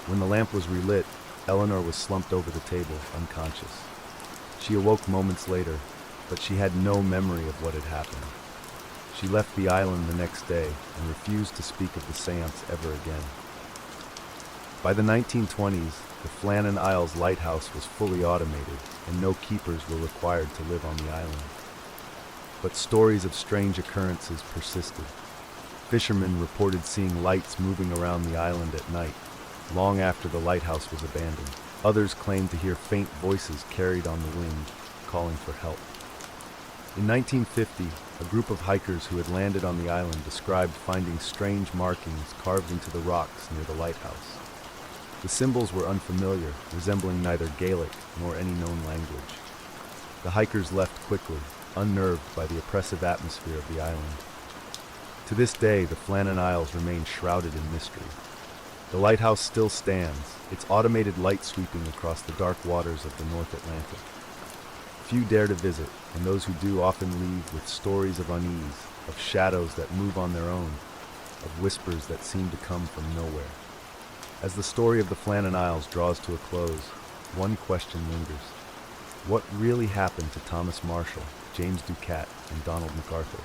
When the lamp was relit, Eleanor was slumped over the table, unconscious. She awoke moments later, but she had no memory of what had happened. She left the island the next day and refused to speak of the séance ever again. By the 1920s, the Flannan Isles lighthouse was fully automated, and no keepers were required to live on the island. But stories of strange occurrences persisted. Fishermen reported seeing lights moving around the island at night, long after the lighthouse was abandoned. Others claimed to hear faint voices carried on the wind, calling for help. In 1950, a group of hikers who had landed on the island described finding strange markings carved into the rocks near the lighthouse. The symbols were unfamiliar, resembling neither Gaelic nor any known language. The hikers left quickly, unnerved by the oppressive atmosphere of the island. To this day, the Flannan Isles remain shrouded in mystery. The lighthouse still stands, its automated light sweeping across the dark waters of the North Atlantic. Few dare to visit, and those who do often leave with stories of unease, of shadows that move on their own, of whispers that seem to come from nowhere. As the story of the Flannan Isles draws to a close, one question lingers. What really happened to Thomas Marshall, James Ducat, and Donald MacArthur?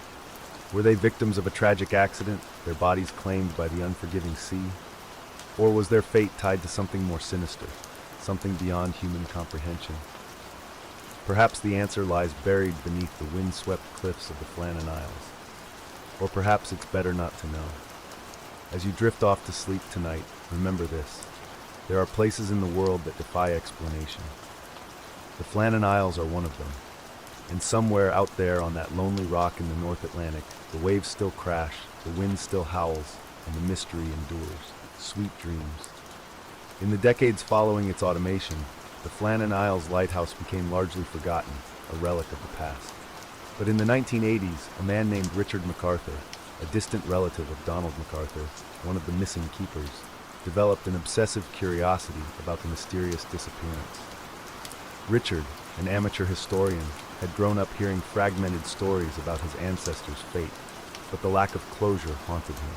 Were they victims of a tragic accident, their bodies claimed by the unforgiving sea? Or was their fate tied to something more sinister, something beyond human comprehension? Perhaps the answer lies buried beneath the wind-swept cliffs of the Flannan Isles. Or perhaps it's better not to know. As you drift off to sleep tonight, remember this. There are places in the world that defy explanation. The Flannan Isles are one of them. And somewhere out there on that lonely rock in the North Atlantic, the waves still crash, the wind still howls, and the mystery endures. Sweet dreams. In the decades following its automation, the Flannan Isles lighthouse became largely forgotten, a relic of the past. But in the 1980s, a man named Richard MacArthur, a distant relative of Donald MacArthur, one of the missing keepers, developed an obsessive curiosity about the mysterious disappearance. Richard, an amateur historian, had grown up hearing fragmented stories about his ancestors' fate. but the lack of closure haunted him.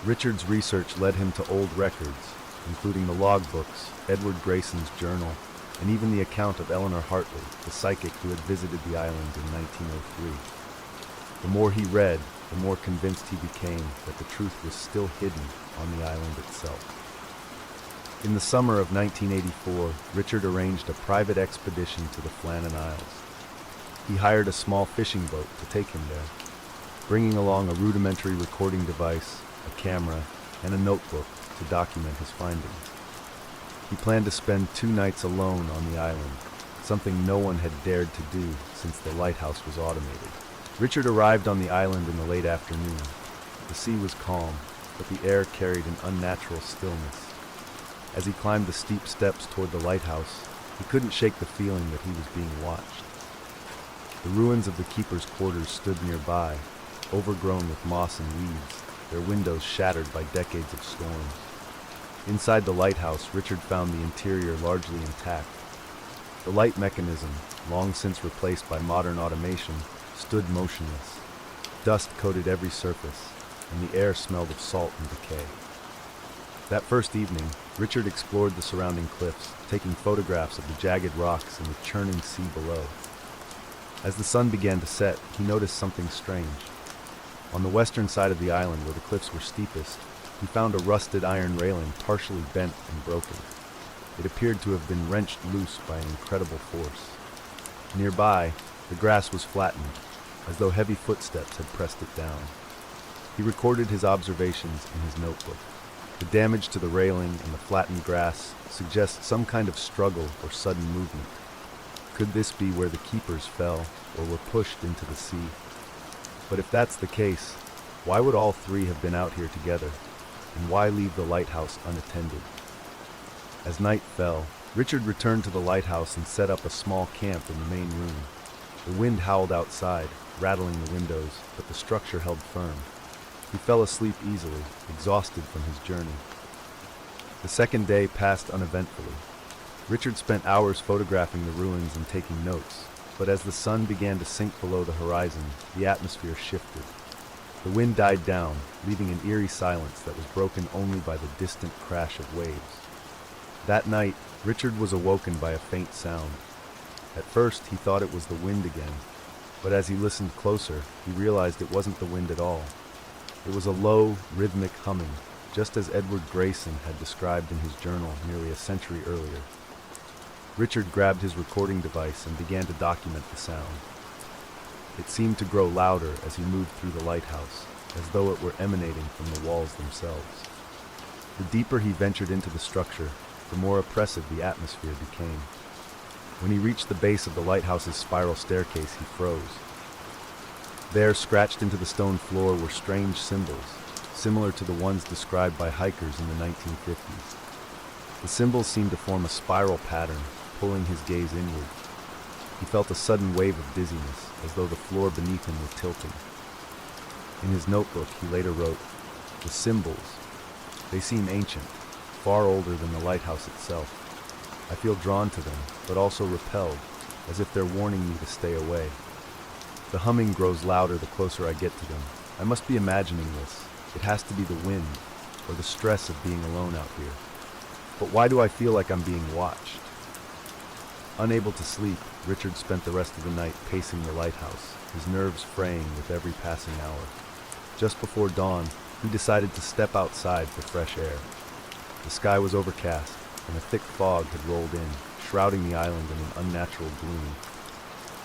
Richard's research led him to old records, including the logbooks, Edward Grayson's journal, and even the account of Eleanor Hartley, the psychic who had visited the island in 1903. The more he read, the more convinced he became that the truth was still hidden on the island itself. In the summer of 1984, Richard arranged a private expedition to the Flannan Isles. He hired a small fishing boat to take him there, bringing along a rudimentary recording device, a camera, and a notebook to document his findings. He planned to spend 2 nights alone on the island, something no one had dared to do since the lighthouse was automated. Richard arrived on the island in the late afternoon. The sea was calm, but the air carried an unnatural stillness. As he climbed the steep steps toward the lighthouse, he couldn't shake the feeling that he was being watched. The ruins of the keeper's quarters stood nearby, overgrown with moss and weeds, their windows shattered by decades of storms. Inside the lighthouse, Richard found the interior largely intact. The light mechanism, long since replaced by modern automation, stood motionless. Dust coated every surface, and the air smelled of salt and decay. That first evening, Richard explored the surrounding cliffs, taking photographs of the jagged rocks and the churning sea below. As the sun began to set, he noticed something strange. On the western side of the island, where the cliffs were steepest, he found a rusted iron railing partially bent and broken. It appeared to have been wrenched loose by an incredible force. Nearby, the grass was flattened, as though heavy footsteps had pressed it down. He recorded his observations in his notebook. The damage to the railing and the flattened grass suggests some kind of struggle or sudden movement. Could this be where the keepers fell or were pushed into the sea? But if that's the case, why would all 3 have been out here together? And why leave the lighthouse unattended? As night fell, Richard returned to the lighthouse and set up a small camp in the main room. The wind howled outside, rattling the windows, but the structure held firm. He fell asleep easily, exhausted from his journey. The second day passed uneventfully. Richard spent hours photographing the ruins and taking notes, but as the sun began to sink below the horizon, the atmosphere shifted. The wind died down, leaving an eerie silence that was broken only by the distant crash of waves. That night, Richard was awoken by a faint sound. At first, he thought it was the wind again, but as he listened closer, he realized it wasn't the wind at all. It was a low, rhythmic humming, just as Edward Grayson had described in his journal nearly a century earlier. Richard grabbed his recording device and began to document the sound. It seemed to grow louder as he moved through the lighthouse, as though it were emanating from the walls themselves. The deeper he ventured into the structure, the more oppressive the atmosphere became. When he reached the base of the lighthouse's spiral staircase, he froze. There, scratched into the stone floor, were strange symbols, similar to the ones described by hikers in the 1950s. The symbols seemed to form a spiral pattern, pulling his gaze inward. He felt a sudden wave of dizziness, as though the floor beneath him were tilting. In his notebook, he later wrote, "The symbols, they seem ancient, far older than the lighthouse itself. I feel drawn to them, but also repelled, as if they're warning me to stay away. The humming grows louder the closer I get to them. I must be imagining this. It has to be the wind, or the stress of being alone out here. But why do I feel like I'm being watched?" Unable to sleep, Richard spent the rest of the night pacing the lighthouse, his nerves fraying with every passing hour. Just before dawn, he decided to step outside for fresh air. The sky was overcast, and a thick fog had rolled in, shrouding the island in an unnatural gloom.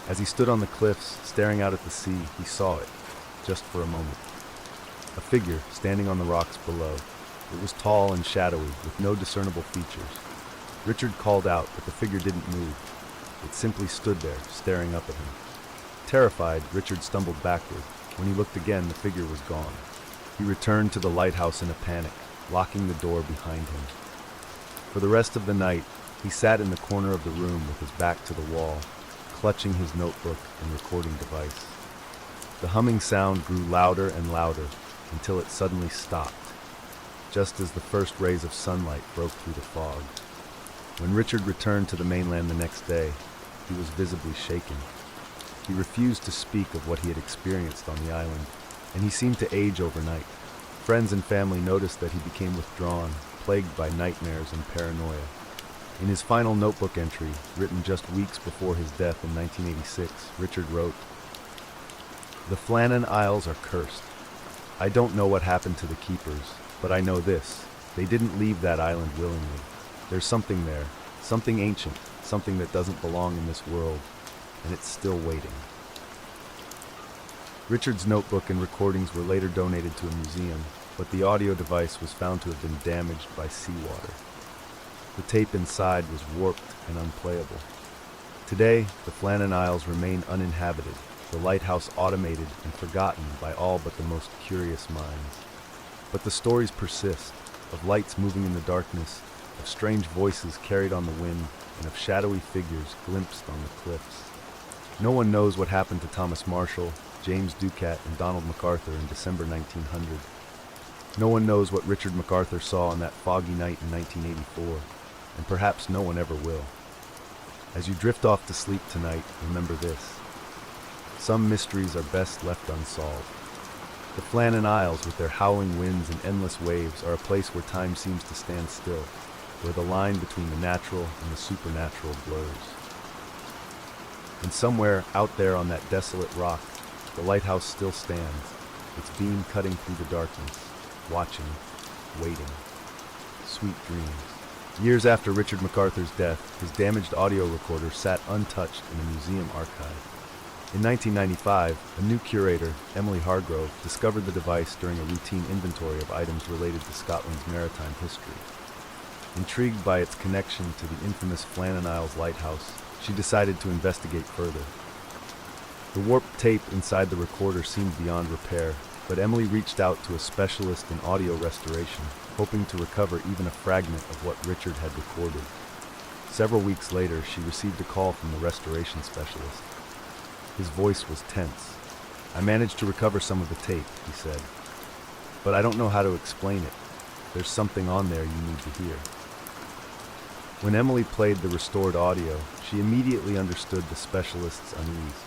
As he stood on the cliffs, staring out at the sea, he saw it, just for a moment. A figure standing on the rocks below. It was tall and shadowy, with no discernible features. Richard called out, but the figure didn't move. It simply stood there, staring up at him. Terrified, Richard stumbled backward. When he looked again, the figure was gone. He returned to the lighthouse in a panic, locking the door behind him. For the rest of the night, he sat in the corner of the room with his back to the wall, clutching his notebook and recording device. The humming sound grew louder and louder until it suddenly stopped, just as the first rays of sunlight broke through the fog. When Richard returned to the mainland the next day, he was visibly shaken. He refused to speak of what he had experienced on the island, and he seemed to age overnight. Friends and family noticed that he became withdrawn, plagued by nightmares and paranoia. In his final notebook entry, written just weeks before his death in 1986, Richard wrote, "The Flannan Isles are cursed. I don't know what happened to the keepers, but I know this. They didn't leave that island willingly. There's something there, something ancient, something that doesn't belong in this world, and it's still waiting." Richard's notebook and recordings were later donated to a museum, but the audio device was found to have been damaged by seawater. The tape inside was warped and unplayable. Today, the Flannan Isles remain uninhabited, the lighthouse automated and forgotten by all but the most curious minds. But the stories persist, of lights moving in the darkness, of strange voices carried on the wind, and of shadowy figures glimpsed on the cliffs. No one knows what happened to Thomas Marshall, James Ducat, and Donald MacArthur in December 1900. No one knows what Richard MacArthur saw on that foggy night in 1984, and perhaps no one ever will. As you drift off to sleep tonight, remember this. Some mysteries are best left unsolved. The Flannan Isles, with their howling winds and endless waves, are a place where time seems to stand still, where the line between the natural and the supernatural blurs. And somewhere out there on that desolate rock, the lighthouse still stands, its beam cutting through the darkness, watching, waiting. Sweet dreams. Years after Richard MacArthur's death, his damaged audio recorder sat untouched in a museum archive. In 1995, a new curator, Emily Hargrove, discovered the device during a routine inventory of items related to Scotland's maritime history. Intrigued by its connection to the infamous Flannan Isles lighthouse, she decided to investigate further. The warped tape inside the recorder seemed beyond repair, but Emily reached out to a specialist in audio restoration, hoping to recover even a fragment of what Richard had recorded. Several weeks later, she received a call from the restoration specialist. His voice was tense. "I managed to recover some of the tape," he said, "but I don't know how to explain it. There's something on there you need to hear." When Emily played the restored audio, she immediately understood the specialist's unease.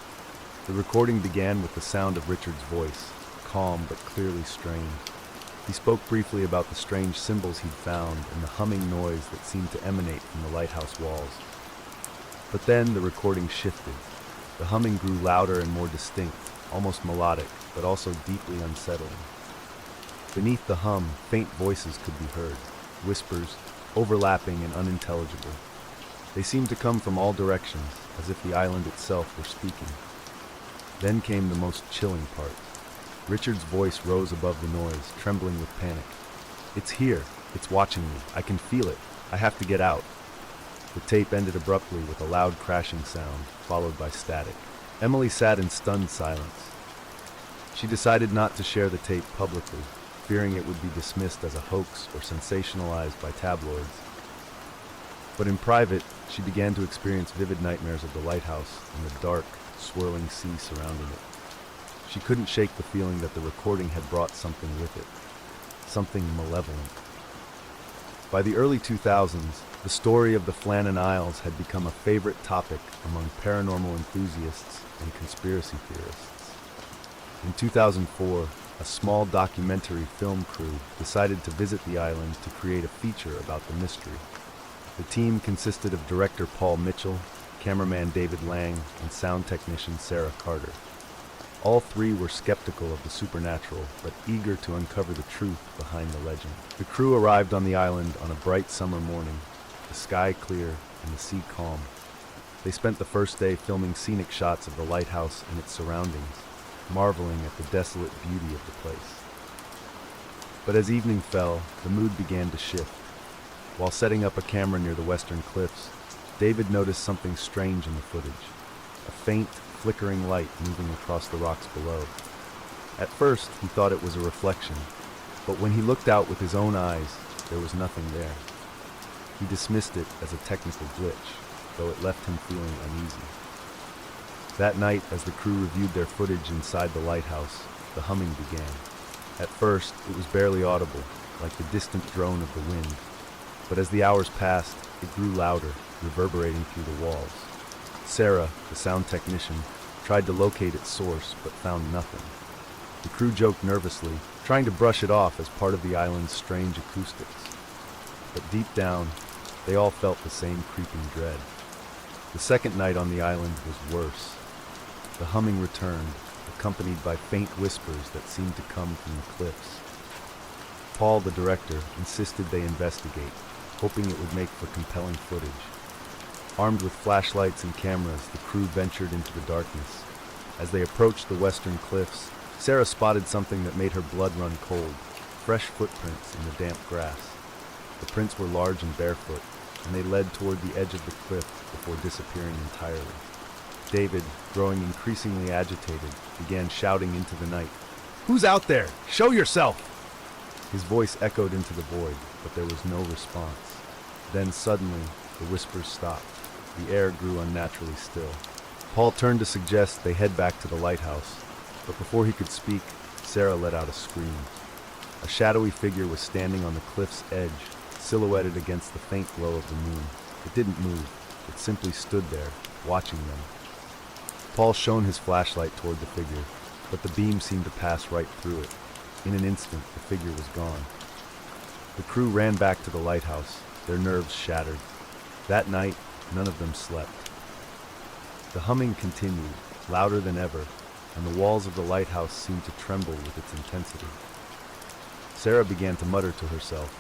The recording began with the sound of Richard's voice, calm but clearly strained. He spoke briefly about the strange symbols he'd found and the humming noise that seemed to emanate from the lighthouse walls. But then the recording shifted. The humming grew louder and more distinct, almost melodic, but also deeply unsettling. Beneath the hum, faint voices could be heard, whispers, overlapping and unintelligible. They seemed to come from all directions, as if the island itself were speaking. Then came the most chilling part. Richard's voice rose above the noise, trembling with panic. "It's here. It's watching me. I can feel it. I have to get out." The tape ended abruptly with a loud crashing sound, followed by static. Emily sat in stunned silence. She decided not to share the tape publicly, fearing it would be dismissed as a hoax or sensationalized by tabloids. But in private, she began to experience vivid nightmares of the lighthouse and the dark, swirling sea surrounding it. She couldn't shake the feeling that the recording had brought something with it, something malevolent. By the early 2000s, the story of the Flannan Isles had become a favorite topic among paranormal enthusiasts and conspiracy theorists. In 2004, a small documentary film crew decided to visit the island to create a feature about the mystery. The team consisted of director Paul Mitchell, cameraman David Lang, and sound technician Sarah Carter. All three were skeptical of the supernatural, but eager to uncover the truth behind the legend. The crew arrived on the island on a bright summer morning, the sky clear and the sea calm. They spent the first day filming scenic shots of the lighthouse and its surroundings, marveling at the desolate beauty of the place. But as evening fell, the mood began to shift. While setting up a camera near the western cliffs, David noticed something strange in the footage, a faint, flickering light moving across the rocks below. At first, he thought it was a reflection, but when he looked out with his own eyes, there was nothing there. He dismissed it as a technical glitch, though it left him feeling uneasy. That night, as the crew reviewed their footage inside the lighthouse, the humming began. At first, it was barely audible, like the distant drone of the wind, but as the hours passed, it grew louder, reverberating through the walls. Sarah, the sound technician, tried to locate its source, but found nothing. The crew joked nervously, trying to brush it off as part of the island's strange acoustics. But deep down, they all felt the same creeping dread. The second night on the island was worse. The humming returned, accompanied by faint whispers that seemed to come from the cliffs. Paul, the director, insisted they investigate, hoping it would make for compelling footage. Armed with flashlights and cameras, the crew ventured into the darkness. As they approached the western cliffs, Sarah spotted something that made her blood run cold: fresh footprints in the damp grass. The prints were large and barefoot, and they led toward the edge of the cliff before disappearing entirely. David, growing increasingly agitated, began shouting into the night, "Who's out there? Show yourself!" His voice echoed into the void, but there was no response. Then suddenly, the whispers stopped. The air grew unnaturally still. Paul turned to suggest they head back to the lighthouse, but before he could speak, Sarah let out a scream. A shadowy figure was standing on the cliff's edge, silhouetted against the faint glow of the moon. It didn't move. It simply stood there, watching them. Paul shone his flashlight toward the figure, but the beam seemed to pass right through it. In an instant, the figure was gone. The crew ran back to the lighthouse, their nerves shattered. That night, none of them slept. The humming continued, louder than ever, and the walls of the lighthouse seemed to tremble with its intensity. Sarah began to mutter to herself,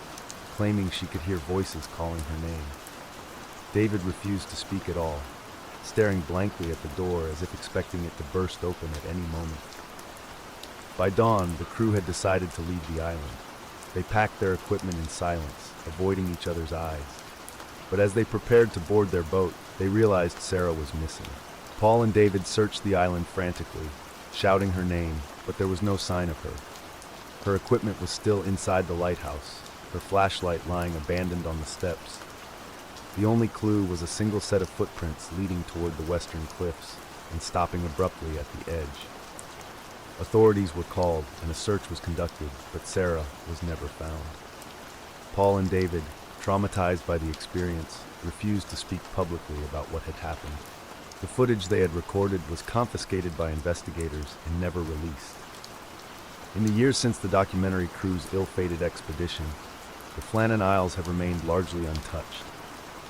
claiming she could hear voices calling her name. David refused to speak at all, staring blankly at the door as if expecting it to burst open at any moment. By dawn, the crew had decided to leave the island. They packed their equipment in silence, avoiding each other's eyes. But as they prepared to board their boat, they realized Sarah was missing. Paul and David searched the island frantically, shouting her name, but there was no sign of her. Her equipment was still inside the lighthouse, her flashlight lying abandoned on the steps. The only clue was a single set of footprints leading toward the western cliffs and stopping abruptly at the edge. Authorities were called and a search was conducted, but Sarah was never found. Paul and David, traumatized by the experience, refused to speak publicly about what had happened. The footage they had recorded was confiscated by investigators and never released. In the years since the documentary crew's ill-fated expedition, the Flannan Isles have remained largely untouched.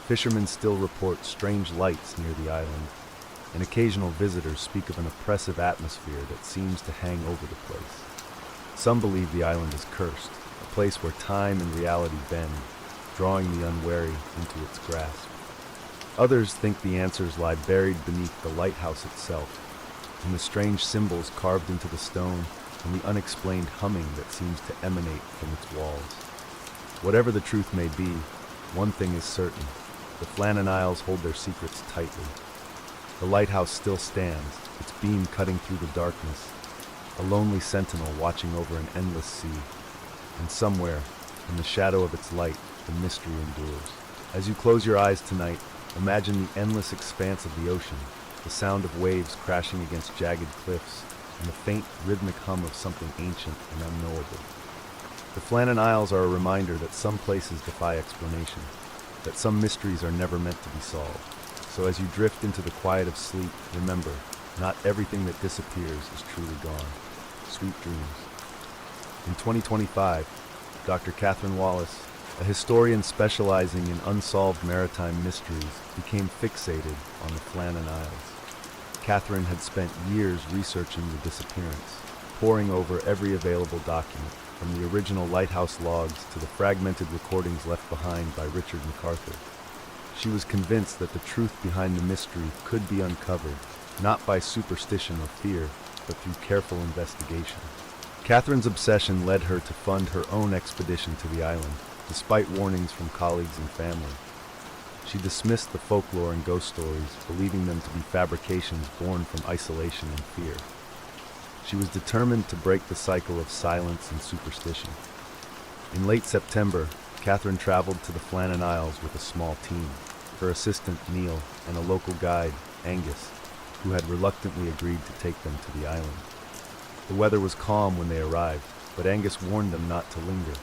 Fishermen still report strange lights near the island, and occasional visitors speak of an oppressive atmosphere that seems to hang over the place. Some believe the island is cursed, a place where time and reality bend, drawing the unwary into its grasp. Others think the answers lie buried beneath the lighthouse itself, in the strange symbols carved into the stone and the unexplained humming that seems to emanate from its walls. Whatever the truth may be, one thing is certain: the Flannan Isles hold their secrets tightly. The lighthouse still stands, its beam cutting through the darkness, a lonely sentinel watching over an endless sea. And somewhere, in the shadow of its light, the mystery endures. As you close your eyes tonight, imagine the endless expanse of the ocean, the sound of waves crashing against jagged cliffs, and the faint, rhythmic hum of something ancient and unknowable. The Flannan Isles are a reminder that some places defy explanation, that some mysteries are never meant to be solved. So as you drift into the quiet of sleep, remember, not everything that disappears is truly gone. Sweet dreams. In 2025, Dr. Catherine Wallace, a historian specializing in unsolved maritime mysteries, became fixated on the Flannan Isles. Catherine had spent years researching the disappearance, poring over every available document, from the original lighthouse logs to the fragmented recordings left behind by Richard MacArthur. She was convinced that the truth behind the mystery could be uncovered, not by superstition or fear, but through careful investigation. Catherine's obsession led her to fund her own expedition to the island, despite warnings from colleagues and family. She dismissed the folklore and ghost stories, believing them to be fabrications born from isolation and fear. She was determined to break the cycle of silence and superstition. In late September, Catherine traveled to the Flannan Isles with a small team, her assistant Neil and a local guide, Angus, who had reluctantly agreed to take them to the island. The weather was calm when they arrived, but Angus warned them not to linger.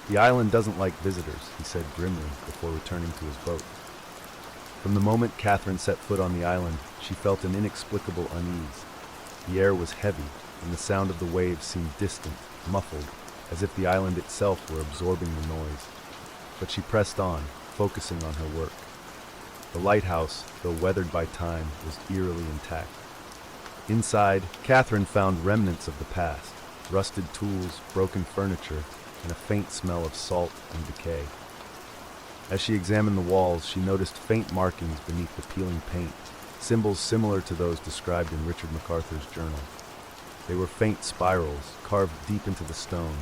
"The island doesn't like visitors," he said grimly before returning to his boat. From the moment Catherine set foot on the island, she felt an inexplicable unease. The air was heavy, and the sound of the waves seemed distant, muffled, as if the island itself were absorbing the noise. But she pressed on, focusing on her work. The lighthouse, though weathered by time, was eerily intact. Inside, Catherine found remnants of the past, rusted tools, broken furniture, and a faint smell of salt and decay. As she examined the walls, she noticed faint markings beneath the peeling paint, symbols similar to those described in Richard MacArthur's journal. They were faint spirals, carved deep into the stone,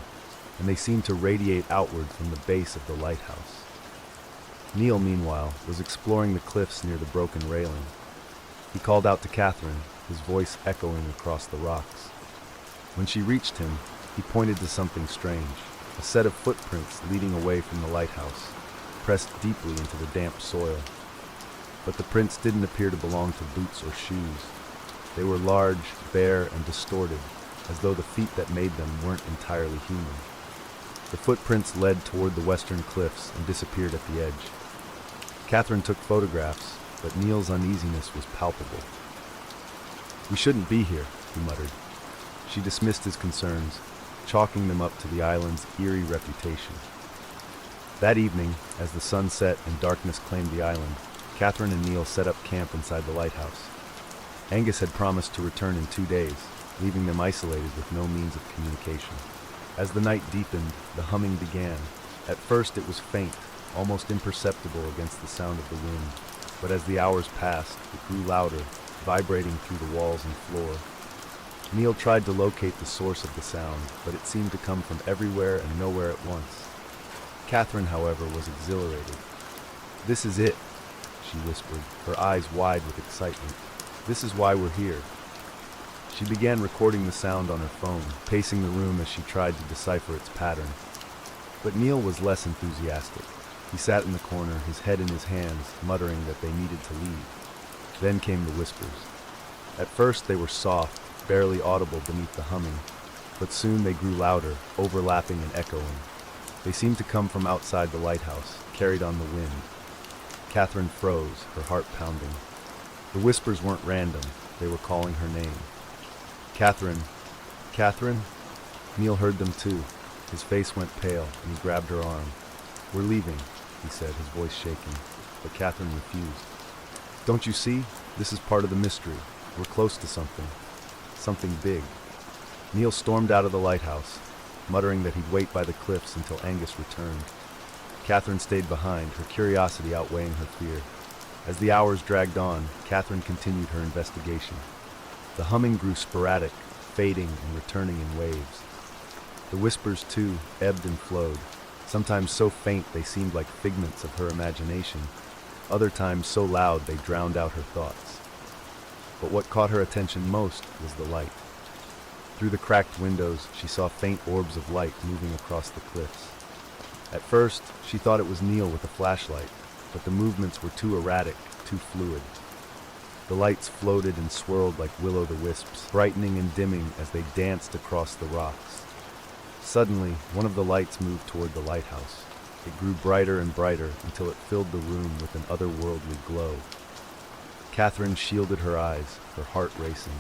and they seemed to radiate outward from the base of the lighthouse. Neil, meanwhile, was exploring the cliffs near the broken railing. He called out to Catherine, his voice echoing across the rocks. When she reached him, he pointed to something strange, a set of footprints leading away from the lighthouse, pressed deeply into the damp soil. But the prints didn't appear to belong to boots or shoes. They were large, bare, and distorted, as though the feet that made them weren't entirely human. The footprints led toward the western cliffs and disappeared at the edge. Catherine took photographs, but Neil's uneasiness was palpable. "We shouldn't be here," he muttered. She dismissed his concerns, chalking them up to the island's eerie reputation. That evening, as the sun set and darkness claimed the island, Catherine and Neil set up camp inside the lighthouse. Angus had promised to return in 2 days, leaving them isolated with no means of communication. As the night deepened, the humming began. At first it was faint, almost imperceptible against the sound of the wind, but as the hours passed, it grew louder, vibrating through the walls and floor. Neil tried to locate the source of the sound, but it seemed to come from everywhere and nowhere at once. Catherine, however, was exhilarated. "This is it," she whispered, her eyes wide with excitement. "This is why we're here." She began recording the sound on her phone, pacing the room as she tried to decipher its pattern. But Neil was less enthusiastic. He sat in the corner, his head in his hands, muttering that they needed to leave. Then came the whispers. At first they were soft, barely audible beneath the humming, but soon they grew louder, overlapping and echoing. They seemed to come from outside the lighthouse, carried on the wind. Catherine froze, her heart pounding. The whispers weren't random, they were calling her name. "Catherine! Catherine!" Neil heard them too. His face went pale, and he grabbed her arm. "We're leaving," he said, his voice shaking, but Catherine refused. "Don't you see? This is part of the mystery. We're close to something. Something big." Neil stormed out of the lighthouse, muttering that he'd wait by the cliffs until Angus returned. Catherine stayed behind, her curiosity outweighing her fear. As the hours dragged on, Catherine continued her investigation. The humming grew sporadic, fading and returning in waves. The whispers, too, ebbed and flowed, sometimes so faint they seemed like figments of her imagination, other times so loud they drowned out her thoughts. But what caught her attention most was the light. Through the cracked windows, she saw faint orbs of light moving across the cliffs. At first, she thought it was Neil with a flashlight, but the movements were too erratic, too fluid. The lights floated and swirled like will-o'-the-wisps, brightening and dimming as they danced across the rocks. Suddenly, one of the lights moved toward the lighthouse. It grew brighter and brighter until it filled the room with an otherworldly glow. Catherine shielded her eyes, her heart racing.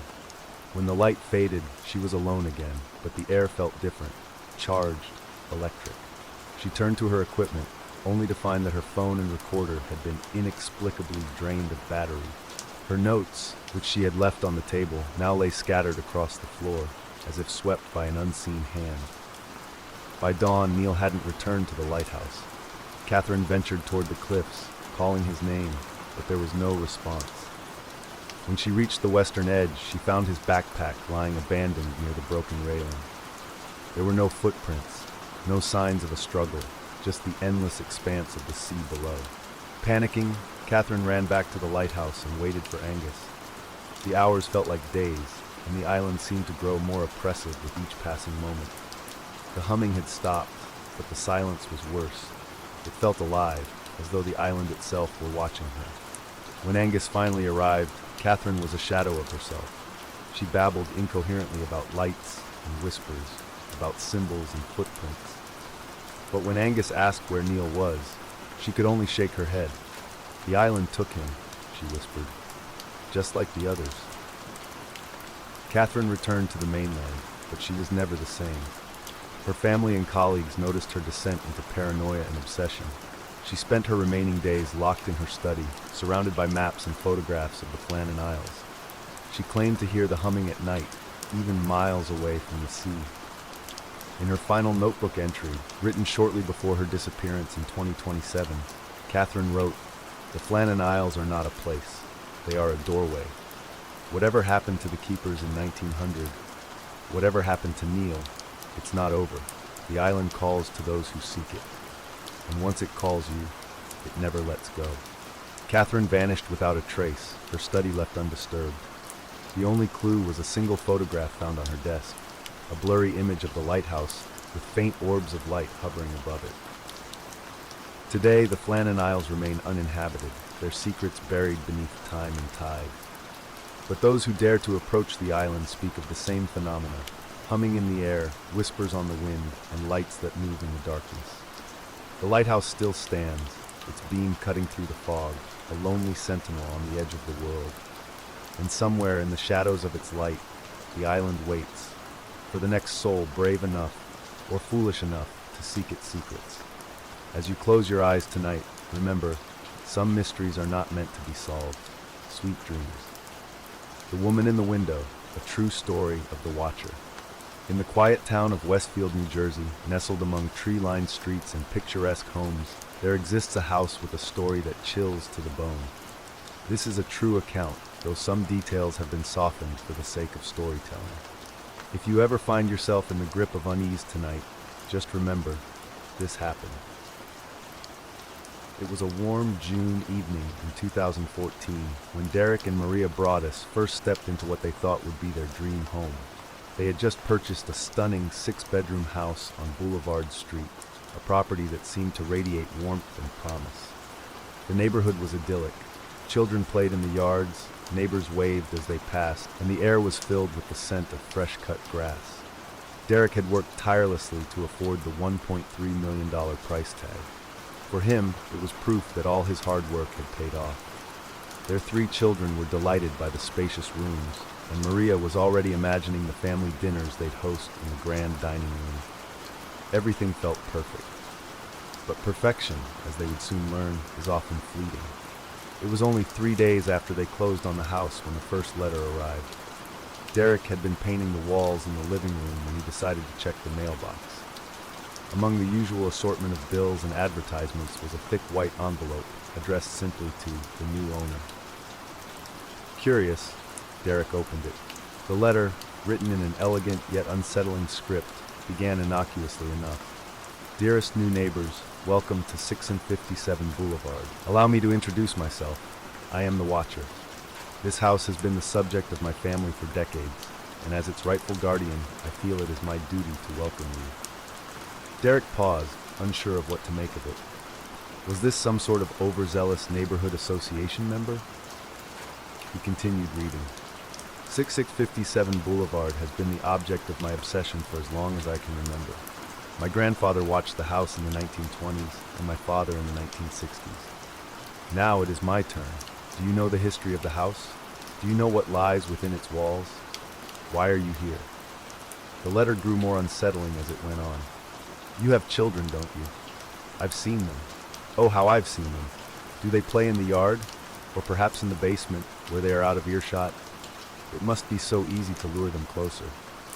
When the light faded, she was alone again, but the air felt different, charged, electric. She turned to her equipment, only to find that her phone and recorder had been inexplicably drained of battery. Her notes, which she had left on the table, now lay scattered across the floor, as if swept by an unseen hand. By dawn, Neil hadn't returned to the lighthouse. Catherine ventured toward the cliffs, calling his name, but there was no response. When she reached the western edge, she found his backpack lying abandoned near the broken railing. There were no footprints, no signs of a struggle, just the endless expanse of the sea below. Panicking, Catherine ran back to the lighthouse and waited for Angus. The hours felt like days, and the island seemed to grow more oppressive with each passing moment. The humming had stopped, but the silence was worse. It felt alive, as though the island itself were watching her. When Angus finally arrived, Catherine was a shadow of herself. She babbled incoherently about lights and whispers, about symbols and footprints. But when Angus asked where Neil was, she could only shake her head. "The island took him," she whispered, "just like the others." Catherine returned to the mainland, but she was never the same. Her family and colleagues noticed her descent into paranoia and obsession. She spent her remaining days locked in her study, surrounded by maps and photographs of the Flannan Isles. She claimed to hear the humming at night, even miles away from the sea. In her final notebook entry, written shortly before her disappearance in 2027, Catherine wrote, "The Flannan Isles are not a place. They are a doorway. Whatever happened to the keepers in 1900, whatever happened to Neil, it's not over. The island calls to those who seek it. And once it calls you, it never lets go." Catherine vanished without a trace, her study left undisturbed. The only clue was a single photograph found on her desk, a blurry image of the lighthouse with faint orbs of light hovering above it. Today, the Flannan Isles remain uninhabited, their secrets buried beneath time and tide. But those who dare to approach the island speak of the same phenomena, humming in the air, whispers on the wind, and lights that move in the darkness. The lighthouse still stands, its beam cutting through the fog, a lonely sentinel on the edge of the world. And somewhere in the shadows of its light, the island waits for the next soul brave enough or foolish enough to seek its secrets. As you close your eyes tonight, remember, some mysteries are not meant to be solved. Sweet dreams. The Woman in the Window, a true story of the Watcher. In the quiet town of Westfield, New Jersey, nestled among tree-lined streets and picturesque homes, there exists a house with a story that chills to the bone. This is a true account, though some details have been softened for the sake of storytelling. If you ever find yourself in the grip of unease tonight, just remember, this happened. It was a warm June evening in 2014 when Derek and Maria Broaddus first stepped into what they thought would be their dream home. They had just purchased a stunning 6-bedroom house on Boulevard Street, a property that seemed to radiate warmth and promise. The neighborhood was idyllic. Children played in the yards, neighbors waved as they passed, and the air was filled with the scent of fresh-cut grass. Derek had worked tirelessly to afford the $1.3 million price tag. For him, it was proof that all his hard work had paid off. Their 3 children were delighted by the spacious rooms, and Maria was already imagining the family dinners they'd host in the grand dining room. Everything felt perfect. But perfection, as they would soon learn, is often fleeting. It was only 3 days after they closed on the house when the first letter arrived. Derek had been painting the walls in the living room when he decided to check the mailbox. Among the usual assortment of bills and advertisements was a thick white envelope addressed simply to the new owner. Curious, Derek opened it. The letter, written in an elegant yet unsettling script, began innocuously enough. "Dearest new neighbors, welcome to 6 and 57 Boulevard. Allow me to introduce myself. I am the Watcher. This house has been the subject of my family for decades, and as its rightful guardian, I feel it is my duty to welcome you." Derek paused, unsure of what to make of it. Was this some sort of overzealous neighborhood association member? He continued reading. 6657 Boulevard has been the object of my obsession for as long as I can remember. My grandfather watched the house in the 1920s and my father in the 1960s. Now it is my turn. Do you know the history of the house? Do you know what lies within its walls? Why are you here? The letter grew more unsettling as it went on. You have children, don't you? I've seen them. Oh, how I've seen them. Do they play in the yard? Or perhaps in the basement, where they are out of earshot? It must be so easy to lure them closer.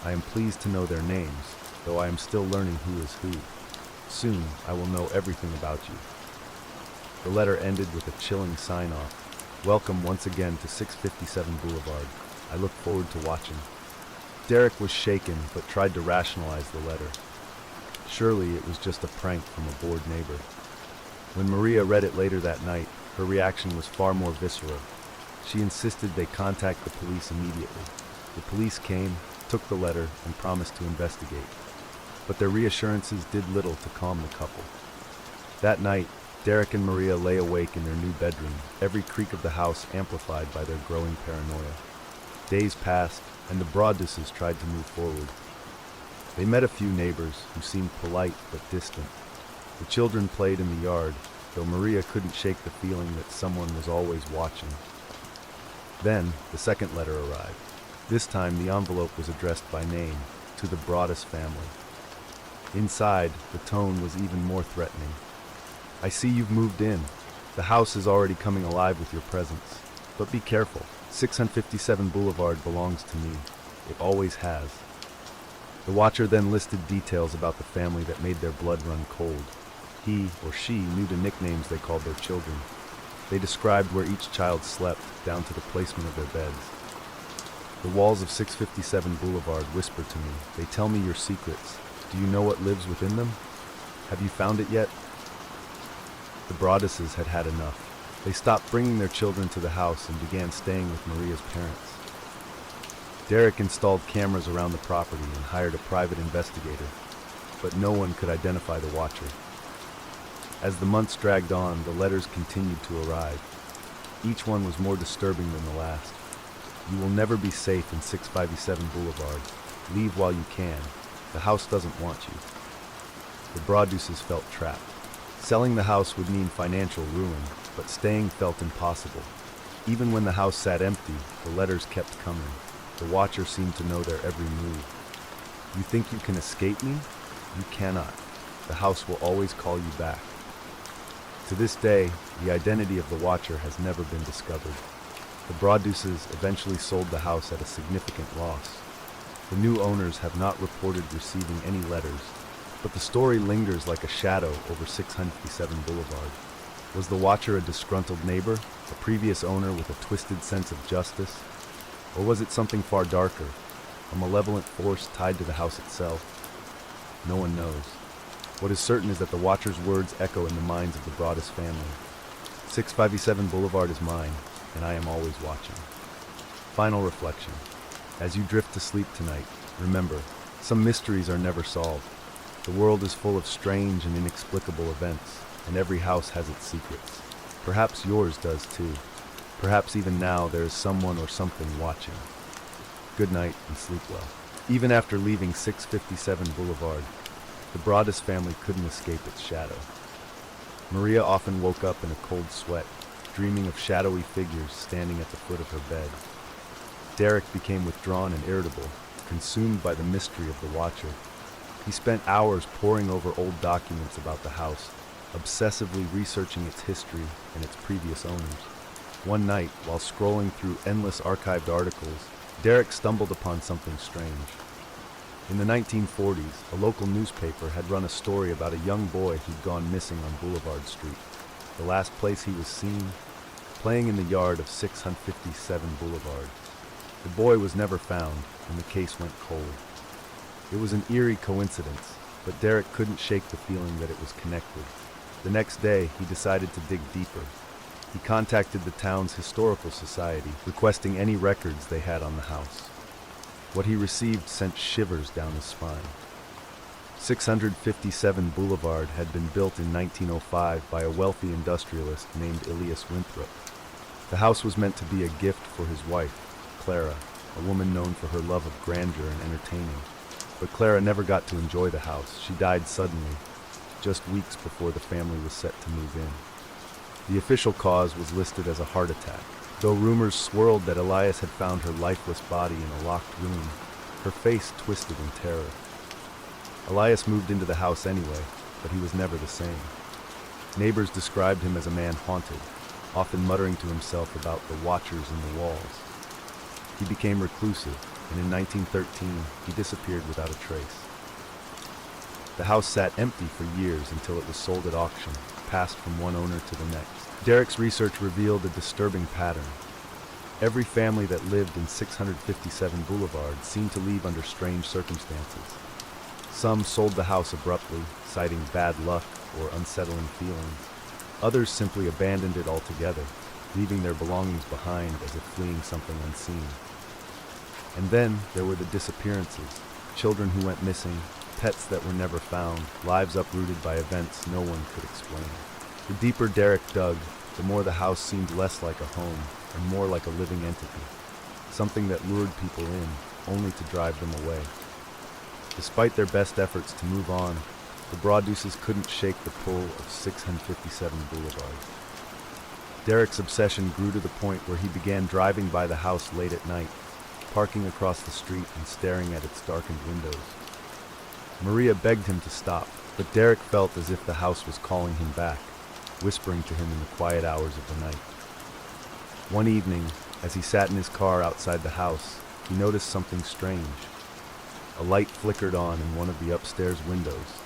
I am pleased to know their names, though I am still learning who is who. Soon, I will know everything about you. The letter ended with a chilling sign-off. Welcome once again to 657 Boulevard. I look forward to watching. Derek was shaken, but tried to rationalize the letter. Surely it was just a prank from a bored neighbor. When Maria read it later that night, her reaction was far more visceral. She insisted they contact the police immediately. The police came, took the letter, and promised to investigate. But their reassurances did little to calm the couple. That night, Derek and Maria lay awake in their new bedroom, every creak of the house amplified by their growing paranoia. Days passed, and the Broadduses tried to move forward. They met a few neighbors who seemed polite but distant. The children played in the yard, though Maria couldn't shake the feeling that someone was always watching. Then, the second letter arrived. This time, the envelope was addressed by name, to the Broaddus family. Inside, the tone was even more threatening. I see you've moved in. The house is already coming alive with your presence. But be careful. 657 Boulevard belongs to me. It always has. The watcher then listed details about the family that made their blood run cold. He or she knew the nicknames they called their children. They described where each child slept, down to the placement of their beds. The walls of 657 Boulevard whisper to me. They tell me your secrets. Do you know what lives within them? Have you found it yet? The Broadduses had had enough. They stopped bringing their children to the house and began staying with Maria's parents. Derek installed cameras around the property and hired a private investigator, but no one could identify the watcher. As the months dragged on, the letters continued to arrive. Each one was more disturbing than the last. You will never be safe in 657 Boulevard. Leave while you can. The house doesn't want you. The Broadduses felt trapped. Selling the house would mean financial ruin, but staying felt impossible. Even when the house sat empty, the letters kept coming. The watcher seemed to know their every move. You think you can escape me? You cannot. The house will always call you back. To this day, the identity of the watcher has never been discovered. The Broadduses eventually sold the house at a significant loss. The new owners have not reported receiving any letters, but the story lingers like a shadow over 657 Boulevard. Was the watcher a disgruntled neighbor, a previous owner with a twisted sense of justice? Or was it something far darker, a malevolent force tied to the house itself? No one knows. What is certain is that the watcher's words echo in the minds of the Broaddus family. 657 Boulevard is mine, and I am always watching. Final reflection. As you drift to sleep tonight, remember, some mysteries are never solved. The world is full of strange and inexplicable events, and every house has its secrets. Perhaps yours does too. Perhaps even now there is someone or something watching. Good night and sleep well. Even after leaving 657 Boulevard, the Broaddus family couldn't escape its shadow. Maria often woke up in a cold sweat, dreaming of shadowy figures standing at the foot of her bed. Derek became withdrawn and irritable, consumed by the mystery of the watcher. He spent hours poring over old documents about the house, obsessively researching its history and its previous owners. One night, while scrolling through endless archived articles, Derek stumbled upon something strange. In the 1940s, a local newspaper had run a story about a young boy who'd gone missing on Boulevard Street. The last place he was seen, playing in the yard of 657 Boulevard. The boy was never found, and the case went cold. It was an eerie coincidence, but Derek couldn't shake the feeling that it was connected. The next day, he decided to dig deeper. He contacted the town's historical society, requesting any records they had on the house. What he received sent shivers down his spine. 657 Boulevard had been built in 1905 by a wealthy industrialist named Elias Winthrop. The house was meant to be a gift for his wife, Clara, a woman known for her love of grandeur and entertaining. But Clara never got to enjoy the house. She died suddenly, just weeks before the family was set to move in. The official cause was listed as a heart attack, though rumors swirled that Elias had found her lifeless body in a locked room, her face twisted in terror. Elias moved into the house anyway, but he was never the same. Neighbors described him as a man haunted, often muttering to himself about the watchers in the walls. He became reclusive, and in 1913, he disappeared without a trace. The house sat empty for years until it was sold at auction, passed from one owner to the next. Derek's research revealed a disturbing pattern. Every family that lived in 657 Boulevard seemed to leave under strange circumstances. Some sold the house abruptly, citing bad luck or unsettling feelings. Others simply abandoned it altogether, leaving their belongings behind as if fleeing something unseen. And then there were the disappearances, children who went missing, pets that were never found, lives uprooted by events no one could explain. The deeper Derek dug, the more the house seemed less like a home and more like a living entity, something that lured people in, only to drive them away. Despite their best efforts to move on, the Broadduses couldn't shake the pull of 657 Boulevard. Derek's obsession grew to the point where he began driving by the house late at night, parking across the street and staring at its darkened windows. Maria begged him to stop, but Derek felt as if the house was calling him back, whispering to him in the quiet hours of the night. One evening, as he sat in his car outside the house, he noticed something strange. A light flickered on in one of the upstairs windows,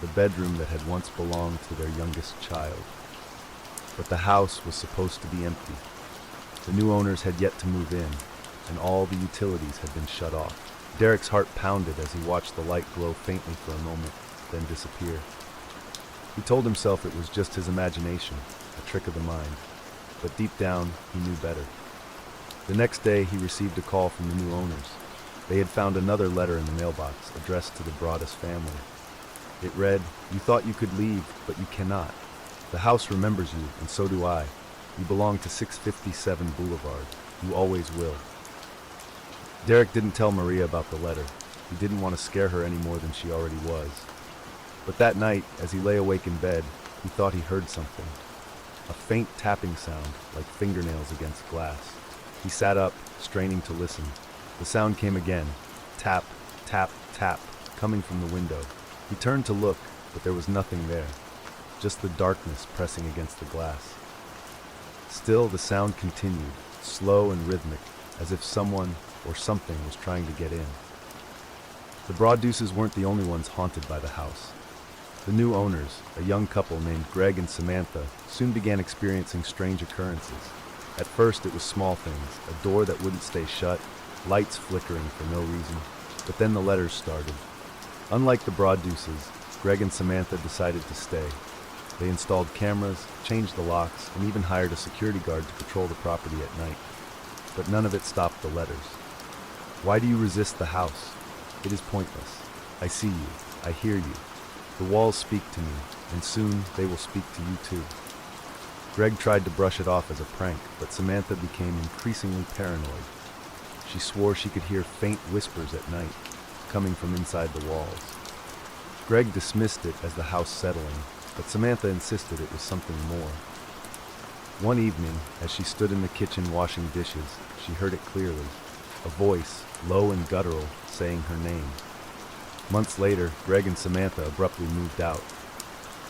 the bedroom that had once belonged to their youngest child. But the house was supposed to be empty. The new owners had yet to move in, and all the utilities had been shut off. Derek's heart pounded as he watched the light glow faintly for a moment, then disappear. He told himself it was just his imagination, a trick of the mind, but deep down, he knew better. The next day, he received a call from the new owners. They had found another letter in the mailbox, addressed to the Broadus family. It read, "You thought you could leave, but you cannot. The house remembers you, and so do I. You belong to 657 Boulevard. You always will." Derek didn't tell Maria about the letter. He didn't want to scare her any more than she already was. But that night, as he lay awake in bed, he thought he heard something. A faint tapping sound, like fingernails against glass. He sat up, straining to listen. The sound came again. Tap, tap, tap, coming from the window. He turned to look, but there was nothing there. Just the darkness pressing against the glass. Still, the sound continued, slow and rhythmic, as if someone or something was trying to get in. The Broaduses weren't the only ones haunted by the house. The new owners, a young couple named Greg and Samantha, soon began experiencing strange occurrences. At first, it was small things, a door that wouldn't stay shut, lights flickering for no reason, but then the letters started. Unlike the Broaduses, Greg and Samantha decided to stay. They installed cameras, changed the locks, and even hired a security guard to patrol the property at night. But none of it stopped the letters. "Why do you resist the house? It is pointless. I see you. I hear you. The walls speak to me, and soon they will speak to you too." Greg tried to brush it off as a prank, but Samantha became increasingly paranoid. She swore she could hear faint whispers at night, coming from inside the walls. Greg dismissed it as the house settling, but Samantha insisted it was something more. One evening, as she stood in the kitchen washing dishes, she heard it clearly, a voice, low and guttural, saying her name. Months later, Greg and Samantha abruptly moved out.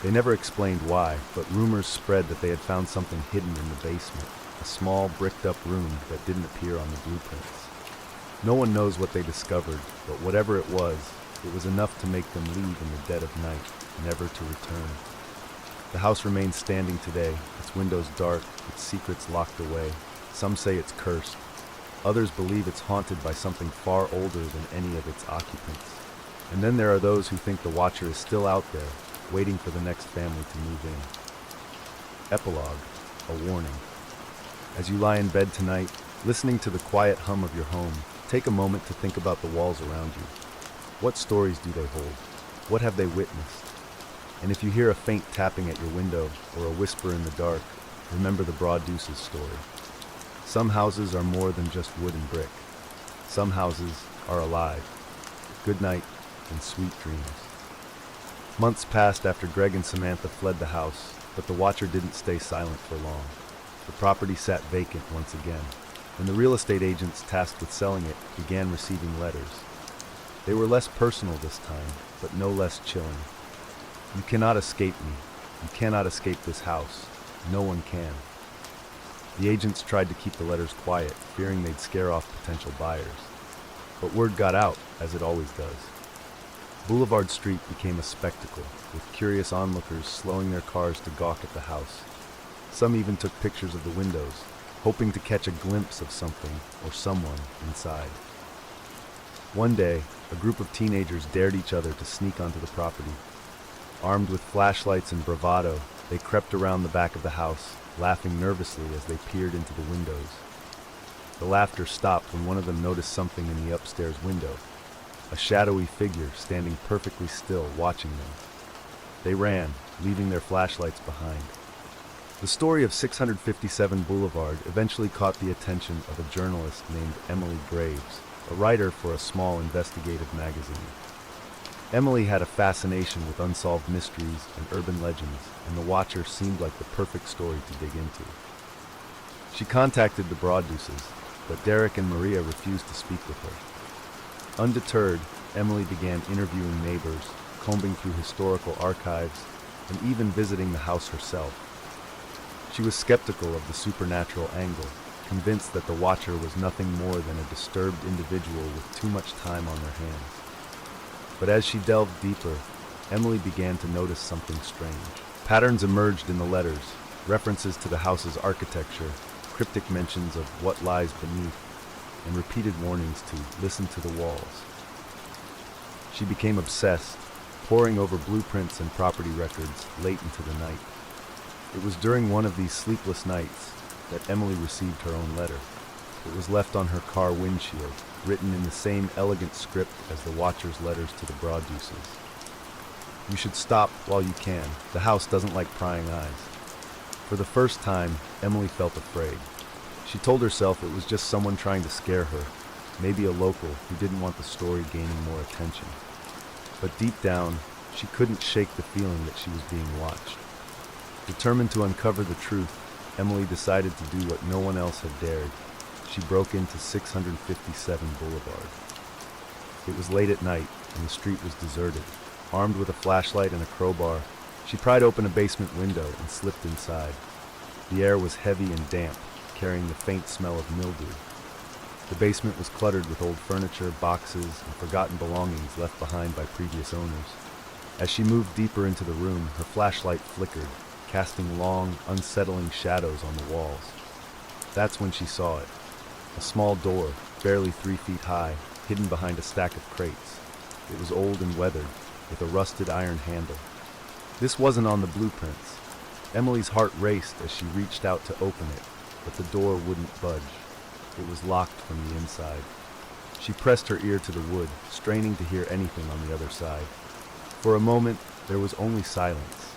They never explained why, but rumors spread that they had found something hidden in the basement, a small bricked-up room that didn't appear on the blueprints. No one knows what they discovered, but whatever it was enough to make them leave in the dead of night, never to return. The house remains standing today, its windows dark, its secrets locked away. Some say it's cursed. Others believe it's haunted by something far older than any of its occupants. And then there are those who think the watcher is still out there, waiting for the next family to move in. Epilogue, a warning. As you lie in bed tonight, listening to the quiet hum of your home, take a moment to think about the walls around you. What stories do they hold? What have they witnessed? And if you hear a faint tapping at your window or a whisper in the dark, remember the Broaduses story. Some houses are more than just wood and brick. Some houses are alive. Good night and sweet dreams. Months passed after Greg and Samantha fled the house, but the watcher didn't stay silent for long. The property sat vacant once again, and the real estate agents tasked with selling it began receiving letters. They were less personal this time, but no less chilling. "You cannot escape me. You cannot escape this house. No one can." The agents tried to keep the letters quiet, fearing they'd scare off potential buyers. But word got out, as it always does. Boulevard Street became a spectacle, with curious onlookers slowing their cars to gawk at the house. Some even took pictures of the windows, hoping to catch a glimpse of something or someone inside. One day, a group of teenagers dared each other to sneak onto the property. Armed with flashlights and bravado, they crept around the back of the house, laughing nervously as they peered into the windows. The laughter stopped when one of them noticed something in the upstairs window, a shadowy figure standing perfectly still, watching them. They ran, leaving their flashlights behind. The story of 657 Boulevard eventually caught the attention of a journalist named Emily Graves, a writer for a small investigative magazine. Emily had a fascination with unsolved mysteries and urban legends, and The Watcher seemed like the perfect story to dig into. She contacted the Broaduses, but Derek and Maria refused to speak with her. Undeterred, Emily began interviewing neighbors, combing through historical archives, and even visiting the house herself. She was skeptical of the supernatural angle, convinced that the watcher was nothing more than a disturbed individual with too much time on their hands. But as she delved deeper, Emily began to notice something strange. Patterns emerged in the letters, references to the house's architecture, cryptic mentions of what lies beneath, and repeated warnings to listen to the walls. She became obsessed, poring over blueprints and property records late into the night. It was during one of these sleepless nights that Emily received her own letter. It was left on her car windshield, written in the same elegant script as the watcher's letters to the Broaddeuces. "You should stop while you can. The house doesn't like prying eyes." For the first time, Emily felt afraid. She told herself it was just someone trying to scare her, maybe a local who didn't want the story gaining more attention. But deep down, she couldn't shake the feeling that she was being watched. Determined to uncover the truth, Emily decided to do what no one else had dared. She broke into 657 Boulevard. It was late at night, and the street was deserted. Armed with a flashlight and a crowbar, she pried open a basement window and slipped inside. The air was heavy and damp, carrying the faint smell of mildew. The basement was cluttered with old furniture, boxes, and forgotten belongings left behind by previous owners. As she moved deeper into the room, her flashlight flickered, casting long, unsettling shadows on the walls. That's when she saw it. A small door, barely 3 feet high, hidden behind a stack of crates. It was old and weathered, with a rusted iron handle. This wasn't on the blueprints. Emily's heart raced as she reached out to open it, but the door wouldn't budge. It was locked from the inside. She pressed her ear to the wood, straining to hear anything on the other side. For a moment, there was only silence,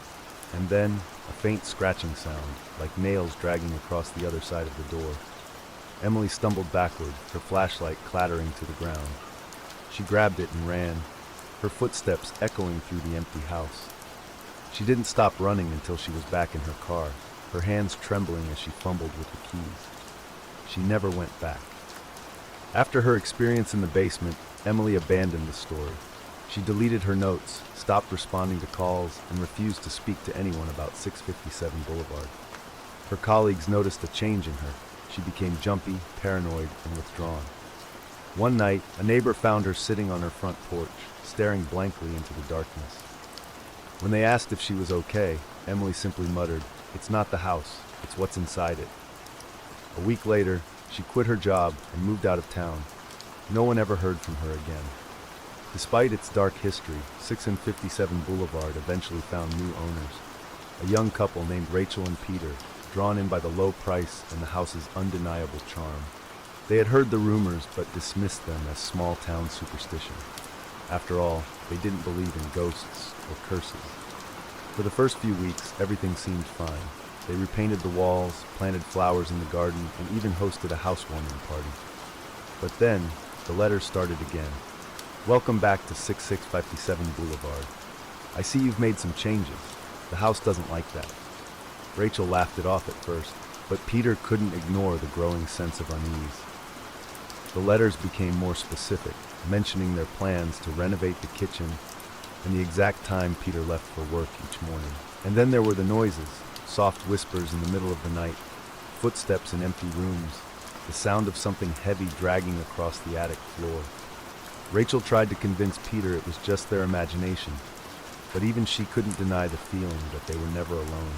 and then a faint scratching sound, like nails dragging across the other side of the door. Emily stumbled backward, her flashlight clattering to the ground. She grabbed it and ran, her footsteps echoing through the empty house. She didn't stop running until she was back in her car, her hands trembling as she fumbled with the keys. She never went back. After her experience in the basement, Emily abandoned the story. She deleted her notes, stopped responding to calls, and refused to speak to anyone about 657 Boulevard. Her colleagues noticed a change in her. She became jumpy, paranoid, and withdrawn. One night, a neighbor found her sitting on her front porch, staring blankly into the darkness. When they asked if she was okay, Emily simply muttered, "It's not the house, it's what's inside it." A week later, she quit her job and moved out of town. No one ever heard from her again. Despite its dark history, 657 Boulevard eventually found new owners. A young couple named Rachel and Peter, drawn in by the low price and the house's undeniable charm. They had heard the rumors but dismissed them as small-town superstition. After all, they didn't believe in ghosts or curses. For the first few weeks, everything seemed fine. They repainted the walls, planted flowers in the garden, and even hosted a housewarming party. But then, the letters started again. "Welcome back to 6657 Boulevard. I see you've made some changes. The house doesn't like that." Rachel laughed it off at first, but Peter couldn't ignore the growing sense of unease. The letters became more specific, mentioning their plans to renovate the kitchen and the exact time Peter left for work each morning. And then there were the noises, soft whispers in the middle of the night, footsteps in empty rooms, the sound of something heavy dragging across the attic floor. Rachel tried to convince Peter it was just their imagination, but even she couldn't deny the feeling that they were never alone.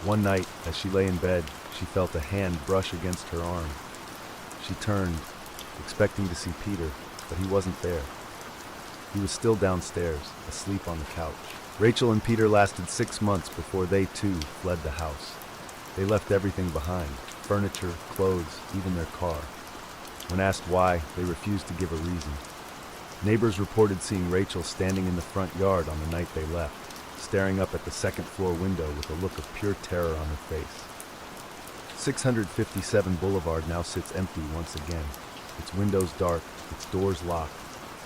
One night, as she lay in bed, she felt a hand brush against her arm. She turned, expecting to see Peter, but he wasn't there. He was still downstairs, asleep on the couch. Rachel and Peter lasted 6 months before they, too, fled the house. They left everything behind, furniture, clothes, even their car. When asked why, they refused to give a reason. Neighbors reported seeing Rachel standing in the front yard on the night they left, staring up at the second-floor window with a look of pure terror on her face. 657 Boulevard now sits empty once again, its windows dark, its doors locked,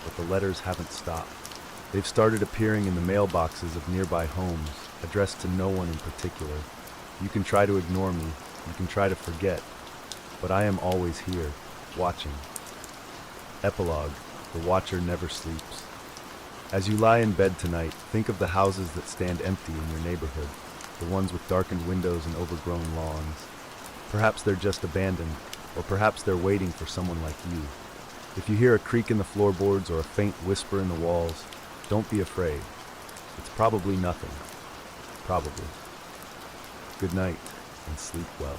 but the letters haven't stopped. They've started appearing in the mailboxes of nearby homes, addressed to no one in particular. You can try to ignore me, you can try to forget, but I am always here, watching. Epilogue: The Watcher Never Sleeps. As you lie in bed tonight, think of the houses that stand empty in your neighborhood, the ones with darkened windows and overgrown lawns. Perhaps they're just abandoned, or perhaps they're waiting for someone like you. If you hear a creak in the floorboards or a faint whisper in the walls, don't be afraid. It's probably nothing. Probably. Good night, and sleep well.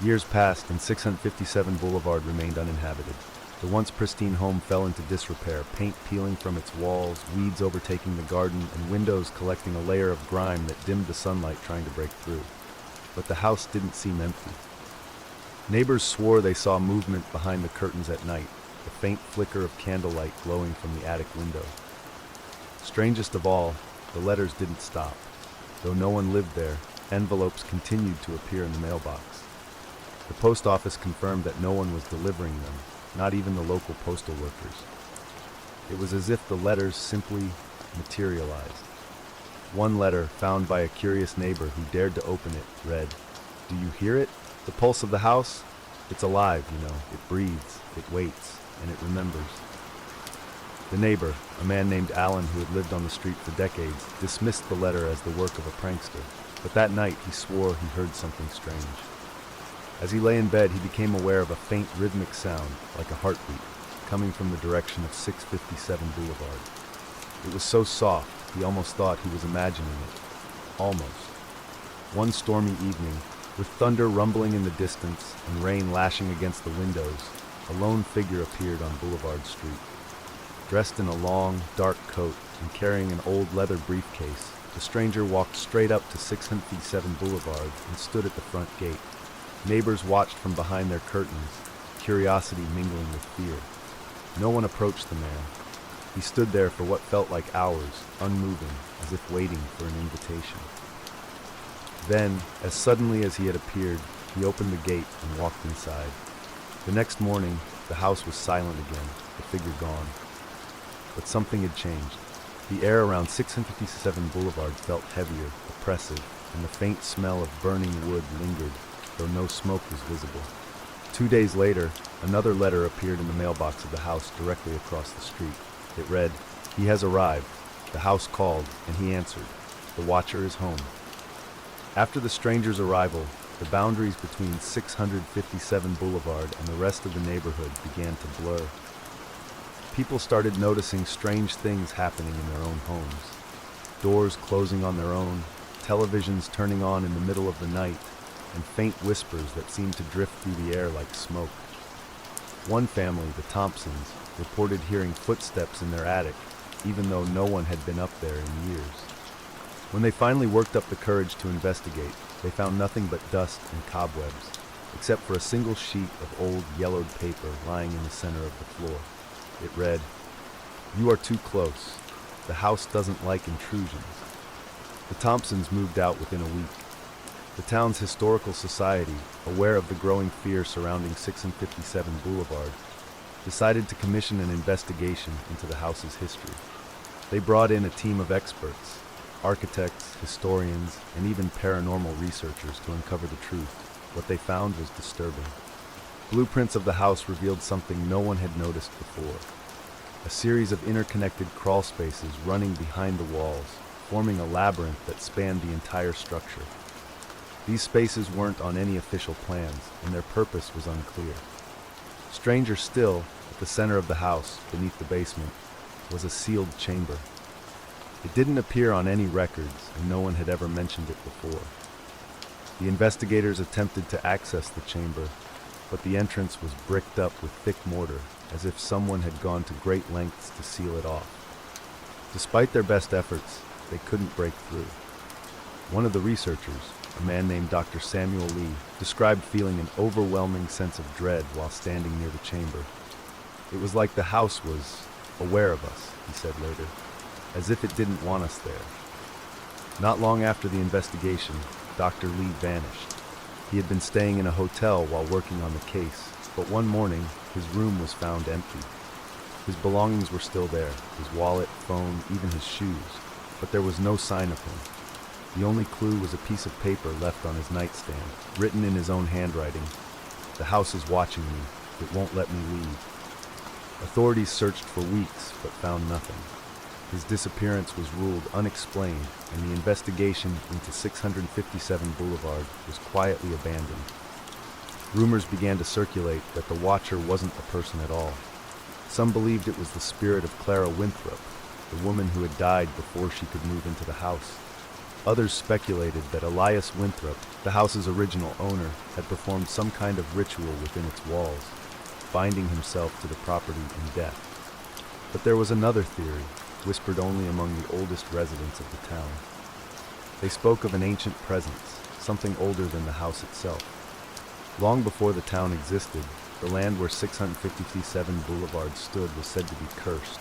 Years passed, and 657 Boulevard remained uninhabited. The once pristine home fell into disrepair, paint peeling from its walls, weeds overtaking the garden, and windows collecting a layer of grime that dimmed the sunlight trying to break through. But the house didn't seem empty. Neighbors swore they saw movement behind the curtains at night, the faint flicker of candlelight glowing from the attic window. Strangest of all, the letters didn't stop. Though no one lived there, envelopes continued to appear in the mailbox. The post office confirmed that no one was delivering them, not even the local postal workers. It was as if the letters simply materialized. One letter, found by a curious neighbor who dared to open it, read, "Do you hear it? The pulse of the house? It's alive, you know. It breathes, it waits, and it remembers." The neighbor, a man named Alan who had lived on the street for decades, dismissed the letter as the work of a prankster, but that night he swore he heard something strange. As he lay in bed, he became aware of a faint rhythmic sound, like a heartbeat, coming from the direction of 657 Boulevard. It was so soft, he almost thought he was imagining it. Almost. One stormy evening, with thunder rumbling in the distance and rain lashing against the windows, a lone figure appeared on Boulevard Street. Dressed in a long, dark coat and carrying an old leather briefcase, the stranger walked straight up to 657 Boulevard and stood at the front gate. Neighbors watched from behind their curtains, curiosity mingling with fear. No one approached the man. He stood there for what felt like hours, unmoving, as if waiting for an invitation. Then, as suddenly as he had appeared, he opened the gate and walked inside. The next morning, the house was silent again, the figure gone. But something had changed. The air around 657 Boulevard felt heavier, oppressive, and the faint smell of burning wood lingered, though no smoke was visible. 2 days later, another letter appeared in the mailbox of the house directly across the street. It read, "He has arrived. The house called, and he answered. The watcher is home." After the stranger's arrival, the boundaries between 657 Boulevard and the rest of the neighborhood began to blur. People started noticing strange things happening in their own homes. Doors closing on their own, televisions turning on in the middle of the night, and faint whispers that seemed to drift through the air like smoke. One family, the Thompsons, reported hearing footsteps in their attic, even though no one had been up there in years. When they finally worked up the courage to investigate, they found nothing but dust and cobwebs, except for a single sheet of old yellowed paper lying in the center of the floor. It read, "You are too close. The house doesn't like intrusions." The Thompsons moved out within a week. The town's historical society, aware of the growing fear surrounding 657 Boulevard, decided to commission an investigation into the house's history. They brought in a team of experts, architects, historians, and even paranormal researchers to uncover the truth. What they found was disturbing. Blueprints of the house revealed something no one had noticed before. A series of interconnected crawl spaces running behind the walls, forming a labyrinth that spanned the entire structure. These spaces weren't on any official plans, and their purpose was unclear. Stranger still, at the center of the house, beneath the basement, was a sealed chamber. It didn't appear on any records, and no one had ever mentioned it before. The investigators attempted to access the chamber, but the entrance was bricked up with thick mortar, as if someone had gone to great lengths to seal it off. Despite their best efforts, they couldn't break through. One of the researchers, a man named Dr. Samuel Lee, described feeling an overwhelming sense of dread while standing near the chamber. It was like the house was aware of us, he said later, as if it didn't want us there. Not long after the investigation, Dr. Lee vanished. He had been staying in a hotel while working on the case, but one morning, his room was found empty. His belongings were still there, his wallet, phone, even his shoes, but there was no sign of him. The only clue was a piece of paper left on his nightstand, written in his own handwriting. "The house is watching me. It won't let me leave. Authorities searched for weeks, but found nothing. His disappearance was ruled unexplained, and the investigation into 657 Boulevard was quietly abandoned. Rumors began to circulate that the Watcher wasn't a person at all. Some believed it was the spirit of Clara Winthrop, the woman who had died before she could move into the house. Others speculated that Elias Winthrop, the house's original owner, had performed some kind of ritual within its walls, binding himself to the property in death. But there was another theory, whispered only among the oldest residents of the town. They spoke of an ancient presence, something older than the house itself. Long before the town existed, the land where 657 Boulevard stood was said to be cursed.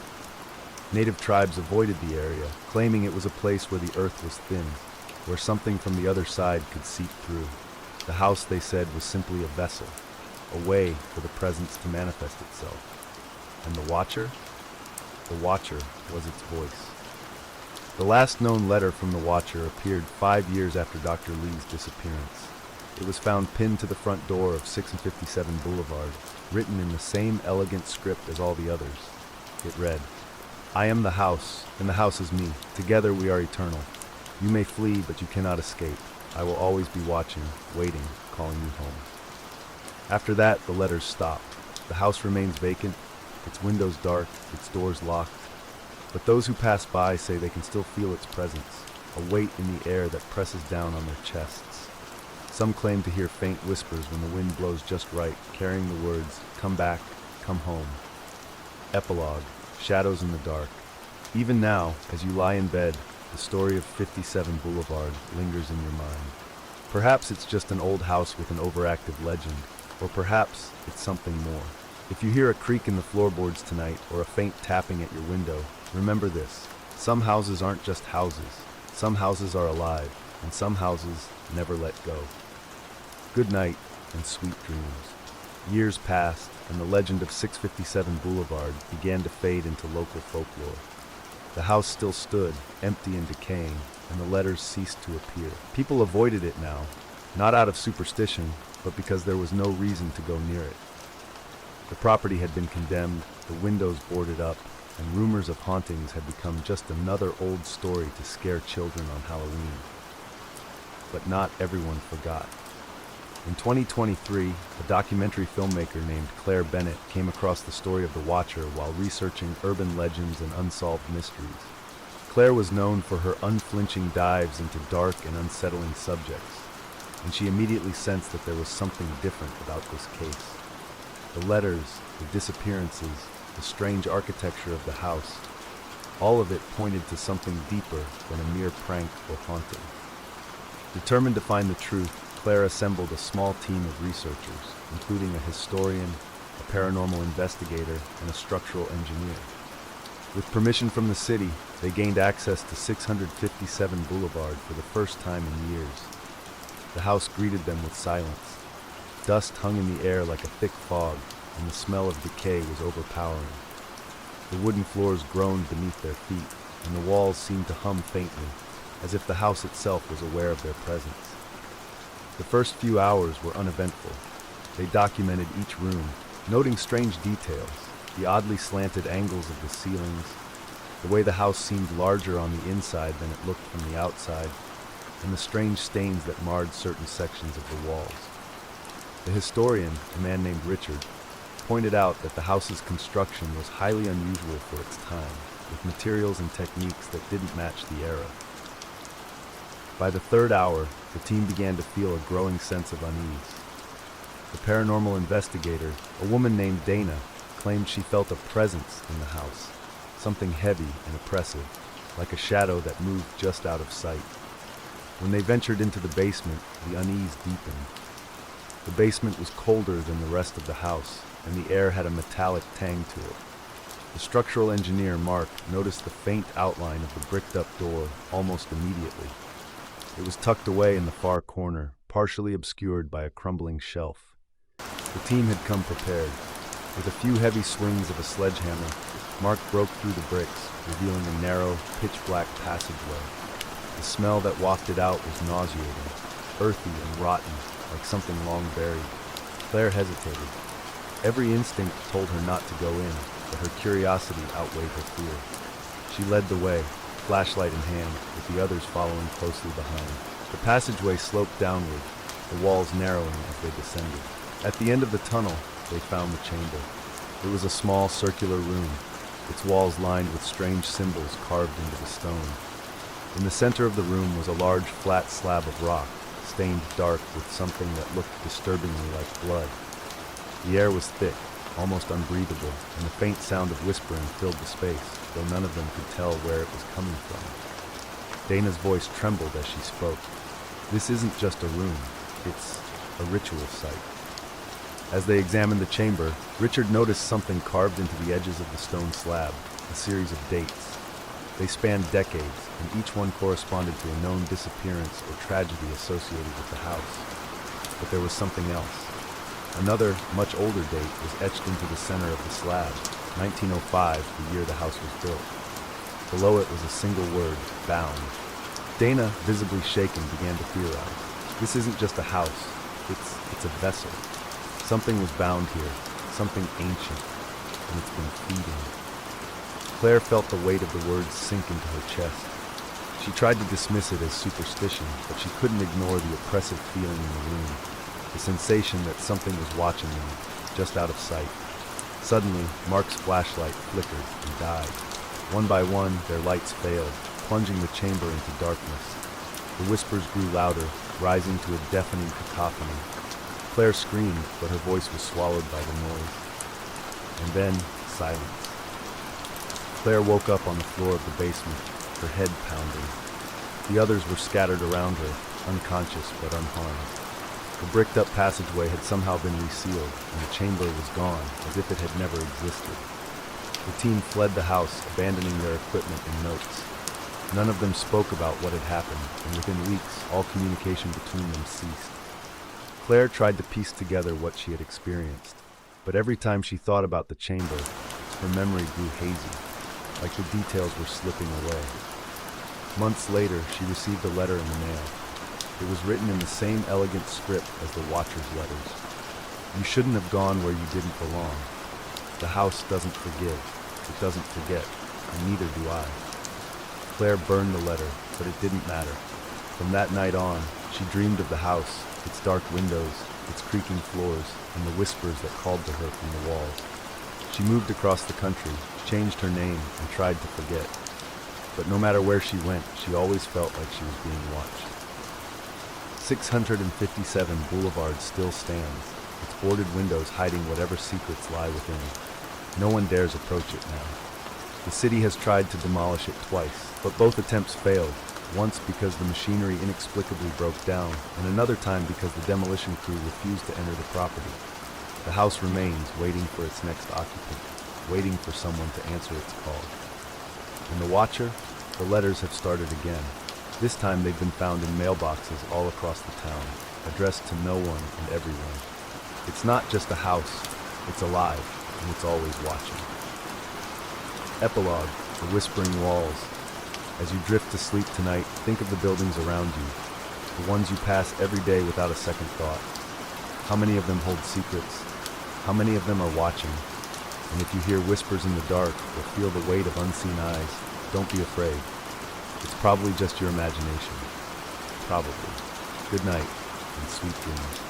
Native tribes avoided the area, claiming it was a place where the earth was thin, where something from the other side could seep through. The house, they said, was simply a vessel, a way for the presence to manifest itself. And the Watcher? The Watcher was its voice. The last known letter from the Watcher appeared 5 years after Dr. Lee's disappearance. It was found pinned to the front door of 657 Boulevard, written in the same elegant script as all the others. It read, "I am the house, and the house is me. Together we are eternal. You may flee, but you cannot escape. I will always be watching, waiting, calling you home." After that, the letters stopped. The house remains vacant, its windows dark, its doors locked. But those who pass by say they can still feel its presence, a weight in the air that presses down on their chests. Some claim to hear faint whispers when the wind blows just right, carrying the words, "Come back, come home." Epilogue, shadows in the dark. Even now, as you lie in bed, the story of 57 Boulevard lingers in your mind. Perhaps it's just an old house with an overactive legend, or perhaps it's something more. If you hear a creak in the floorboards tonight or a faint tapping at your window, remember this: some houses aren't just houses. Some houses are alive, and some houses never let go. Good night and sweet dreams. Years passed, and the legend of 657 Boulevard began to fade into local folklore. The house still stood, empty and decaying, and the letters ceased to appear. People avoided it now, not out of superstition, but because there was no reason to go near it. The property had been condemned, the windows boarded up, and rumors of hauntings had become just another old story to scare children on Halloween. But not everyone forgot. In 2023, a documentary filmmaker named Claire Bennett came across the story of the Watcher while researching urban legends and unsolved mysteries. Claire was known for her unflinching dives into dark and unsettling subjects, and she immediately sensed that there was something different about this case. The letters, the disappearances, the strange architecture of the house, all of it pointed to something deeper than a mere prank or haunting. Determined to find the truth, Claire assembled a small team of researchers, including a historian, a paranormal investigator, and a structural engineer. With permission from the city, they gained access to 657 Boulevard for the first time in years. The house greeted them with silence. Dust hung in the air like a thick fog, and the smell of decay was overpowering. The wooden floors groaned beneath their feet, and the walls seemed to hum faintly, as if the house itself was aware of their presence. The first few hours were uneventful. They documented each room, noting strange details, the oddly slanted angles of the ceilings, the way the house seemed larger on the inside than it looked from the outside, and the strange stains that marred certain sections of the walls. The historian, a man named Richard, pointed out that the house's construction was highly unusual for its time, with materials and techniques that didn't match the era. By the third hour, the team began to feel a growing sense of unease. The paranormal investigator, a woman named Dana, claimed she felt a presence in the house, something heavy and oppressive, like a shadow that moved just out of sight. When they ventured into the basement, the unease deepened. The basement was colder than the rest of the house, and the air had a metallic tang to it. The structural engineer, Mark, noticed the faint outline of the bricked-up door almost immediately. It was tucked away in the far corner, partially obscured by a crumbling shelf. The team had come prepared. With a few heavy swings of a sledgehammer, Mark broke through the bricks, revealing a narrow, pitch-black passageway. The smell that wafted out was nauseating, earthy and rotten, like something long buried. Claire hesitated. Every instinct told her not to go in, but her curiosity outweighed her fear. She led the way, flashlight in hand, with the others following closely behind. The passageway sloped downward, the walls narrowing as they descended. At the end of the tunnel, they found the chamber. It was a small circular room, its walls lined with strange symbols carved into the stone. In the center of the room was a large flat slab of rock, stained dark with something that looked disturbingly like blood. The air was thick, almost unbreathable, and the faint sound of whispering filled the space, though none of them could tell where it was coming from. Dana's voice trembled as she spoke. This isn't just a room, it's a ritual site. As they examined the chamber, Richard noticed something carved into the edges of the stone slab, a series of dates. They spanned decades, and each one corresponded to a known disappearance or tragedy associated with the house. But there was something else. Another, much older date was etched into the center of the slab, 1905, the year the house was built. Below it was a single word, bound. Dana, visibly shaken, began to theorize. This isn't just a house, it's a vessel. Something was bound here, something ancient, and it's been feeding. Claire felt the weight of the words sink into her chest. She tried to dismiss it as superstition, but she couldn't ignore the oppressive feeling in the room, the sensation that something was watching them, just out of sight. Suddenly, Mark's flashlight flickered and died. One by one, their lights failed, plunging the chamber into darkness. The whispers grew louder, rising to a deafening cacophony. Claire screamed, but her voice was swallowed by the noise. And then, silence. Claire woke up on the floor of the basement, her head pounding. The others were scattered around her, unconscious but unharmed. The bricked-up passageway had somehow been resealed, and the chamber was gone, as if it had never existed. The team fled the house, abandoning their equipment and notes. None of them spoke about what had happened, and within weeks, all communication between them ceased. Claire tried to piece together what she had experienced, but every time she thought about the chamber, her memory grew hazy, like the details were slipping away. Months later, she received a letter in the mail. It was written in the same elegant script as the Watcher's letters. You shouldn't have gone where you didn't belong. The house doesn't forgive. It doesn't forget, and neither do I. Claire burned the letter, but it didn't matter. From that night on, she dreamed of the house, its dark windows, its creaking floors, and the whispers that called to her from the walls. She moved across the country, changed her name, and tried to forget. But no matter where she went, she always felt like she was being watched. 657 Boulevard still stands, its boarded windows hiding whatever secrets lie within. No one dares approach it now. The city has tried to demolish it twice, but both attempts failed, once because the machinery inexplicably broke down, and another time because the demolition crew refused to enter the property. The house remains, waiting for its next occupant, waiting for someone to answer its call. In the Watcher, the letters have started again. This time they've been found in mailboxes all across the town, addressed to no one and everyone. It's not just a house, it's alive, and it's always watching. Epilogue, the whispering walls. As you drift to sleep tonight, think of the buildings around you, the ones you pass every day without a second thought. How many of them hold secrets? How many of them are watching? And if you hear whispers in the dark or feel the weight of unseen eyes, don't be afraid. It's probably just your imagination. Probably. Good night, and sweet dreams.